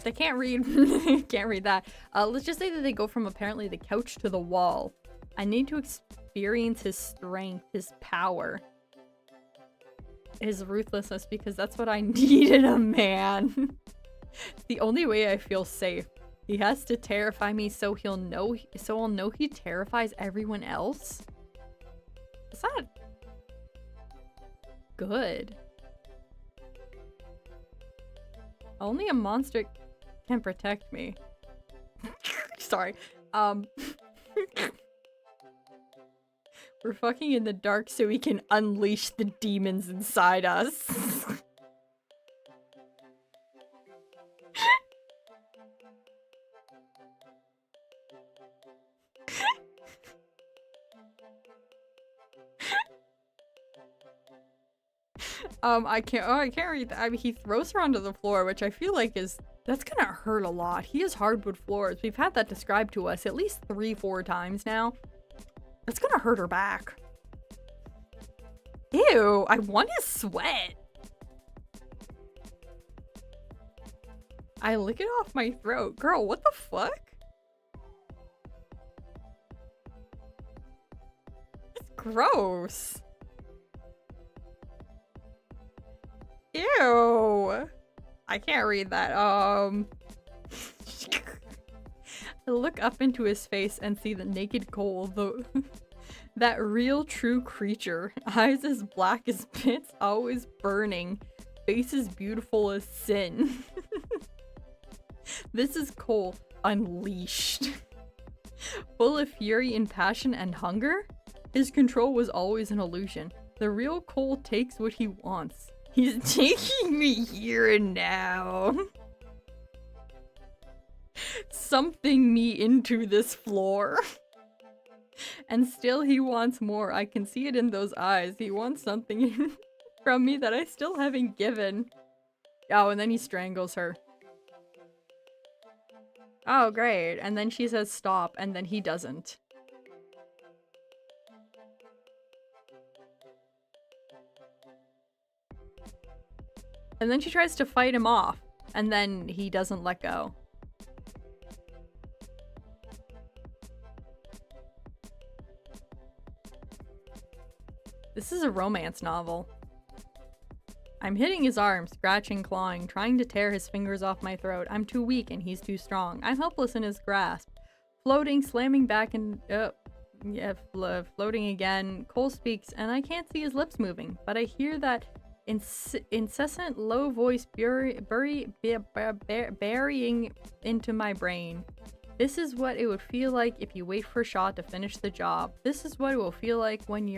I can't read. Can't read that. Let's just say that they go from apparently the couch to the wall. I need to experience his strength, his power, his ruthlessness, because that's what I need in a man. The only way I feel safe. He has to terrify me so I'll know he terrifies everyone else. It's not good. Only a monster can protect me. Sorry. We're fucking in the dark so we can unleash the demons inside us. I can't read that. I mean, he throws her onto the floor, which I feel like that's gonna hurt a lot. He has hardwood floors. We've had that described to us at least 3-4 times now. That's gonna hurt her back. Ew, I want his sweat. I lick it off my throat. Girl, what the fuck? It's gross. Ew. I can't read that. I look up into his face and see the naked Cole, that real true creature. Eyes as black as pits, always burning. Face as beautiful as sin. This is Cole, unleashed. Full of fury and passion and hunger? His control was always an illusion. The real Cole takes what he wants. He's taking me here and now. Something me into this floor. And still he wants more. I can see it in those eyes. He wants something from me that I still haven't given. Oh, and then he strangles her. Oh, great. And then she says stop, and then he doesn't. And then she tries to fight him off, and then he doesn't let go. This is a romance novel. I'm hitting his arm, scratching, clawing, trying to tear his fingers off my throat. I'm too weak and he's too strong. I'm helpless in his grasp. Floating, slamming back and... floating again. Cole speaks and I can't see his lips moving, but I hear that incessant low voice burying into my brain. This is what it would feel like if you wait for Shaw to finish the job. This is what it will feel like when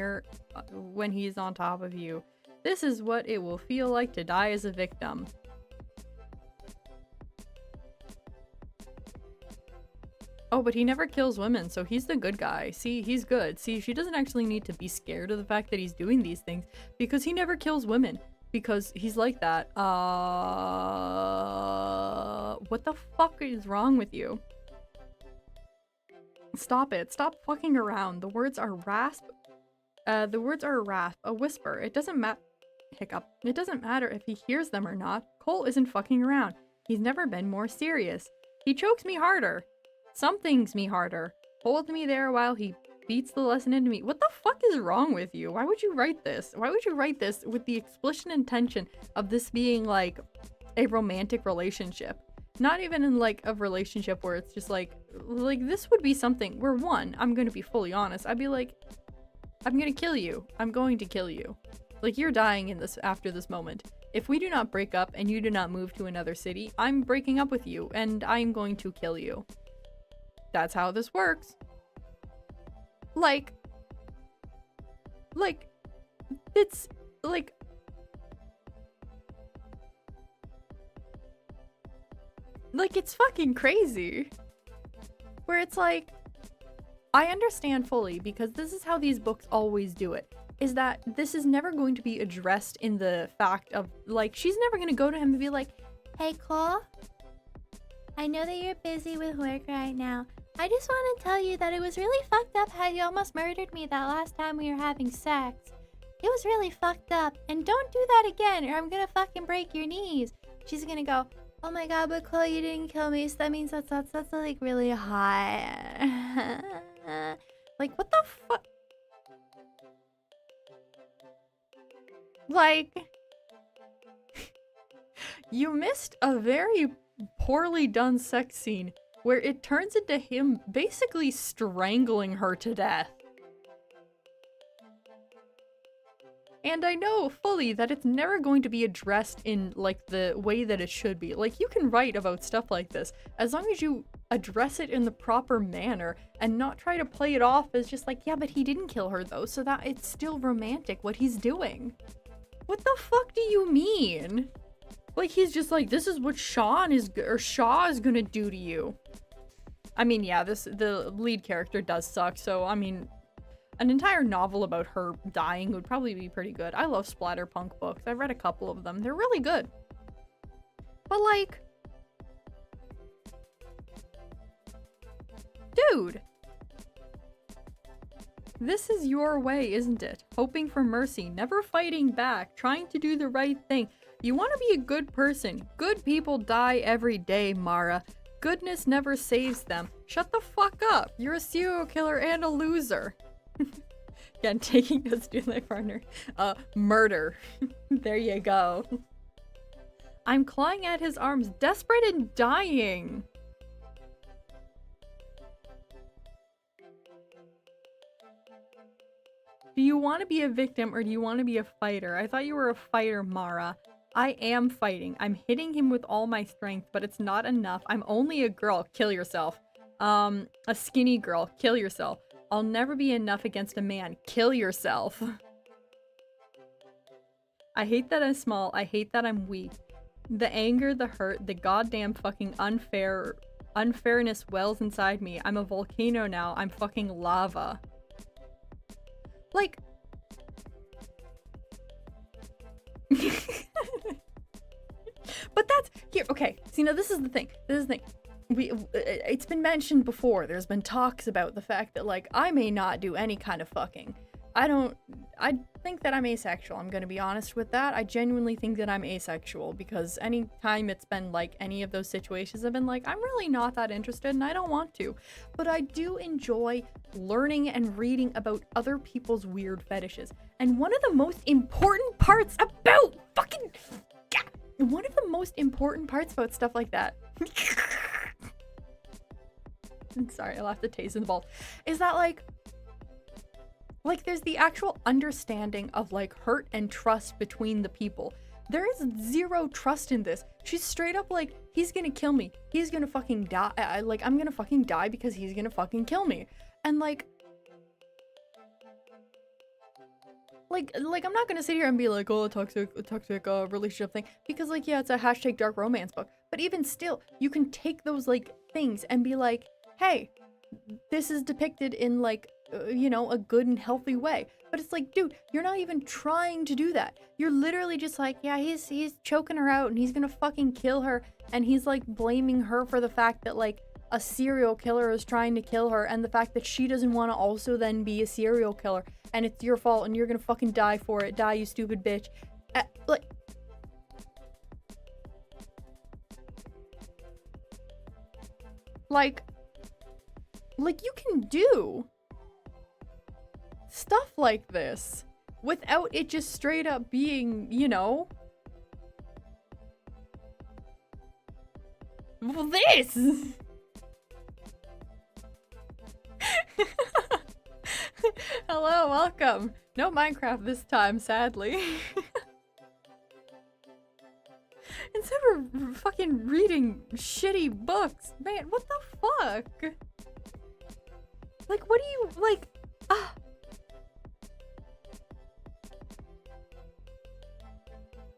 he's on top of you. This is what it will feel like to die as a victim. Oh, but he never kills women, so he's the good guy. See, he's good. See, she doesn't actually need to be scared of the fact that he's doing these things because he never kills women. Because he's like that. What the fuck is wrong with you? Stop it. Stop fucking around. The words are rasp. The words are a rasp, a whisper. It doesn't matter. Hiccup. It doesn't matter if he hears them or not. Cole isn't fucking around. He's never been more serious. He chokes me harder. Something's me harder. Holds me there while he beats the lesson into me. What the fuck is wrong with you? Why would you write this? Why would you write this with the explicit intention of this being like a romantic relationship? Not even in like a relationship where it's just like this would be something where one, I'm gonna be fully honest. I'd be like, I'm gonna kill you. I'm going to kill you. Like, you're dying in this after this moment. If we do not break up and you do not move to another city, I'm breaking up with you and I'm going to kill you. That's how this works. Like, it's like, it's fucking crazy. Where it's like, I understand fully because this is how these books always do it. Is that this is never going to be addressed in the fact of, like, she's never going to go to him and be like, hey, Cole, I know that you're busy with work right now. I just want to tell you that it was really fucked up how you almost murdered me that last time we were having sex. It was really fucked up, and don't do that again or I'm gonna fucking break your knees. She's gonna go, oh my god, but Chloe, you didn't kill me, so that means that's like really hot. Like, what the fuck? Like, you missed a very poorly done sex scene where it turns into him basically strangling her to death. And I know fully that it's never going to be addressed in, like, the way that it should be. Like, you can write about stuff like this as long as you address it in the proper manner and not try to play it off as just like, yeah, but he didn't kill her though, so that it's still romantic what he's doing. What the fuck do you mean? Like, he's just like, this is what Shaw is gonna do to you. I mean, yeah, the lead character does suck, so, I mean, an entire novel about her dying would probably be pretty good. I love splatterpunk books. I've read a couple of them. They're really good. But, like, dude, this is your way, isn't it? Hoping for mercy, never fighting back, trying to do the right thing. You want to be a good person. Good people die every day, Mara. Goodness never saves them. Shut the fuck up. You're a serial killer and a loser. Again, taking this to my partner. Murder. There you go. I'm clawing at his arms, desperate and dying. Do you want to be a victim or do you want to be a fighter? I thought you were a fighter, Mara. I am fighting. I'm hitting him with all my strength, but it's not enough. I'm only a girl. Kill yourself. A skinny girl. Kill yourself. I'll never be enough against a man. Kill yourself. I hate that I'm small. I hate that I'm weak. The anger, the hurt, the goddamn fucking unfairness wells inside me. I'm a volcano now. I'm fucking lava. Like... But that's here. Okay, see, now this is the thing. It's been mentioned before. There's been talks about the fact that, like, I may not do any kind of fucking. I think that I'm asexual. I'm gonna be honest with that. I genuinely think that I'm asexual because anytime it's been like any of those situations, I've been like, I'm really not that interested and I don't want to. But I do enjoy learning and reading about other people's weird fetishes. And one of the most important parts about stuff like that. I'm sorry, I left the taste in the bowl. Is that like there's the actual understanding of like hurt and trust between the people. there is zero trust in this. She's straight up like, he's gonna kill me. He's gonna fucking die. I'm gonna fucking die because he's gonna fucking kill me. And like, I'm not gonna sit here and be like, oh, toxic relationship thing, because like, yeah, it's a hashtag dark romance book, but even still, you can take those like things and be like, hey, this is depicted in like, you know, a good and healthy way. But it's like, dude, you're not even trying to do that. You're literally just like, yeah, he's choking her out and he's gonna fucking kill her, and he's like blaming her for the fact that like a serial killer is trying to kill her, and the fact that she doesn't want to also then be a serial killer, and it's your fault and you're gonna fucking die for it. Die, you stupid bitch. Like you can do stuff like this without it just straight up being, you know, well, this. Hello, welcome. No Minecraft this time, sadly. Instead of fucking reading shitty books, man, what the fuck? Like, what do you, like,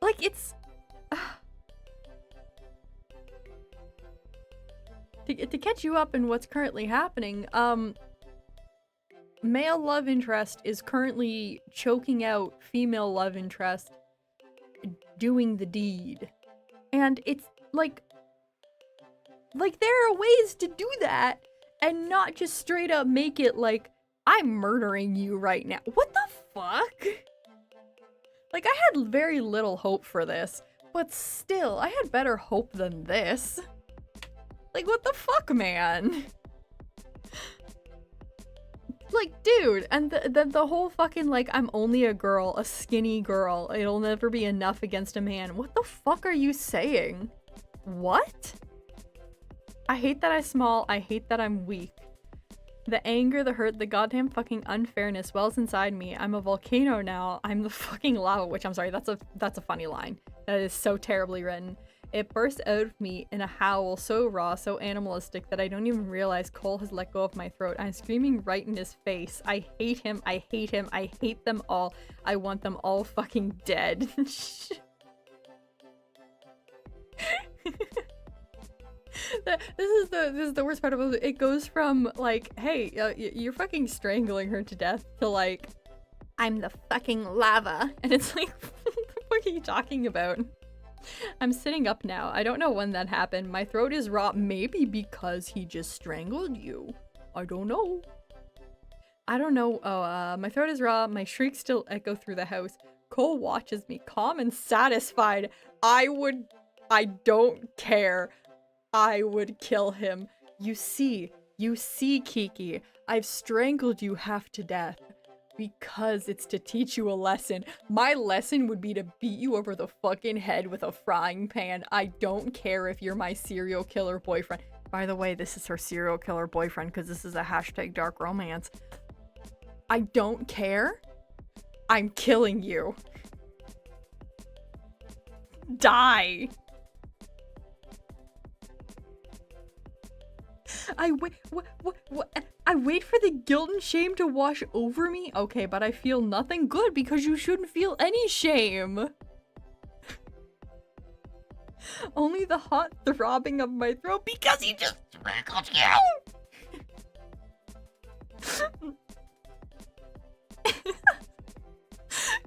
like, it's, to catch you up in what's currently happening, male love interest is currently choking out female love interest doing the deed. And it's like there are ways to do that and not just straight up make it like, I'm murdering you right now. What the fuck? Like, I had very little hope for this, but still, I had better hope than this. Like, what the fuck, man? Like, dude, and the whole fucking, like, I'm only a girl, a skinny girl, it'll never be enough against a man. What the fuck are you saying? What? I hate that I'm small, I hate that I'm weak. The anger, the hurt, the goddamn fucking unfairness wells inside me. I'm a volcano now. I'm the fucking lava witch. I'm sorry, that's a funny line. That is so terribly written. It bursts out of me in a howl so raw, so animalistic that I don't even realize Cole has let go of my throat. I'm screaming right in his face. I hate him, I hate him, I hate them all. I want them all fucking dead. This is the worst part of it. It goes from like, hey, you're fucking strangling her to death, to like, I'm the fucking lava. And it's like, what the fuck are you talking about? I'm sitting up now. I don't know when that happened. My throat is raw, maybe because he just strangled you. I don't know. I don't know. Oh, my throat is raw. My shrieks still echo through the house. Cole watches me, calm and satisfied. I don't care. I would kill him. You see, Kiki, I've strangled you half to death. Because it's to teach you a lesson. My lesson would be to beat you over the fucking head with a frying pan. I don't care if you're my serial killer boyfriend. By the way, this is her serial killer boyfriend because this is a hashtag dark romance. I don't care. I'm killing you. Die. I wait for the guilt and shame to wash over me? Okay, but I feel nothing good because you shouldn't feel any shame. Only the hot throbbing of my throat because he just strangled you!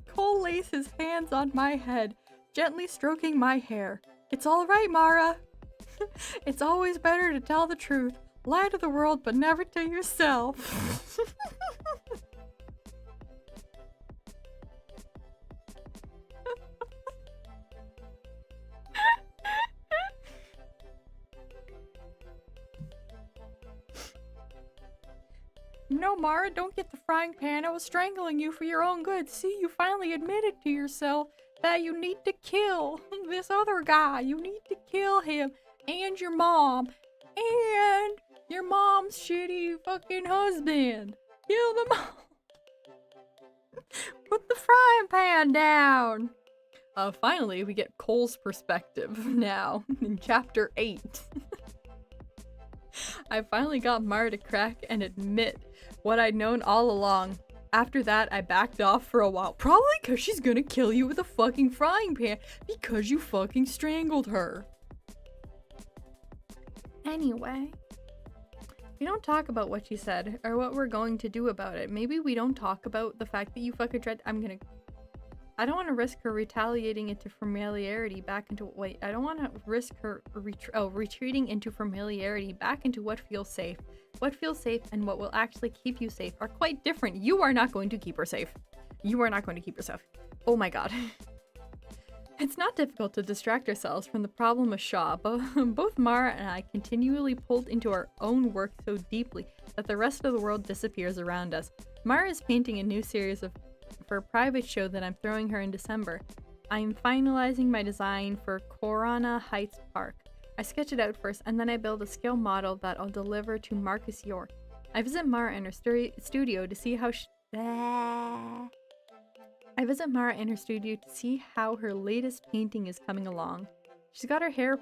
Cole lays his hands on my head, gently stroking my hair. It's all right, Mara. It's always better to tell the truth. Lie to the world, but never to yourself. No, Mara, don't get the frying pan. I was strangling you for your own good. See, you finally admitted to yourself that you need to kill this other guy. You need to kill him and your mom and your mom's shitty fucking husband. Kill them all. Put the frying pan down. Finally, we get Cole's perspective now in chapter 8. I finally got Mara to crack and admit what I'd known all along. After that, I backed off for a while. Probably because she's gonna kill you with a fucking frying pan because you fucking strangled her. Anyway, we don't talk about what she said or what we're going to do about it. Maybe we don't talk about the fact that you fucking tried. I don't want to risk her retaliating into familiarity back into. Wait, I don't want to risk her retreating into familiarity back into what feels safe. What feels safe and what will actually keep you safe are quite different. You are not going to keep her safe. You are not going to keep her safe. Oh my god. It's not difficult to distract ourselves from the problem of Shaw, but both Mara and I continually pulled into our own work so deeply that the rest of the world disappears around us. Mara is painting a new series for a private show that I'm throwing her in December. I'm finalizing my design for Corona Heights Park. I sketch it out first, and then I build a scale model that I'll deliver to Marcus York. I visit Mara in her studio to see how her latest painting is coming along. She's got her hair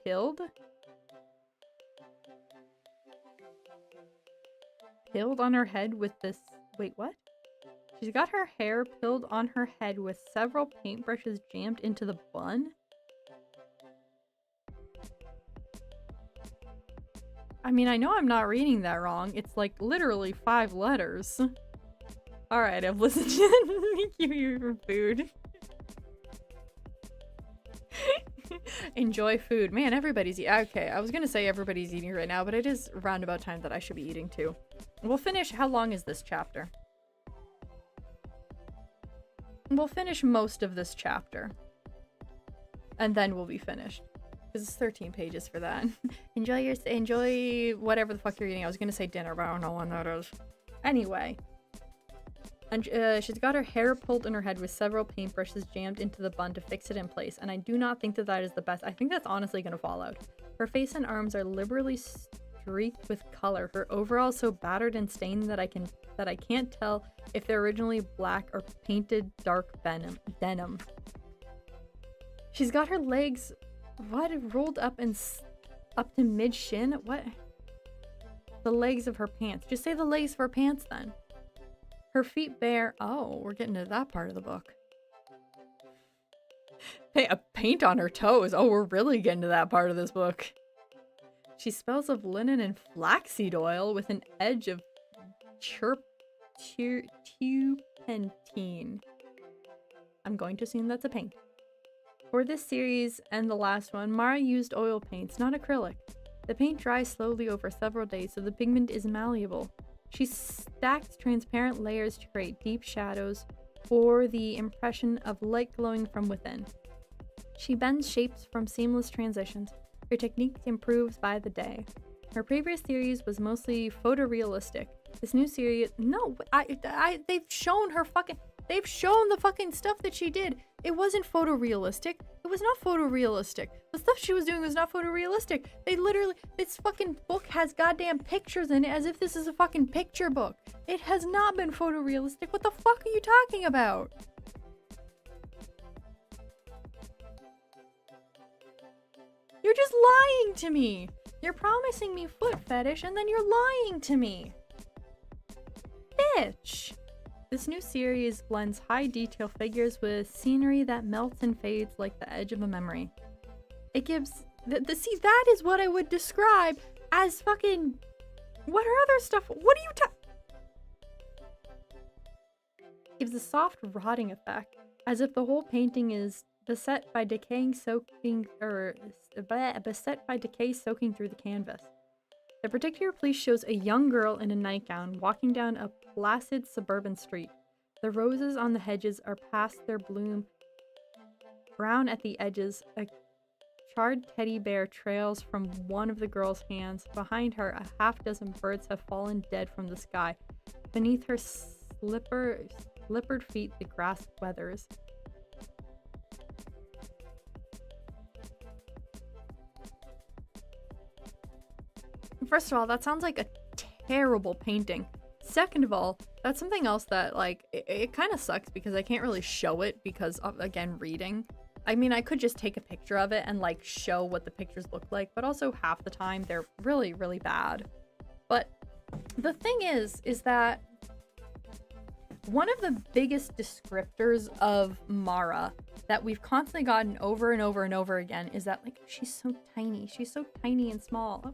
pilled on her head with this. Wait, what? She's got her hair pilled on her head with several paintbrushes jammed into the bun? I mean, I know I'm not reading that wrong. It's like literally 5 letters. Alright, I've listened to Thank you for food. Enjoy food. Man, everybody's eating. Okay, I was gonna say everybody's eating right now, but it is roundabout time that I should be eating too. We'll finish. How long is this chapter? We'll finish most of this chapter. And then we'll be finished. Because it's 13 pages for that. Enjoy whatever the fuck you're eating. I was gonna say dinner, but I don't know when that is. Anyway. And she's got her hair pulled in her head with several paintbrushes jammed into the bun to fix it in place. And I do not think that that is the best. I think that's honestly gonna fall out. Her face and arms are liberally streaked with color. Her overalls so battered and stained that I can't tell if they're originally black or painted dark denim. She's got her legs rolled up and up to mid shin. What? The legs of her pants. Just say the legs of her pants then. Her feet bare. Oh, we're getting to that part of the book. Hey, a paint on her toes. Oh, we're really getting to that part of this book. She smells of linen and flaxseed oil with an edge of turpentine. I'm going to assume that's a paint. For this series and the last one, Mara used oil paints, not acrylic. The paint dries slowly over several days, so the pigment is malleable. She stacks transparent layers to create deep shadows or the impression of light glowing from within. She bends shapes from seamless transitions. Her technique improves by the day. Her previous series was mostly photorealistic. This new series, no, they've shown the fucking stuff that she did. It wasn't photorealistic. It was not photorealistic. The stuff she was doing was not photorealistic. This fucking book has goddamn pictures in it as if this is a fucking picture book. It has not been photorealistic. What the fuck are you talking about? You're just lying to me. You're promising me foot fetish and then you're lying to me. Bitch. This new series blends high detail figures with scenery that melts and fades like the edge of a memory. It gives see, that is what I would describe as fucking. What are other stuff? What are you gives a soft rotting effect, as if the whole painting is beset by decay soaking through the canvas. The particular piece shows a young girl in a nightgown walking down a placid suburban street. The roses on the hedges are past their bloom. Brown at the edges, a charred teddy bear trails from one of the girl's hands. Behind her, a half-dozen birds have fallen dead from the sky. Beneath her slippered feet, the grass weathers. First of all, that sounds like a terrible painting. Second of all, that's something else that, like, it kind of sucks because I can't really show it because of, again, reading. I mean, I could just take a picture of it and, like, show what the pictures look like, but also half the time they're really, really bad. But the thing is that one of the biggest descriptors of Mara that we've constantly gotten over and over and over again is that, like, she's so tiny. She's so tiny and small. Oh,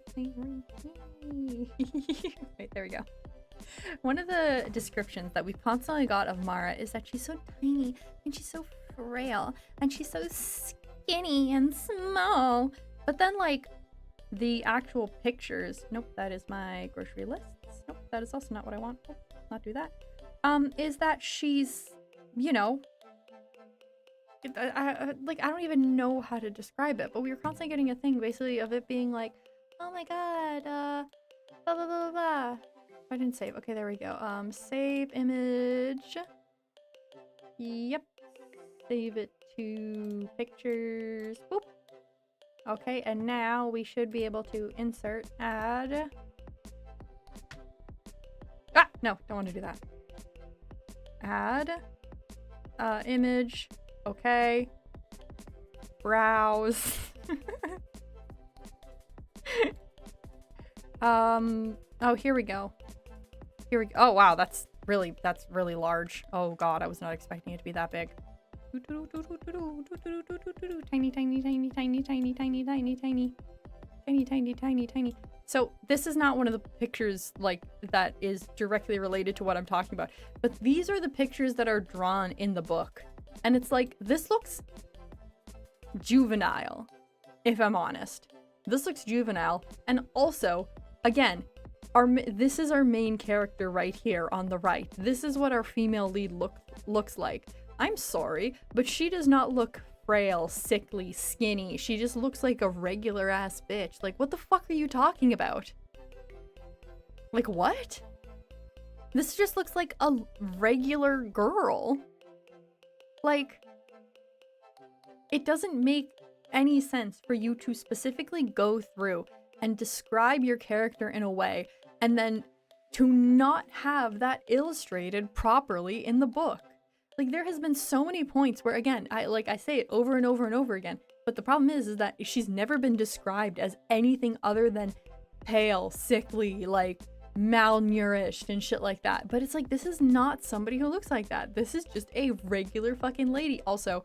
right, there we go. One of the descriptions that we've constantly got of Mara is that she's so tiny and she's so frail and she's so skinny and small. But then, like, the actual pictures, nope, that is my grocery lists. Nope, that is also not what I want. Oh, not do that. Is that she's, you know, I don't even know how to describe it, but we were constantly getting a thing basically of it being like, oh my god, blah blah blah blah blah. I didn't save. Okay, there we go. Save image. Yep. Save it to pictures. Boop. Okay, and now we should be able to insert, add. Ah, no, don't want to do that. Add. Image. Okay. Browse. Oh, here we go. Here we go. Oh, wow, that's really large. Oh god, I was not expecting it to be that big. Tiny, tiny, tiny, tiny, tiny, tiny, tiny, tiny. Tiny, tiny, tiny, tiny. So this is not one of the pictures, like, that is directly related to what I'm talking about. But these are the pictures that are drawn in the book. And it's like, this looks juvenile, if I'm honest. This looks juvenile. And also, again, this is our main character right here on the right. This is what our female lead looks like. I'm sorry, but she does not look frail, sickly, skinny. She just looks like a regular ass bitch. Like, what the fuck are you talking about? Like, what? This just looks like a regular girl. Like, it doesn't make any sense for you to specifically go through and describe your character in a way and then to not have that illustrated properly in the book. Like, there has been so many points where, again, I say it over and over and over again, but the problem is that she's never been described as anything other than pale, sickly, like, malnourished and shit like that. But it's like, this is not somebody who looks like that. This is just a regular fucking lady. Also,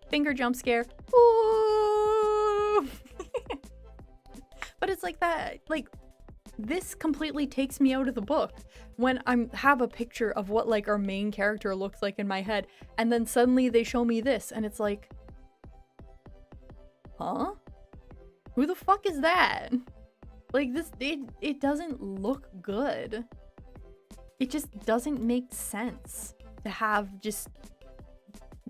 finger jump scare. Ooh! But it's like that, like, this completely takes me out of the book when I have a picture of what, like, our main character looks like in my head, and then suddenly they show me this, and it's like, huh? Who the fuck is that? Like, this, it doesn't look good. It just doesn't make sense to have just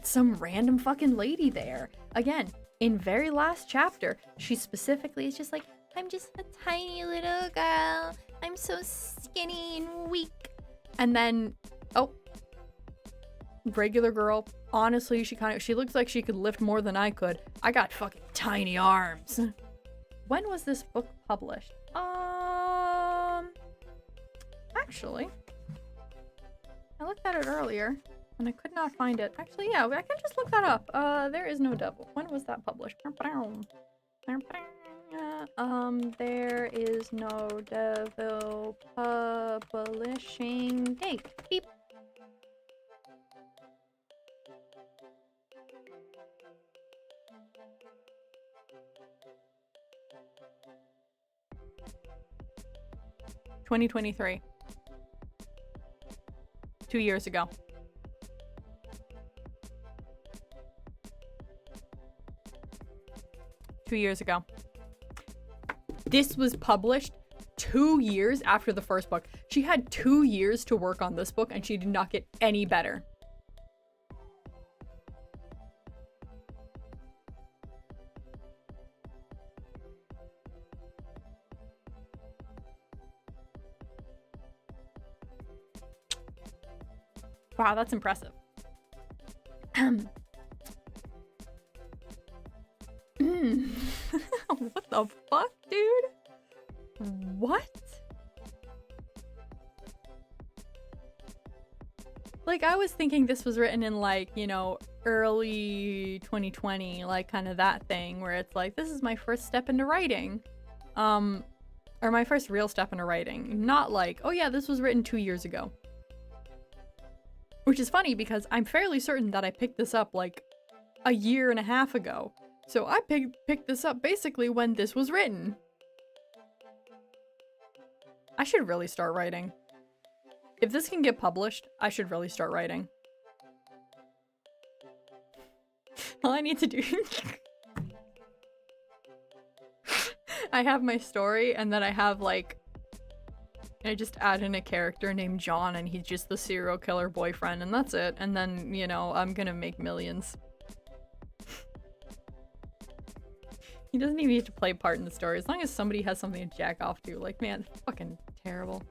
some random fucking lady there. Again, in very last chapter, she specifically is just like, I'm just a tiny little girl. I'm so skinny and weak. And then, oh, regular girl. Honestly, she looks like she could lift more than I could. I got fucking tiny arms. When was this book published? Actually, I looked at it earlier and I could not find it. Actually, yeah, I can just look that up. There is no devil. When was that published? There is no devil publishing date. Beep. (2023). 2 years ago. This was published 2 years after the first book. She had 2 years to work on this book and she did not get any better. Wow, that's impressive. What the fuck, dude? What? Like, I was thinking this was written in, like, you know, early 2020, like, kind of that thing, where it's like, this is my first step into writing. Or my first real step into writing. Not like, oh yeah, this was written 2 years ago. Which is funny, because I'm fairly certain that I picked this up, like, a year and a half ago. So I picked this up basically when this was written. I should really start writing. If this can get published, I should really start writing. All I need to do... I have my story, and then I have, like... I just add in a character named John, and he's just the serial killer boyfriend, and that's it. And then, you know, I'm gonna make millions. He doesn't even need to play a part in the story, as long as somebody has something to jack off to. Like, man, fucking terrible.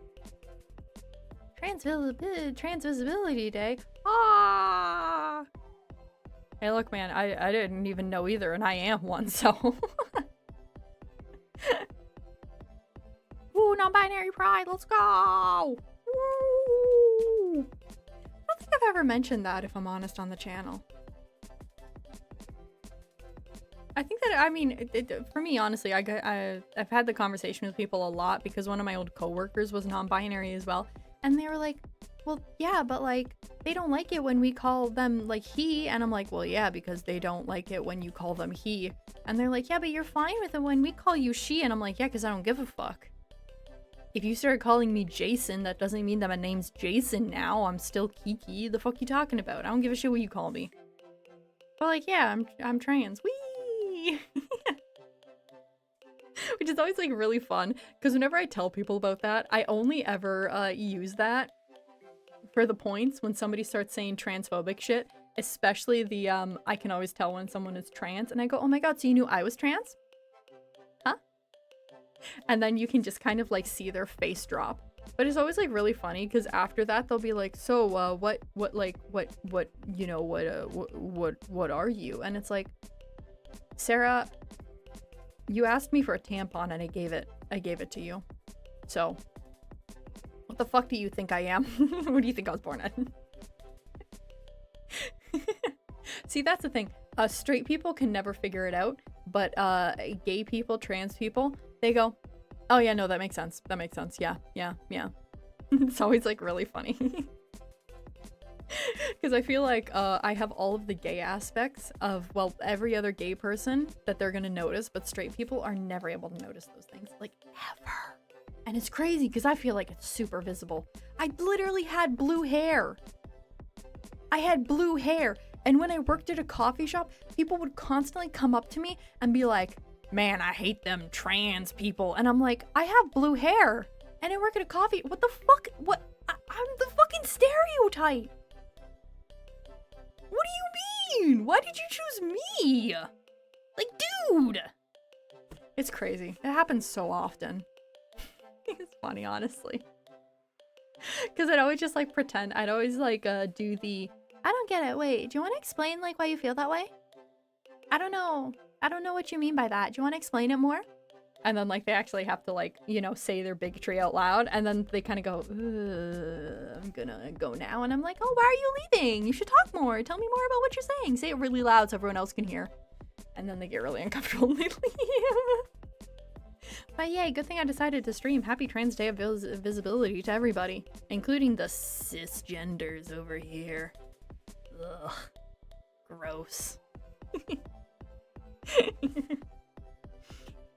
Transvisibility Day. Ah! Hey, look, man, I didn't even know either, and I am one, so... Woo, non-binary pride, let's go! Woo! I don't think I've ever mentioned that, if I'm honest, on the channel. I think that, I mean, for me, honestly, I've had the conversation with people a lot, because one of my old coworkers was non-binary as well, and they were like, well, yeah, but, like, they don't like it when we call them, like, he, and I'm like, well, yeah, because they don't like it when you call them he, and they're like, yeah, but you're fine with it when we call you she, and I'm like, yeah, because I don't give a fuck. If you start calling me Jason, that doesn't mean that my name's Jason now. I'm still Kiki. The fuck you talking about? I don't give a shit what you call me. But like, yeah, I'm trans. Whee! Which is always like really fun, because whenever I tell people about that, I only ever use that for the points when somebody starts saying transphobic shit, especially the I can always tell when someone is trans, and I go, oh my god, so you knew I was trans? Huh? And then you can just kind of like see their face drop. But it's always like really funny, because after that they'll be like, so what you know, what are you? And it's like, Sarah, you asked me for a tampon and I gave it to you. So what the fuck do you think I am? What do you think I was born at? See, that's the thing. Straight people can never figure it out, but gay people, trans people, they go, oh yeah, no, that makes sense. That makes sense. Yeah. It's always like really funny. Because I feel like I have all of the gay aspects of, well, every other gay person that they're gonna notice, but straight people are never able to notice those things, like, ever. And it's crazy, because I feel like it's super visible. I literally had blue hair. I had blue hair. And when I worked at a coffee shop, people would constantly come up to me and be like, man, I hate them trans people. And I'm like, I have blue hair. And I work at a coffee. What the fuck? What? I'm the fucking stereotype. What do you mean? Why did you choose me? Like, dude. It's crazy. It happens so often. It's funny, honestly. Because I'd always just like pretend. I'd always like do the, I don't get it. Wait, do you want to explain like why you feel that way? I don't know. I don't know what you mean by that. Do you want to explain it more? And then like they actually have to like, you know, say their bigotry out loud. And then they kind of go, I'm gonna go now. And I'm like, oh, why are you leaving? You should talk more. Tell me more about what you're saying. Say it really loud so everyone else can hear. And then they get really uncomfortable and they leave. But yay, good thing I decided to stream. Happy Trans Day of Visibility to everybody, including the cisgenders over here. Ugh. Gross.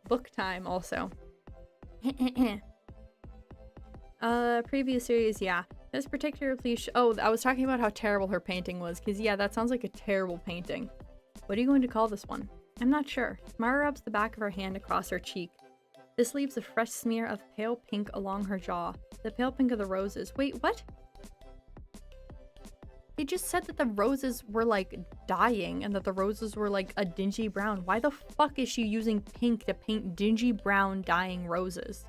Book time also. Previous series, yeah. This particular oh, I was talking about how terrible her painting was, because yeah, that sounds like a terrible painting. What are you going to call this one? I'm not sure. Mara rubs the back of her hand across her cheek. This leaves a fresh smear of pale pink along her jaw. The pale pink of the roses. Wait, what? They just said that the roses were like dying and that the roses were like a dingy brown. Why the fuck is she using pink to paint dingy brown dying roses?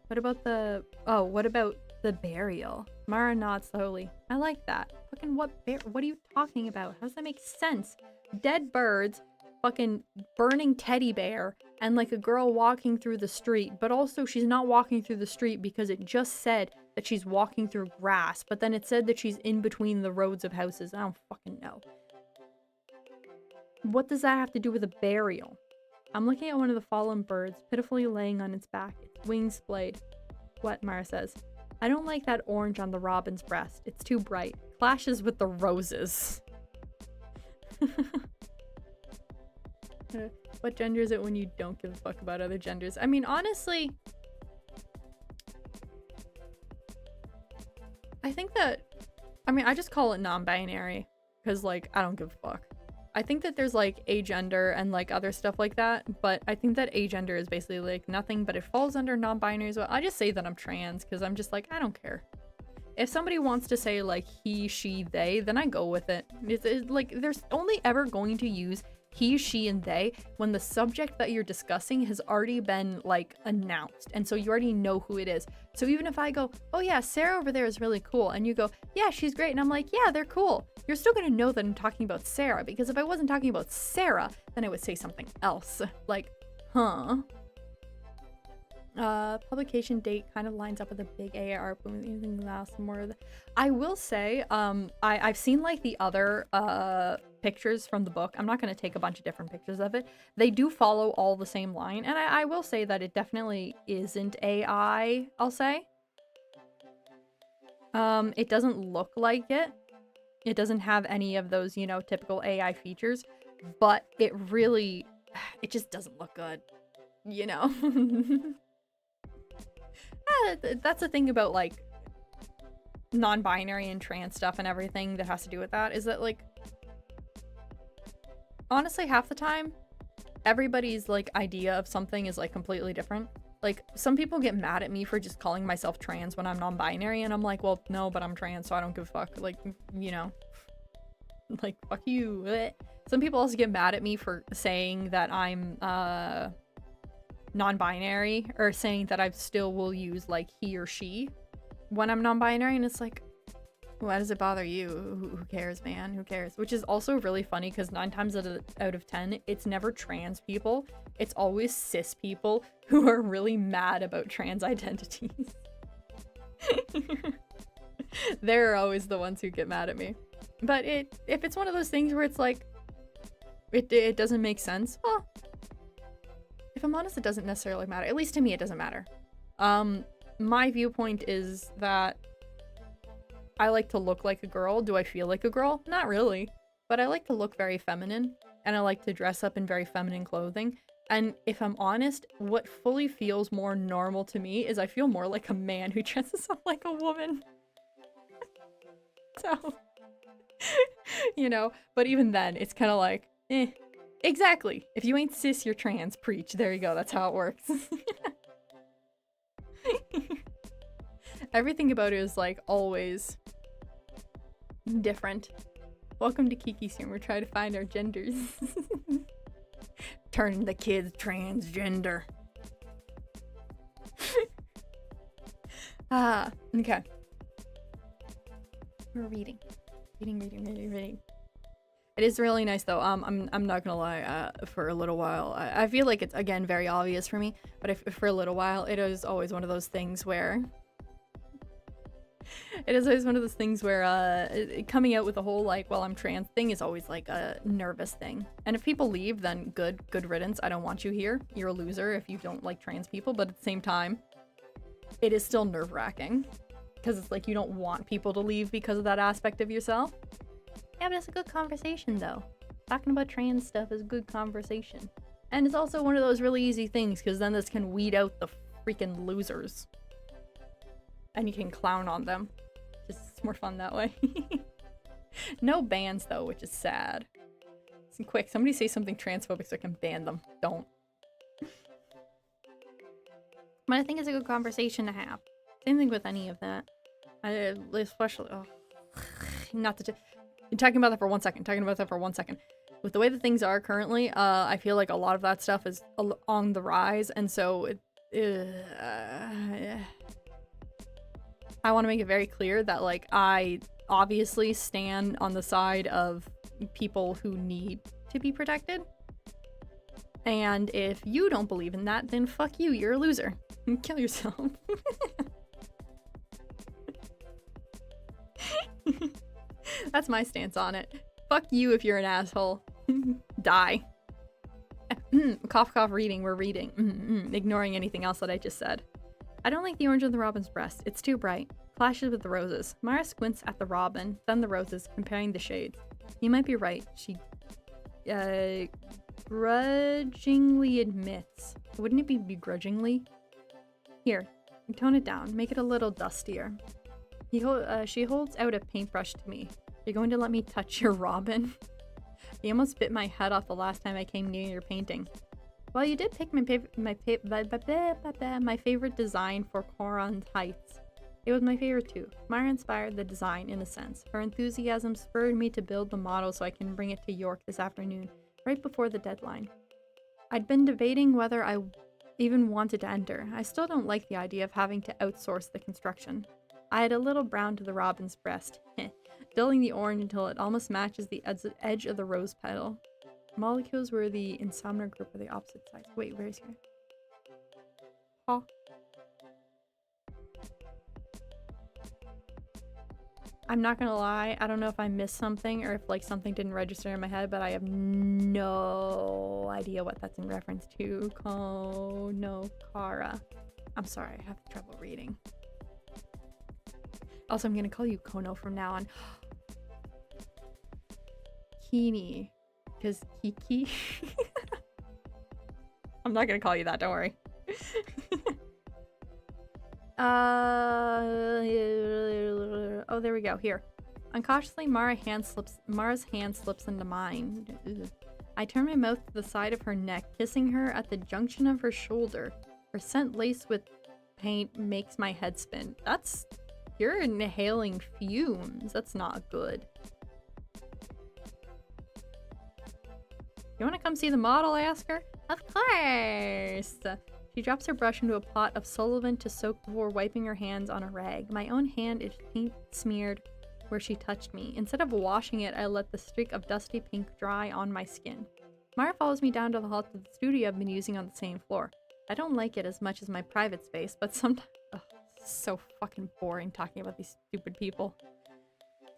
What about the, oh, what about the burial? Mara nods slowly. I like that. Fucking what are you talking about? How does that make sense? Dead birds, fucking burning teddy bear, and like a girl walking through the street, but also she's not walking through the street because it just said that she's walking through grass, but then it said that she's in between the roads of houses. I don't fucking know. What does that have to do with a burial? I'm looking at one of the fallen birds, pitifully laying on its back, its wings splayed. What? Mara says. I don't like that orange on the robin's breast. It's too bright. Clashes with the roses. What gender is it when you don't give a fuck about other genders? I mean, honestly, I think that, I mean, I just call it non-binary because, like, I don't give a fuck. I think that there's, like, agender and, like, other stuff like that, but I think that agender is basically, like, nothing, but it falls under non-binary as well. I just say that I'm trans because I'm just like, I don't care. If somebody wants to say, like, he, she, they, then I go with it. It's like, there's only ever going to use he, she, and they when the subject that you're discussing has already been, like, announced, and so you already know who it is. So even if I go, oh yeah, Sarah over there is really cool, and you go, yeah, she's great, and I'm like, yeah, they're cool, you're still gonna know that I'm talking about Sarah, because if I wasn't talking about Sarah, then I would say something else. Like, huh? Publication date kind of lines up with a big AR boom. Anything else more? I will say, I've seen, like, the other pictures from the book. I'm not going to take a bunch of different pictures of it. They do follow all the same line, and I will say that it definitely isn't AI, I'll say. It doesn't look like it. It doesn't have any of those, you know, typical AI features, but it really, it just doesn't look good, you know? That's the thing about, like, non-binary and trans stuff and everything that has to do with that, is that, like, honestly, half the time, everybody's, like, idea of something is, like, completely different. Like, some people get mad at me for just calling myself trans when I'm non-binary, and I'm like, well, no, but I'm trans, so I don't give a fuck. Like, you know, like, fuck you. Bleh. Some people also get mad at me for saying that I'm, non-binary, or saying that I still will use, like, he or she when I'm non-binary, and it's like, why does it bother you? Who cares, man? Who cares? Which is also really funny because 9 times out of 10, it's never trans people. It's always cis people who are really mad about trans identities. They're always the ones who get mad at me. But if it's one of those things where it's like, it doesn't make sense, well, if I'm honest, it doesn't necessarily matter. At least to me, it doesn't matter. My viewpoint is that I like to look like a girl. Do I feel like a girl? Not really. But I like to look very feminine, and I like to dress up in very feminine clothing. And if I'm honest, what fully feels more normal to me is I feel more like a man who dresses up like a woman. So, you know, but even then, it's kind of like, eh. Exactly. If you ain't cis, you're trans. Preach. There you go. That's how it works. Everything about it is, like, always different. Welcome to Kiki's Room. We're trying to find our genders. Turn the kids transgender. Okay. We're reading. Reading. It is really nice though. I'm not gonna lie. For a little while, I feel like it's, again, very obvious for me. But if for a little while, it is always one of those things where coming out with the whole, like, well, I'm trans thing is always, like, a nervous thing. And if people leave, then good riddance. I don't want you here. You're a loser if you don't like trans people. But at the same time, it is still nerve-wracking because it's like you don't want people to leave because of that aspect of yourself. Yeah, but it's a good conversation, though. Talking about trans stuff is good conversation. And it's also one of those really easy things, because then this can weed out the freaking losers. And you can clown on them. It's more fun that way. No bans, though, which is sad. Listen, quick, somebody say something transphobic so I can ban them. Don't. But I think it's a good conversation to have. Same thing with any of that. Especially... Oh, not to... Talking about that for one second. With the way that things are currently, I feel like a lot of that stuff is on the rise, and so I want to make it very clear that, like, I obviously stand on the side of people who need to be protected. And if you don't believe in that, then fuck you, you're a loser. Kill yourself. That's my stance on it. Fuck you if you're an asshole. Die. Cough cough reading, we're reading. Ignoring anything else that I just said. I don't like the orange on the robin's breast. It's too bright. Clashes with the roses. Mara squints at the robin, then the roses, comparing the shades. You might be right. She grudgingly admits. Wouldn't it be begrudgingly? Here, tone it down. Make it a little dustier. She holds out a paintbrush to me. You're going to let me touch your robin? You almost bit my head off the last time I came near your painting. Well, you did pick my favorite design for Coron's Heights. It was my favorite too. Myra inspired the design in a sense. Her enthusiasm spurred me to build the model so I can bring it to York this afternoon, right before the deadline. I'd been debating whether I even wanted to enter. I still don't like the idea of having to outsource the construction. I had a little brown to the robin's breast, dulling the orange until it almost matches the edge of the rose petal. Molecules were the insomnia group of the opposite sides. Wait, where is here? Huh? I'm not gonna lie, I don't know if I missed something or if like something didn't register in my head, but I have no idea what that's in reference to. Konokara. I'm sorry, I have trouble reading. Also, I'm gonna call you Kono from now on. Kini. Because Kiki. I'm not gonna call you that, don't worry. Oh, there we go. Here. Uncautiously, Mara's hand slips into mine. Ugh. I turn my mouth to the side of her neck, kissing her at the junction of her shoulder. Her scent laced with paint makes my head spin. You're inhaling fumes. That's not good. You want to come see the model? I ask her. Of course. She drops her brush into a pot of Sullivan to soak before wiping her hands on a rag. My own hand is paint smeared where she touched me. Instead of washing it, I let the streak of dusty pink dry on my skin. Mara follows me down to the hall to the studio I've been using on the same floor. I don't like it as much as my private space, but sometimes... Ugh, so fucking boring talking about these stupid people.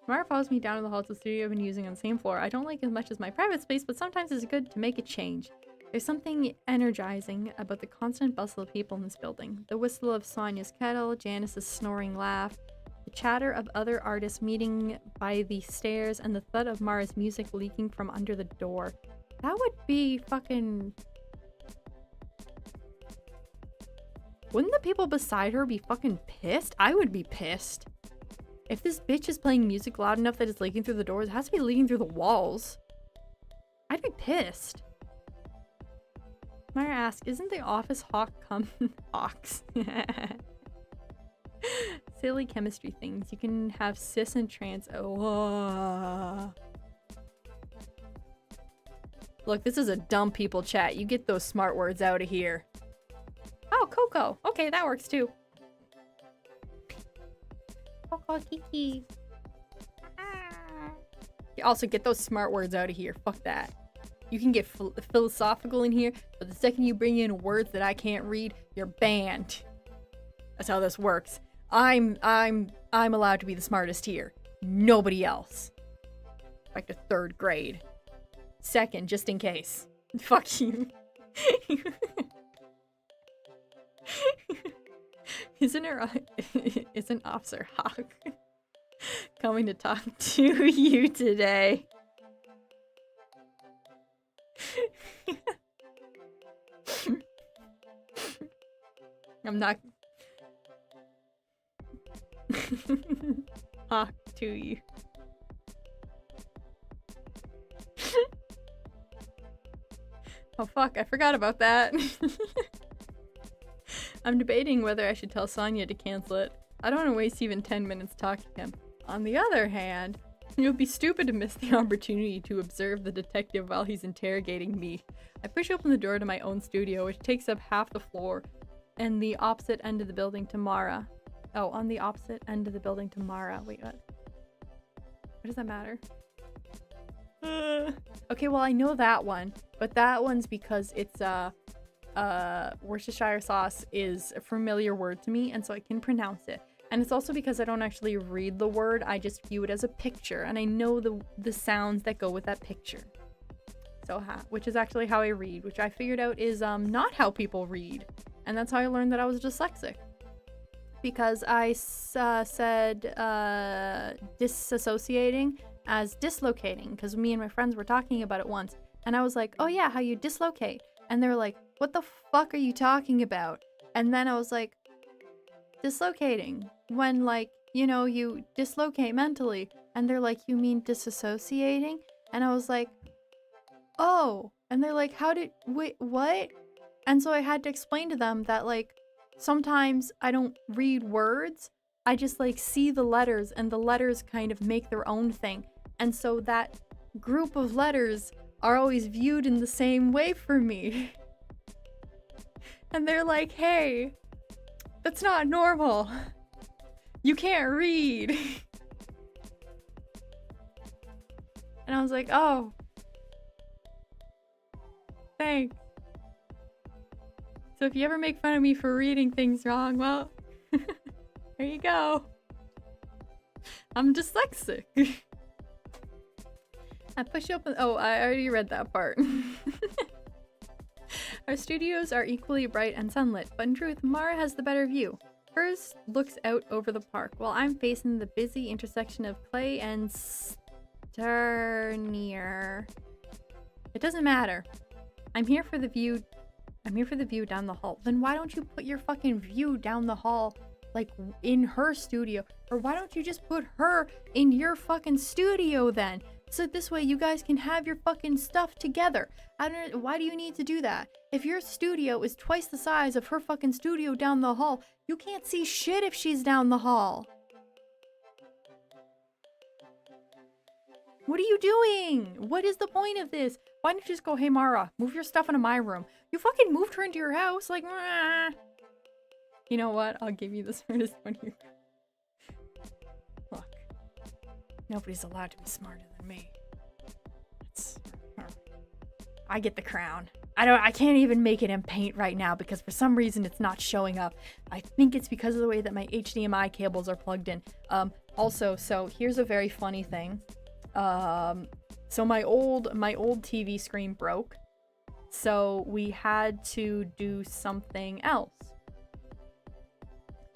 Mara follows me down to the hall to the studio I've been using on the same floor. I don't like it as much as my private space, but sometimes it's good to make a change. There's something energizing about the constant bustle of people in this building. The whistle of Sonia's kettle, Janice's snoring laugh, the chatter of other artists meeting by the stairs, and the thud of Mara's music leaking from under the door. That would be fucking... Wouldn't the people beside her be fucking pissed? I would be pissed. If this bitch is playing music loud enough that it's leaking through the doors, it has to be leaking through the walls. I'd be pissed. Myra asks, isn't the office hawk hawks? Silly chemistry things. You can have cis and trans. Oh. Look, this is a dumb people chat. You get those smart words out of here. Oh, Coco. Okay, that works too. Coco Kiki. You also get those smart words out of here. Fuck that. You can get philosophical in here, but the second you bring in words that I can't read, you're banned. That's how this works. I'm allowed to be the smartest here. Nobody else. Back to 3rd grade. 2nd, just in case. Fuck you. Isn't Officer Hawk coming to talk to you today? I'm not Hawk to you. Oh fuck, I forgot about that. I'm debating whether I should tell Sonia to cancel it. I don't want to waste even 10 minutes talking to him. On the other hand, it would be stupid to miss the opportunity to observe the detective while he's interrogating me. I push open the door to my own studio, which takes up half the floor, and the opposite end of the building to Mara. Oh, on the opposite end of the building to Mara. Wait, what? What does that matter? Okay, well, I know that one, but that one's because it's, Worcestershire sauce is a familiar word to me, and so I can pronounce it. And it's also because I don't actually read the word, I just view it as a picture, and I know the sounds that go with that picture. So, which is actually how I read, which I figured out is not how people read. And that's how I learned that I was dyslexic. Because I said disassociating as dislocating, because me and my friends were talking about it once. And I was like, oh yeah, how you dislocate. And they were like, what the fuck are you talking about? And then I was like, dislocating. When, like, you know, you dislocate mentally. And they're like, you mean disassociating? And I was like, oh. And they're like, wait, what? And so I had to explain to them that, like, sometimes I don't read words. I just, like, see the letters, and the letters kind of make their own thing. And so that group of letters are always viewed in the same way for me. And they're like, hey, that's not normal. You can't read. And I was like, oh, thanks. So if you ever make fun of me for reading things wrong, well, there you go. I'm dyslexic. I push open. Oh, I already read that part. Our studios are equally bright and sunlit, but in truth, Mara has the better view. Hers looks out over the park, while I'm facing the busy intersection of Clay and Sternier. It doesn't matter. I'm here for the view down the hall. Then why don't you put your fucking view down the hall, like, in her studio? Or why don't you just put her in your fucking studio then? So this way you guys can have your fucking stuff together. I don't know, why do you need to do that? If your studio is twice the size of her fucking studio down the hall, you can't see shit if she's down the hall. What are you doing? What is the point of this? Why don't you just go, hey Mara, move your stuff into my room? You fucking moved her into your house, like, You know what? I'll give you the smartest one here. Look, nobody's allowed to be smarter than me. I get the crown. I can't even make it in paint right now because for some reason it's not showing up. I think it's because of the way that my HDMI cables are plugged in. Also, so here's a very funny thing. So my old TV screen broke. So we had to do something else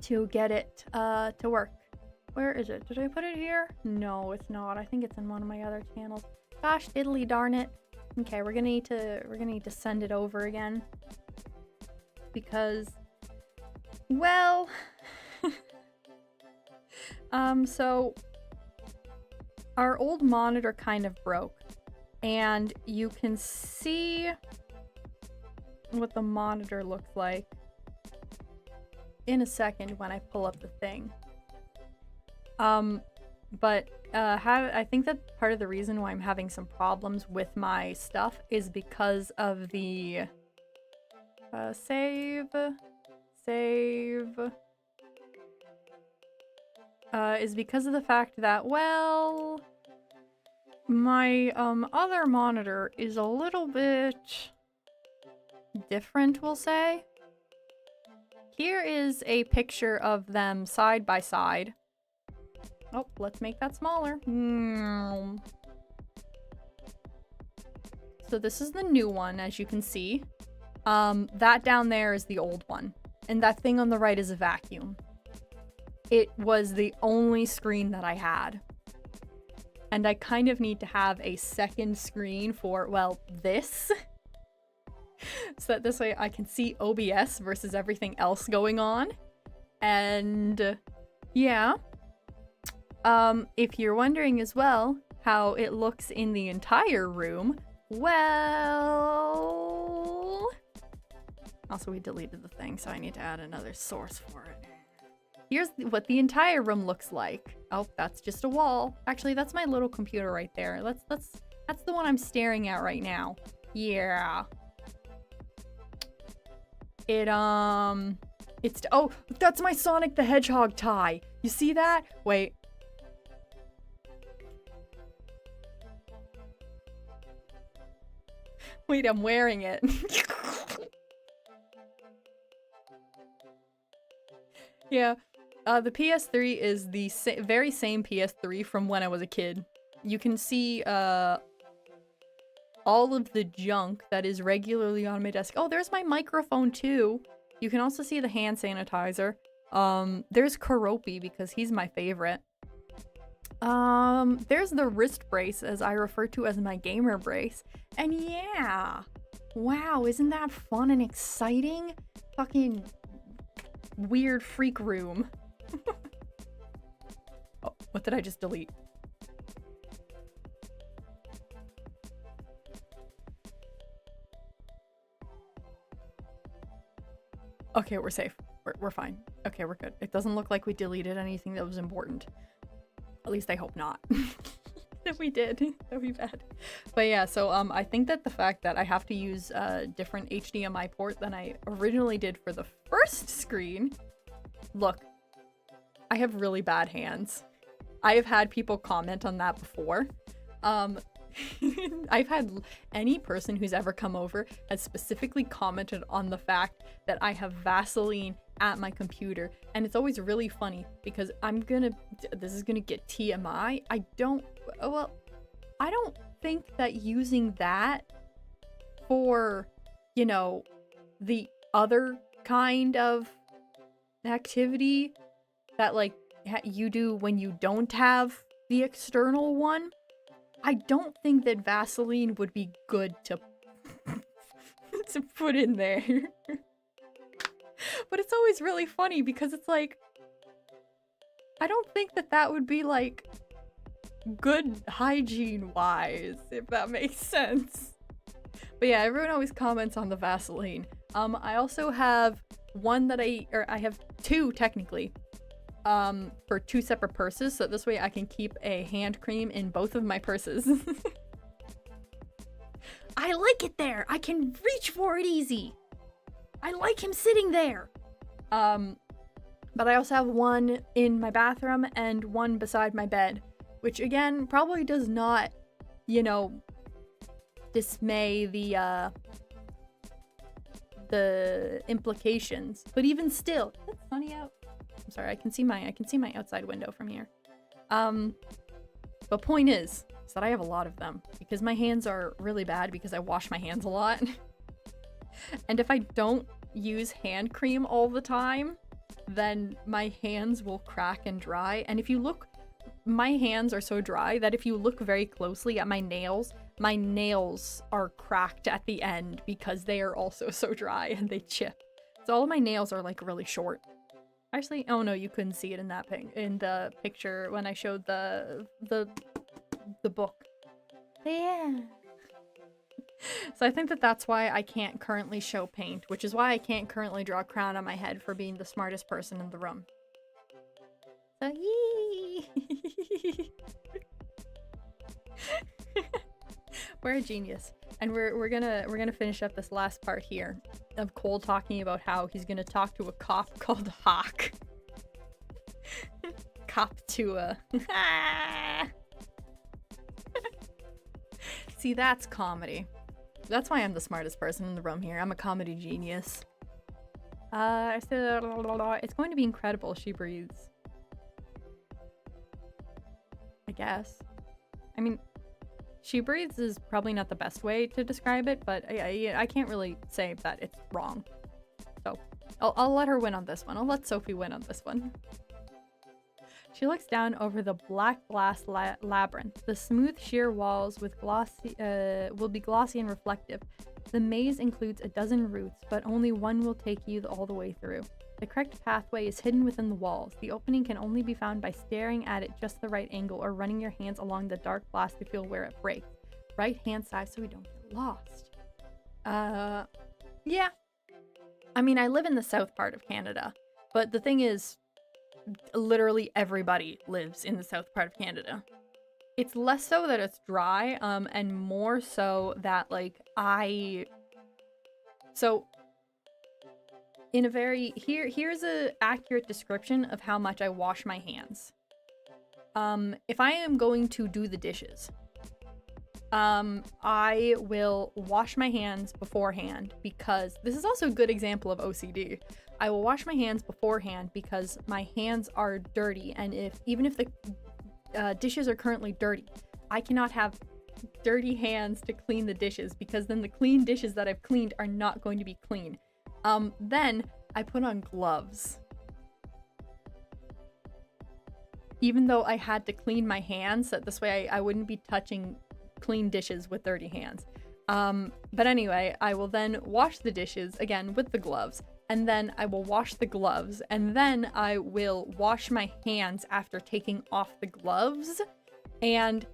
to get it to work. Where is it? Did I put it here? No, it's not. I think it's in one of my other channels. Gosh diddly darn it. Okay, we're gonna need to send it over again. Because, well, so our old monitor kind of broke, and you can see what the monitor looks like in a second when I pull up the thing. But I think that part of the reason why I'm having some problems with my stuff is because of the save is because of the fact that, well, my other monitor is a little bit different, we'll say. Here is a picture of them side by side. Oh, let's make that smaller. So this is the new one, as you can see. That down there is the old one. And that thing on the right is a vacuum. It was the only screen that I had. And I kind of need to have a second screen for, well, this. So that this way I can see OBS versus everything else going on. And yeah. If you're wondering as well how it looks in the entire room, well... Also, we deleted the thing, so I need to add another source for it. Here's what the entire room looks like. Oh, that's just a wall. Actually, that's my little computer right there. That's the one I'm staring at right now. Yeah. Oh, that's my Sonic the Hedgehog tie. You see that? Wait. Wait, I'm wearing it. Yeah. The PS3 is the very same PS3 from when I was a kid. You can see all of the junk that is regularly on my desk. Oh, there's my microphone too. You can also see the hand sanitizer. There's Karopi because he's my favorite. There's the wrist brace, as I refer to as my gamer brace. And yeah, wow, isn't that fun and exciting? Fucking weird freak room. Oh, what did I just delete? Okay, we're safe. We're fine. Okay, we're good. It doesn't look like we deleted anything that was important. At least I hope not. If we did, that'd be bad. But yeah, so I think that the fact that I have to use a different HDMI port than I originally did for the first screen. Look, I have really bad hands. I have had people comment on that before. I've had any person who's ever come over has specifically commented on the fact that I have Vaseline at my computer, and it's always really funny because this is gonna get TMI. I don't think that using that for, you know, the other kind of activity that like you do when you don't have the external one, I don't think that Vaseline would be good to to put in there. But it's always really funny because it's like, I don't think that that would be like good hygiene wise, if that makes sense. But yeah, everyone always comments on the Vaseline. I also have one that I have two technically, for two separate purses, so this way I can keep a hand cream in both of my purses. I like it there. I can reach for it easy. I like him sitting there. But I also have one in my bathroom and one beside my bed, which again probably does not, you know, dismay the implications. But even still, it's sunny out. I'm sorry, I can see my outside window from here. But point is that I have a lot of them because my hands are really bad because I wash my hands a lot. And if I don't use hand cream all the time, then my hands will crack and dry. And if you look, my hands are so dry that if you look very closely at my nails are cracked at the end because they are also so dry and they chip. So all of my nails are like really short. Actually, oh no, you couldn't see it in that in the picture when I showed the book. Yeah. So I think that that's why I can't currently show paint, which is why I can't currently draw a crown on my head for being the smartest person in the room. So yee. We're a genius. And we're gonna finish up this last part here of Cole talking about how he's gonna talk to a cop called Hawk. Cop to a See, that's comedy. That's why I'm the smartest person in the room here. I'm a comedy genius. I said it's going to be incredible. She breathes. I guess. I mean, she breathes is probably not the best way to describe it, but I can't really say that it's wrong. So I'll let her win on this one. I'll let Sophie win on this one. She looks down over the black glass labyrinth. The smooth, sheer walls with will be glossy and reflective. The maze includes a dozen routes, but only one will take you all the way through. The correct pathway is hidden within the walls. The opening can only be found by staring at it just the right angle or running your hands along the dark glass to feel where it breaks. Right hand side so we don't get lost. Yeah. I mean, I live in the south part of Canada, but the thing is, literally everybody lives in the south part of Canada. It's less so that it's dry, and more so that, like, so in a very here's a accurate description of how much I wash my hands. If I am going to do the dishes, I will wash my hands beforehand because this is also a good example of OCD. I will wash my hands beforehand because my hands are dirty, and even if the dishes are currently dirty, I cannot have dirty hands to clean the dishes because then the clean dishes that I've cleaned are not going to be clean. Then I put on gloves. Even though I had to clean my hands, so this way I wouldn't be touching clean dishes with dirty hands. But anyway, I will then wash the dishes again with the gloves, and then I will wash the gloves, and then I will wash my hands after taking off the gloves, and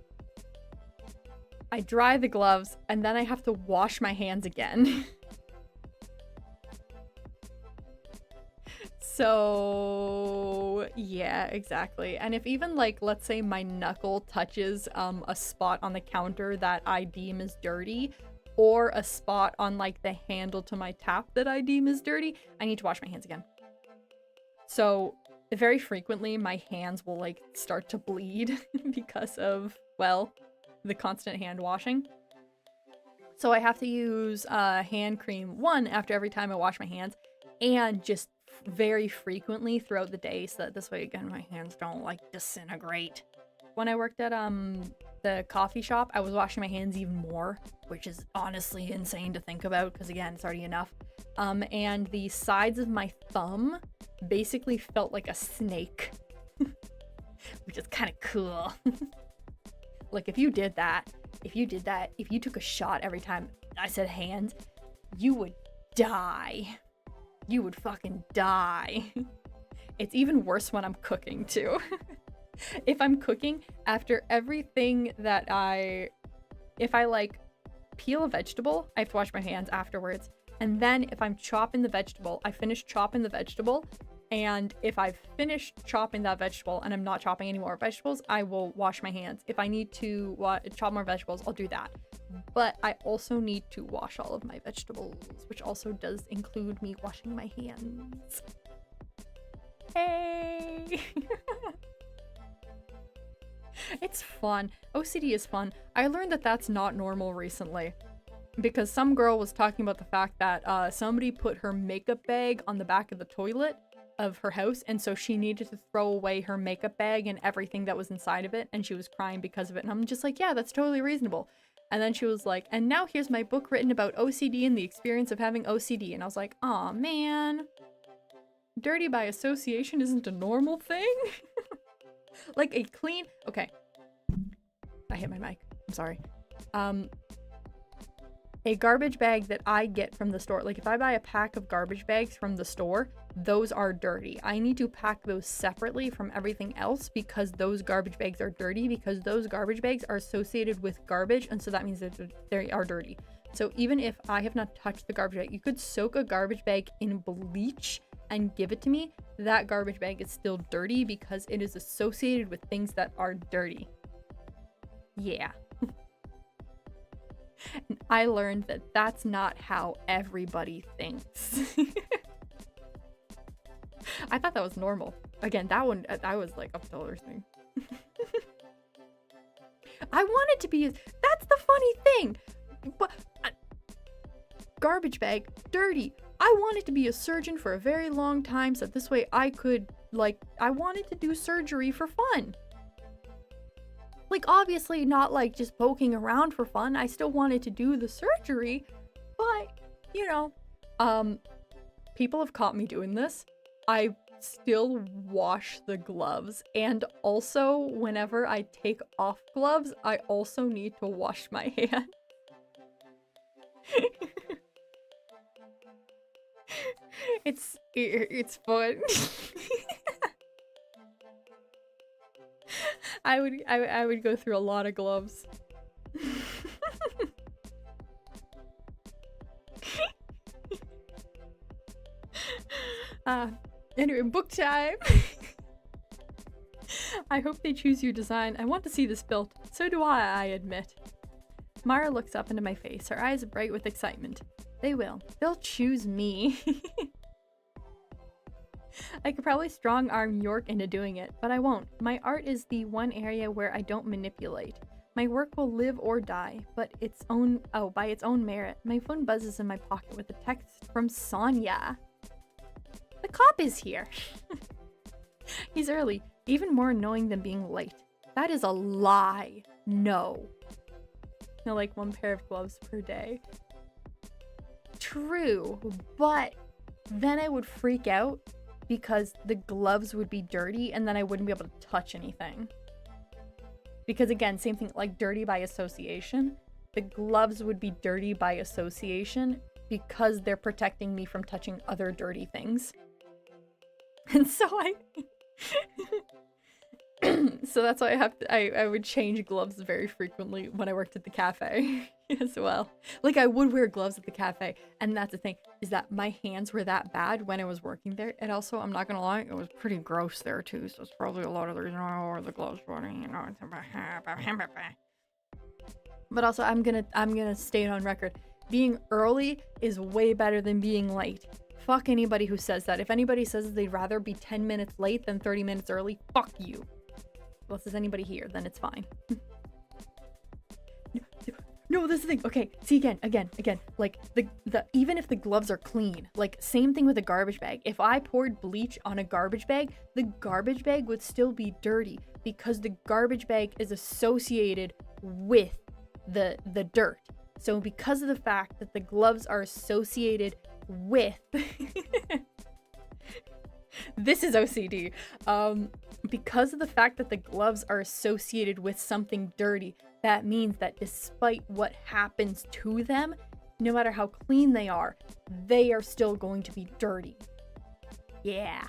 I dry the gloves, and then I have to wash my hands again. So yeah, exactly. And if even like, let's say my knuckle touches a spot on the counter that I deem is dirty, or a spot on like the handle to my tap that I deem is dirty, I need to wash my hands again. So very frequently my hands will like start to bleed because of, well, the constant hand washing. So I have to use hand cream, one, after every time I wash my hands, and just very frequently throughout the day, so that this way again my hands don't like disintegrate. When I worked at the coffee shop, I was washing my hands even more, which is honestly insane to think about because again it's already enough. And the sides of my thumb basically felt like a snake, which is kind of cool. Like if you did that, if you took a shot every time I said hands, you would die. You would fucking die. It's even worse when I'm cooking too. If I'm cooking, after everything that if I like peel a vegetable, I have to wash my hands afterwards. And then if I'm chopping the vegetable, I finish chopping the vegetable. And if I've finished chopping that vegetable and I'm not chopping any more vegetables, I will wash my hands. If I need to chop more vegetables, I'll do that. But I also need to wash all of my vegetables, which also does include me washing my hands. Hey! It's fun. OCD is fun. I learned that that's not normal recently. Because some girl was talking about the fact that somebody put her makeup bag on the back of the toilet of her house, and so she needed to throw away her makeup bag and everything that was inside of it, and she was crying because of it. And I'm just like, yeah, that's totally reasonable. And then she was like, and now here's my book written about OCD and the experience of having OCD. And I was like, aw, man. Dirty by association isn't a normal thing? Like a clean... Okay. I hit my mic. I'm sorry. A garbage bag that I get from the store, like if I buy a pack of garbage bags from the store, those are dirty. I need to pack those separately from everything else because those garbage bags are dirty, because those garbage bags are associated with garbage, and so that means that they are dirty. So even if I have not touched the garbage bag, you could soak a garbage bag in bleach and give it to me, that garbage bag is still dirty because it is associated with things that are dirty. Yeah. And I learned that that's not how everybody thinks. I thought that was normal. Again, that one, I was like up to other thing. I wanted to be, that's the funny thing. But garbage bag, dirty. I wanted to be a surgeon for a very long time, so this way I could, like, I wanted to do surgery for fun. Like, obviously not like just poking around for fun. I still wanted to do the surgery, but, you know, people have caught me doing this. I still wash the gloves, and also whenever I take off gloves, I also need to wash my hands. It's fun. I would go through a lot of gloves. Anyway, book time. I hope they choose your design. I want to see this built. So do I admit. Mara looks up into my face, her eyes bright with excitement. They will. They'll choose me. I could probably strong-arm York into doing it, but I won't. My art is the one area where I don't manipulate. My work will live or die, but by its own merit. My phone buzzes in my pocket with a text from Sonia. The cop is here. He's early. Even more annoying than being late. That is a lie. No. No, like 1 pair of gloves per day. True, but then I would freak out because the gloves would be dirty and then I wouldn't be able to touch anything. Because again, same thing, like dirty by association. The gloves would be dirty by association because they're protecting me from touching other dirty things. And so so that's why I would change gloves very frequently when I worked at the cafe as well. Like I would wear gloves at the cafe, and that's the thing, is that my hands were that bad when I was working there. And also, I'm not gonna lie, it was pretty gross there too, so it's probably a lot of the reason I wore the gloves for, you know. But also, I'm gonna state on record, being early is way better than being late. Fuck anybody who says that. If anybody says they'd rather be 10 minutes late than 30 minutes early, fuck you. Unless there's anybody here, then it's fine. No, this is the thing. Okay, see again. Like the even if the gloves are clean, like same thing with a garbage bag. If I poured bleach on a garbage bag, the garbage bag would still be dirty because the garbage bag is associated with the dirt. So because of the fact that the gloves are associated with this is OCD. Because of the fact that the gloves are associated with something dirty, that means that despite what happens to them, no matter how clean they are still going to be dirty. Yeah.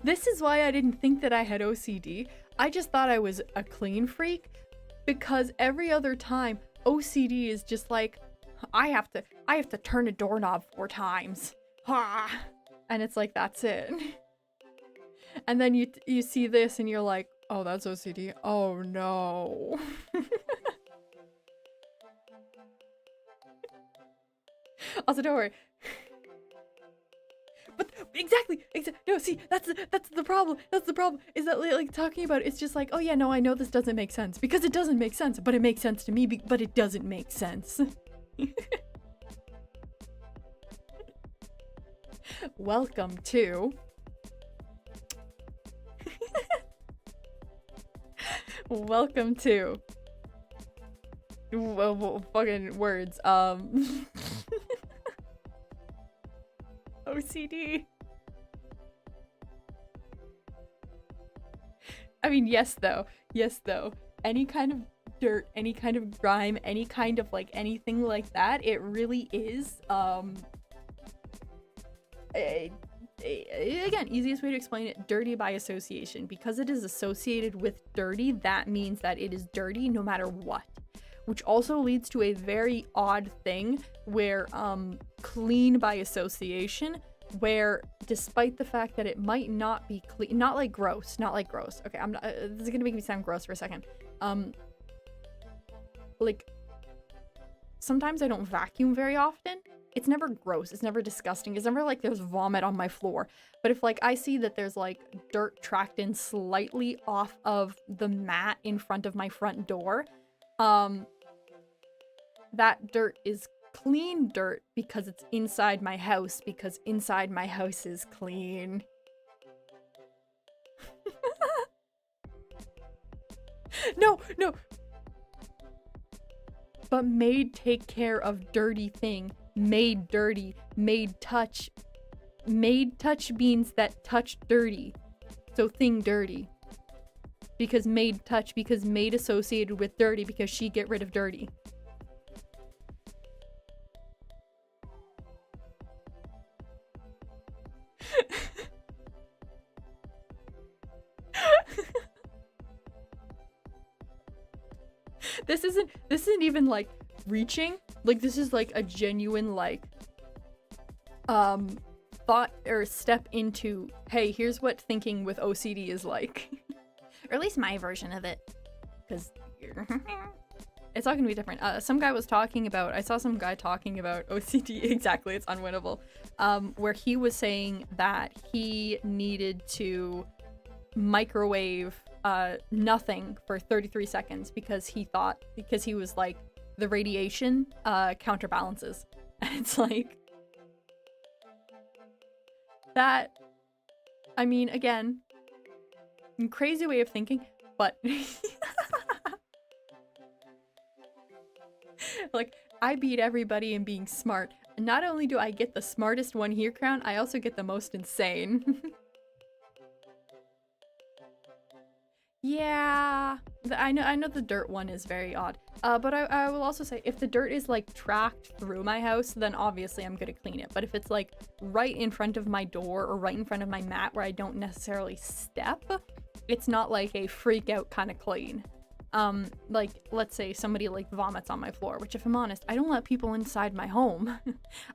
This is why I didn't think that I had OCD. I just thought I was a clean freak, because every other time OCD is just like, I have to turn a doorknob 4 times. And it's like, that's it. And then you see this and you're like, oh, that's OCD. Oh no. Also, don't worry. But exactly. No, see, that's the problem. That's the problem. Is that like talking about it, it's just like, oh yeah, no, I know this doesn't make sense because it doesn't make sense, but it makes sense to me. But it doesn't make sense. Welcome to welcome to fucking words. OCD. I mean, yes though. Any kind of dirt, any kind of grime, any kind of like anything like that, it really is again, easiest way to explain it, dirty by association. Because it is associated with dirty, that means that it is dirty no matter what. Which also leads to a very odd thing where clean by association, where despite the fact that it might not be clean, not like gross. Okay, I'm not, this is gonna make me sound gross for a second. Like sometimes I don't vacuum very often. It's never gross, it's never disgusting, it's never like there's vomit on my floor. But if like I see that there's like dirt tracked in slightly off of the mat in front of my front door, that dirt is clean dirt because it's inside my house, because inside my house is clean. No. But made take care of dirty thing. Made dirty. Made touch. Made touch means that touch dirty. So thing dirty. Because made touch, because made associated with dirty, because she get rid of dirty. This isn't even like reaching. Like this is like a genuine like thought or step into, hey, here's what thinking with OCD is like. Or at least my version of it. Because it's all gonna be different. Some guy was talking about, I saw some guy talking about OCD, exactly, it's unwinnable. Where he was saying that he needed to microwave nothing for 33 seconds because he was like, the radiation counterbalances. It's like that. I mean, again, crazy way of thinking, but like, I beat everybody in being smart. Not only do I get the smartest one here crown, I also get the most insane. Yeah, I know the dirt one is very odd. But I will also say, if the dirt is like tracked through my house, then obviously I'm gonna clean it. But if it's like right in front of my door or right in front of my mat where I don't necessarily step, it's not like a freak out kind of clean. Like, let's say somebody like vomits on my floor, which if I'm honest, I don't let people inside my home.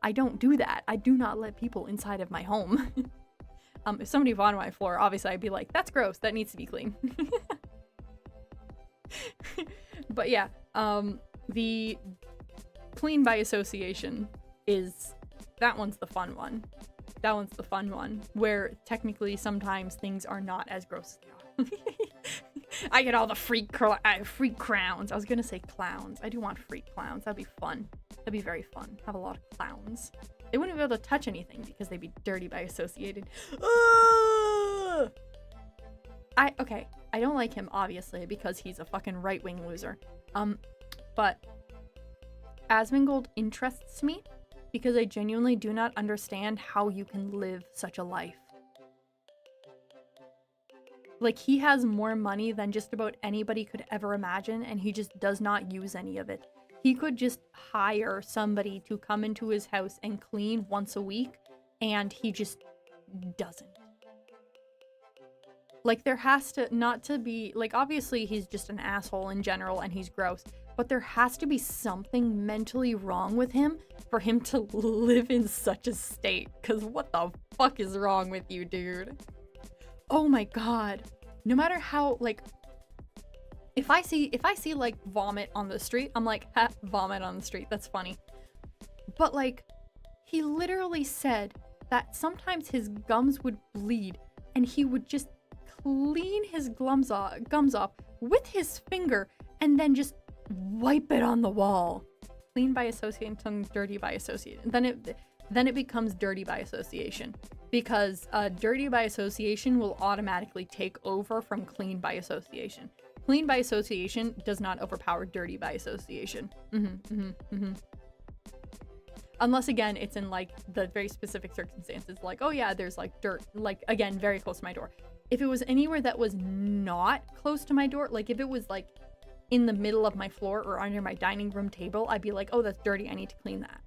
I don't do that. I do not let people inside of my home. If somebody vomited on my floor, obviously I'd be like, that's gross, that needs to be clean. But yeah, the clean by association that one's the fun one. That one's the fun one, where technically sometimes things are not as gross as they are. I get all the freak crowns. I was gonna say clowns. I do want freak clowns. That'd be fun. That'd be very fun. Have a lot of clowns. They wouldn't be able to touch anything because they'd be dirty by associated. Okay, I don't like him obviously because he's a fucking right-wing loser. But Asmongold interests me because I genuinely do not understand how you can live such a life. Like, he has more money than just about anybody could ever imagine, and he just does not use any of it. He could just hire somebody to come into his house and clean once a week, and he just doesn't. Like, there has to not to be, like, obviously he's just an asshole in general and he's gross, but there has to be something mentally wrong with him for him to live in such a state. Because what the fuck is wrong with you, dude? Oh my god. No matter how, like, if I see like vomit on the street, I'm like, ha, vomit on the street, that's funny. But like, he literally said that sometimes his gums would bleed and he would just clean his gums off with his finger and then just wipe it on the wall. Clean by association, dirty by association. Then it becomes dirty by association, because dirty by association will automatically take over from clean by association. Clean by association does not overpower dirty by association. Unless, again, it's in like the very specific circumstances, like, oh yeah, there's like dirt, like, again, very close to my door. If it was anywhere that was not close to my door, like if it was like in the middle of my floor or under my dining room table, I'd be like, oh, that's dirty, I need to clean that.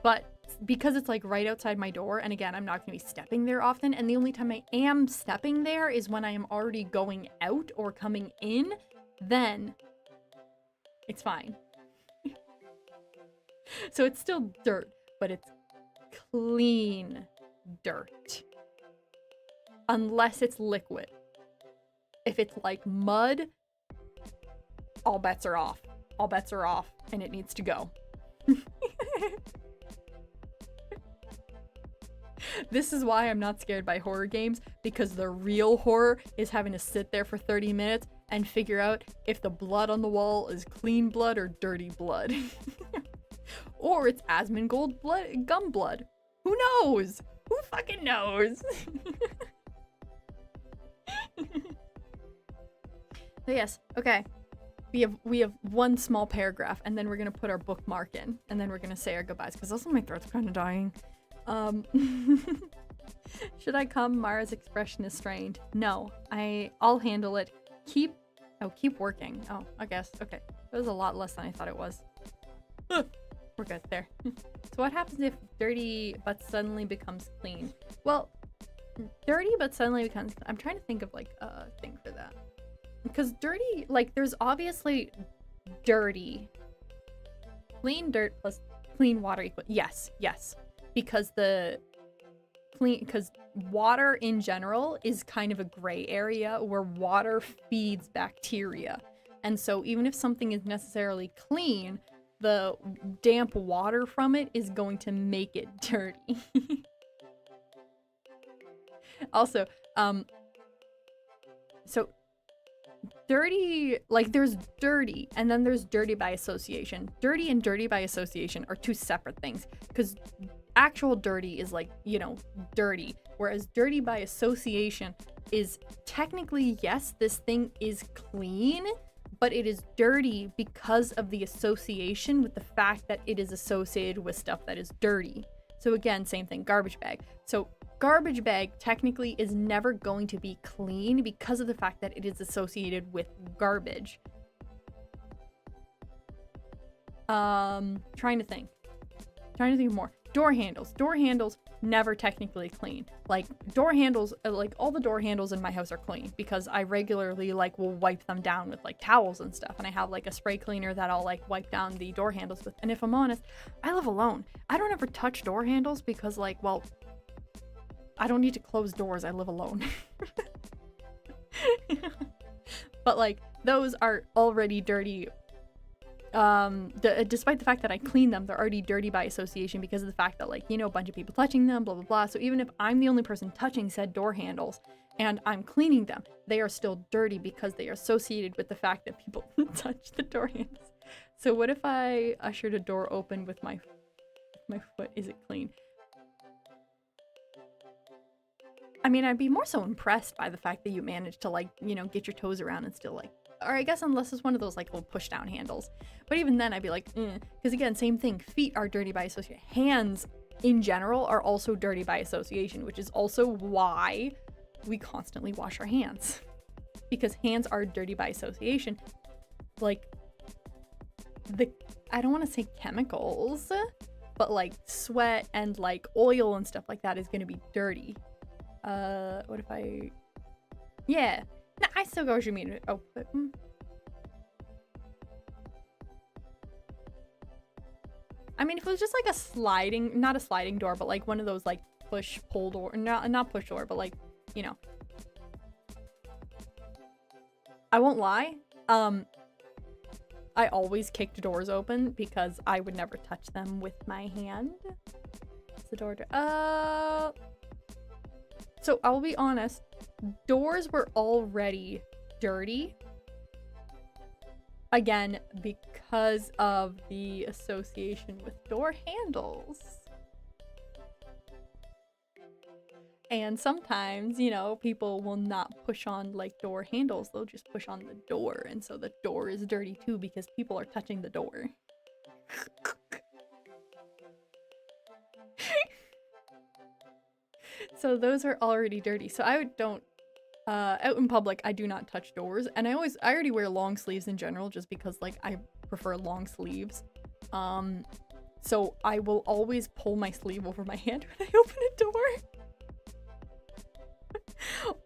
But because it's like right outside my door, and again, I'm not going to be stepping there often, and the only time I am stepping there is when I am already going out or coming in, then it's fine. So it's still dirt, but it's clean dirt. Unless it's liquid. If it's like mud, all bets are off. All bets are off, and it needs to go. This is why I'm not scared by horror games, because the real horror is having to sit there for 30 minutes and figure out if the blood on the wall is clean blood or dirty blood. Or it's Asmongold gum blood. Who knows? Who fucking knows? But yes, okay. We have one small paragraph, and then we're gonna put our bookmark in, and then we're gonna say our goodbyes, because also my throat's kind of dying. Should I come? Mara's expression is strained. No, I'll handle it. Keep working. Oh, I guess. Okay. It was a lot less than I thought it was. We're good there. So what happens if dirty but suddenly becomes clean? Well, dirty but suddenly becomes, I'm trying to think of like a thing for that. Because dirty, like, there's obviously dirty. Clean dirt plus clean water equal. Yes. Because water in general is kind of a gray area where water feeds bacteria. And so even if something is necessarily clean, the damp water from it is going to make it dirty. Also, so dirty, like there's dirty and then there's dirty by association. Dirty and dirty by association are two separate things, because actual dirty is like, you know, dirty, whereas dirty by association is technically, yes, this thing is clean, but it is dirty because of the association with the fact that it is associated with stuff that is dirty. So again, same thing, garbage bag. So garbage bag technically is never going to be clean because of the fact that it is associated with garbage. Trying to think more. Door handles never technically clean. Like door handles, like all the door handles in my house are clean because I regularly like will wipe them down with like towels and stuff, and I have like a spray cleaner that I'll like wipe down the door handles with. And if I'm honest, I live alone. I don't ever touch door handles because like, well, I don't need to close doors. I live alone. But like those are already dirty. Despite the fact that I clean them, they're already dirty by association because of the fact that, like, you know, a bunch of people touching them, blah, blah, blah. So even if I'm the only person touching said door handles and I'm cleaning them, they are still dirty because they are associated with the fact that people touch the door handles. So what if I ushered a door open with my foot? Is it clean? I mean, I'd be more so impressed by the fact that you managed to, like, you know, get your toes around and still, like, or I guess unless it's one of those like little push down handles. But even then I'd be like, because again, same thing, feet are dirty by association. Hands in general are also dirty by association, which is also why we constantly wash our hands. Because hands are dirty by association. Like I don't want to say chemicals, but like sweat and like oil and stuff like that is going to be dirty. What if yeah. No, I still go what you mean. Oh, but, I mean, if it was just like a sliding, not a sliding door, but like one of those like push pull door, not push door, but like, you know. I won't lie. I always kicked doors open because I would never touch them with my hand. It's the door. So I'll be honest. Doors were already dirty. Again, because of the association with door handles. And sometimes, you know, people will not push on like door handles. They'll just push on the door. And so the door is dirty too because people are touching the door. So those are already dirty. So I don't, out in public, I do not touch doors. And I already wear long sleeves in general just because like I prefer long sleeves. So I will always pull my sleeve over my hand when I open a door.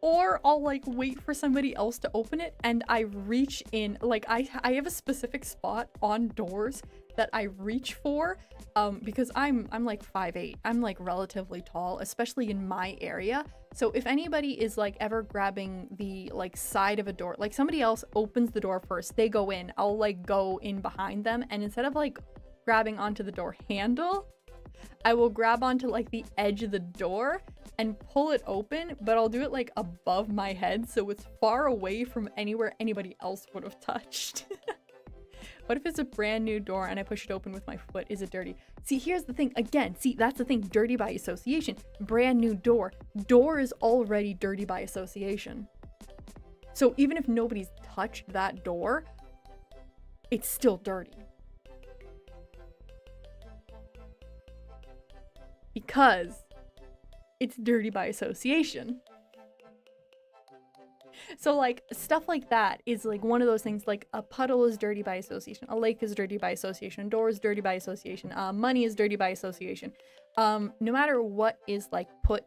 Or I'll like wait for somebody else to open it and I reach in, like I have a specific spot on doors that I reach for because I'm like 5'8". I'm like relatively tall, especially in my area. So if anybody is like ever grabbing the like side of a door, like somebody else opens the door first, they go in, I'll like go in behind them, and instead of like grabbing onto the door handle, I will grab onto like the edge of the door and pull it open, but I'll do it like above my head so it's far away from anywhere anybody else would have touched. What if it's a brand new door and I push it open with my foot? Is it dirty? See, here's the thing. Again, see, that's the thing. Dirty by association. Brand new door. Door is already dirty by association. So even if nobody's touched that door, it's still dirty. Because it's dirty by association. So like stuff like that is like one of those things. Like a puddle is dirty by association, a lake is dirty by association, a door is dirty by association, money is dirty by association. No matter what is like put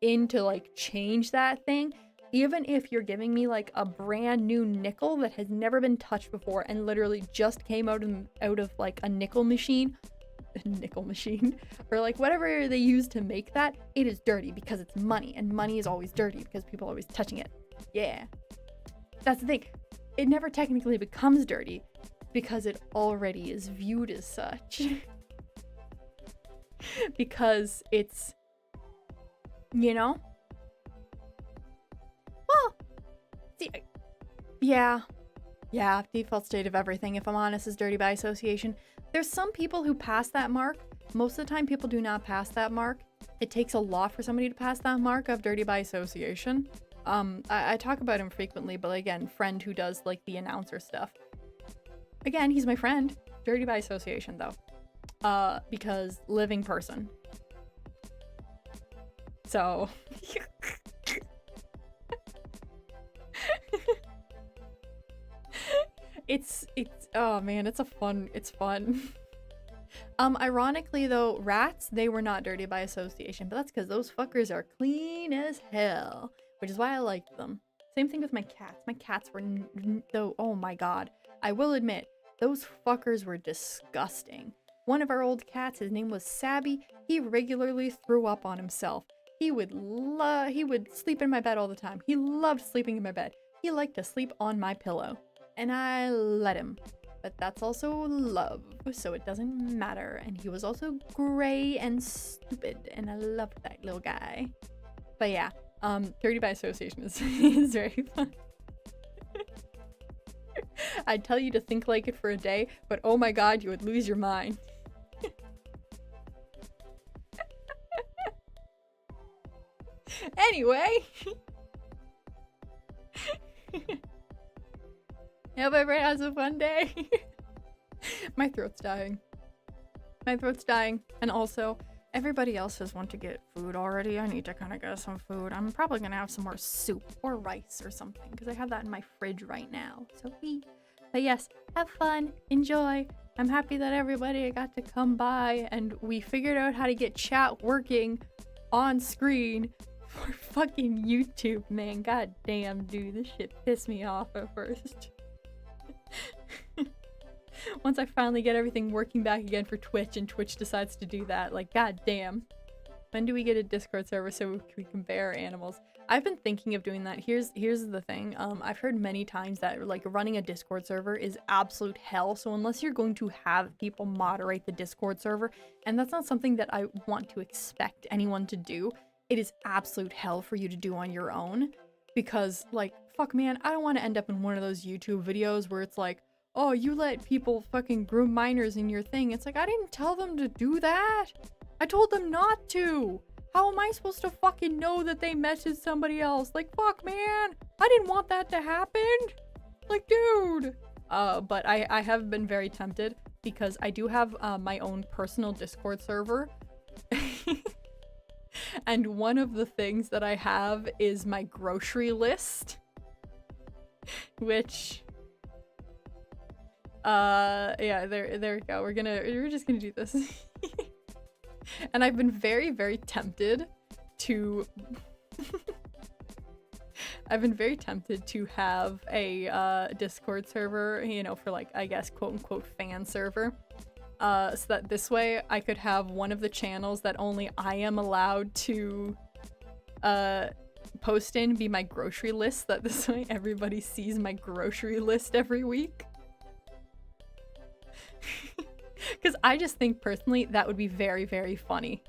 in to like change that thing, even if you're giving me like a brand new nickel that has never been touched before and literally just came out of like a nickel machine, or like whatever they use to make that, it is dirty because it's money, and money is always dirty because people are always touching it. Yeah, that's the thing. It never technically becomes dirty because it already is viewed as such. Because it's, you know, well, see, Yeah. Yeah, default state of everything, if I'm honest, is dirty by association. There's some people who pass that mark. Most of the time, people do not pass that mark. It takes a lot for somebody to pass that mark of dirty by association. I talk about him frequently, but again, friend who does like the announcer stuff. Again, he's my friend. Dirty by association, though. Because living person. So... It's oh man, it's fun. Ironically though, rats, they were not dirty by association, but that's because those fuckers are clean as hell, which is why I liked them. Same thing with my cats. My cats were though, oh my god. I will admit, those fuckers were disgusting. One of our old cats, his name was Sabby, he regularly threw up on himself. He would sleep in my bed all the time. He loved sleeping in my bed. He liked to sleep on my pillow. And I let him, but that's also love, so it doesn't matter. And he was also gray and stupid, and I loved that little guy. But yeah, dirty by association is very fun. I'd tell you to think like it for a day, but oh my god, you would lose your mind. Anyway. I hope everyone has a fun day. My throat's dying. And also, everybody else has want to get food already. I need to kind of get some food. I'm probably going to have some more soup or rice or something because I have that in my fridge right now. So but yes, have fun. Enjoy. I'm happy that everybody got to come by and we figured out how to get chat working on screen for fucking YouTube, man. God damn, dude. This shit pissed me off at first. Once I finally get everything working back again for Twitch and Twitch decides to do that, like, god damn. When do we get a Discord server so we can bear animals? I've been thinking of doing that. Here's the thing. I've heard many times that like running a Discord server is absolute hell. So unless you're going to have people moderate the Discord server, and that's not something that I want to expect anyone to do, it is absolute hell for you to do on your own. Because like, fuck man, I don't want to end up in one of those YouTube videos where it's like, oh, you let people fucking groom minors in your thing. It's like, I didn't tell them to do that. I told them not to. How am I supposed to fucking know that they messaged somebody else? Like, fuck man, I didn't want that to happen. Like, dude. But I have been very tempted because I do have my own personal Discord server. And one of the things that I have is my grocery list. Which... yeah, there we go. We're just gonna do this. And I've been very, very tempted to have a Discord server, you know, for like, I guess, quote unquote fan server. So that this way I could have one of the channels that only I am allowed to post in be my grocery list, that this way everybody sees my grocery list every week. Because I just think personally that would be very, very funny.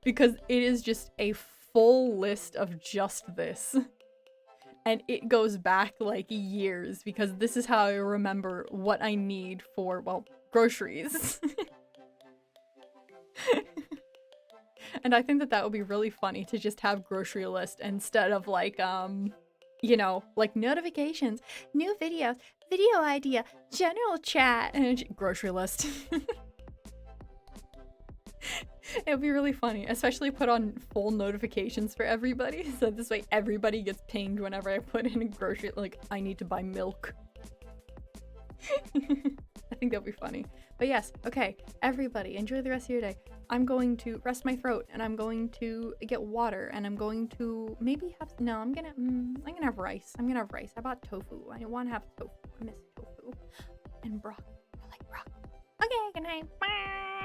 Because it is just a full list of just this. And it goes back like years because this is how I remember what I need for, well, groceries. And I think that that would be really funny to just have grocery list instead of like, you know, like notifications, new videos, video idea, general chat, and grocery list. It would be really funny, especially put on full notifications for everybody, so this way everybody gets pinged whenever I put in a grocery, like, I need to buy milk. I think that'll be funny. But yes, okay, everybody, enjoy the rest of your day. I'm going to rest my throat, and I'm going to get water, and I'm going to maybe have, no, I'm gonna have rice. I'm gonna have rice. I bought tofu. I want to have tofu. I miss tofu. And broccoli. I like broccoli. Okay, good night. Bye.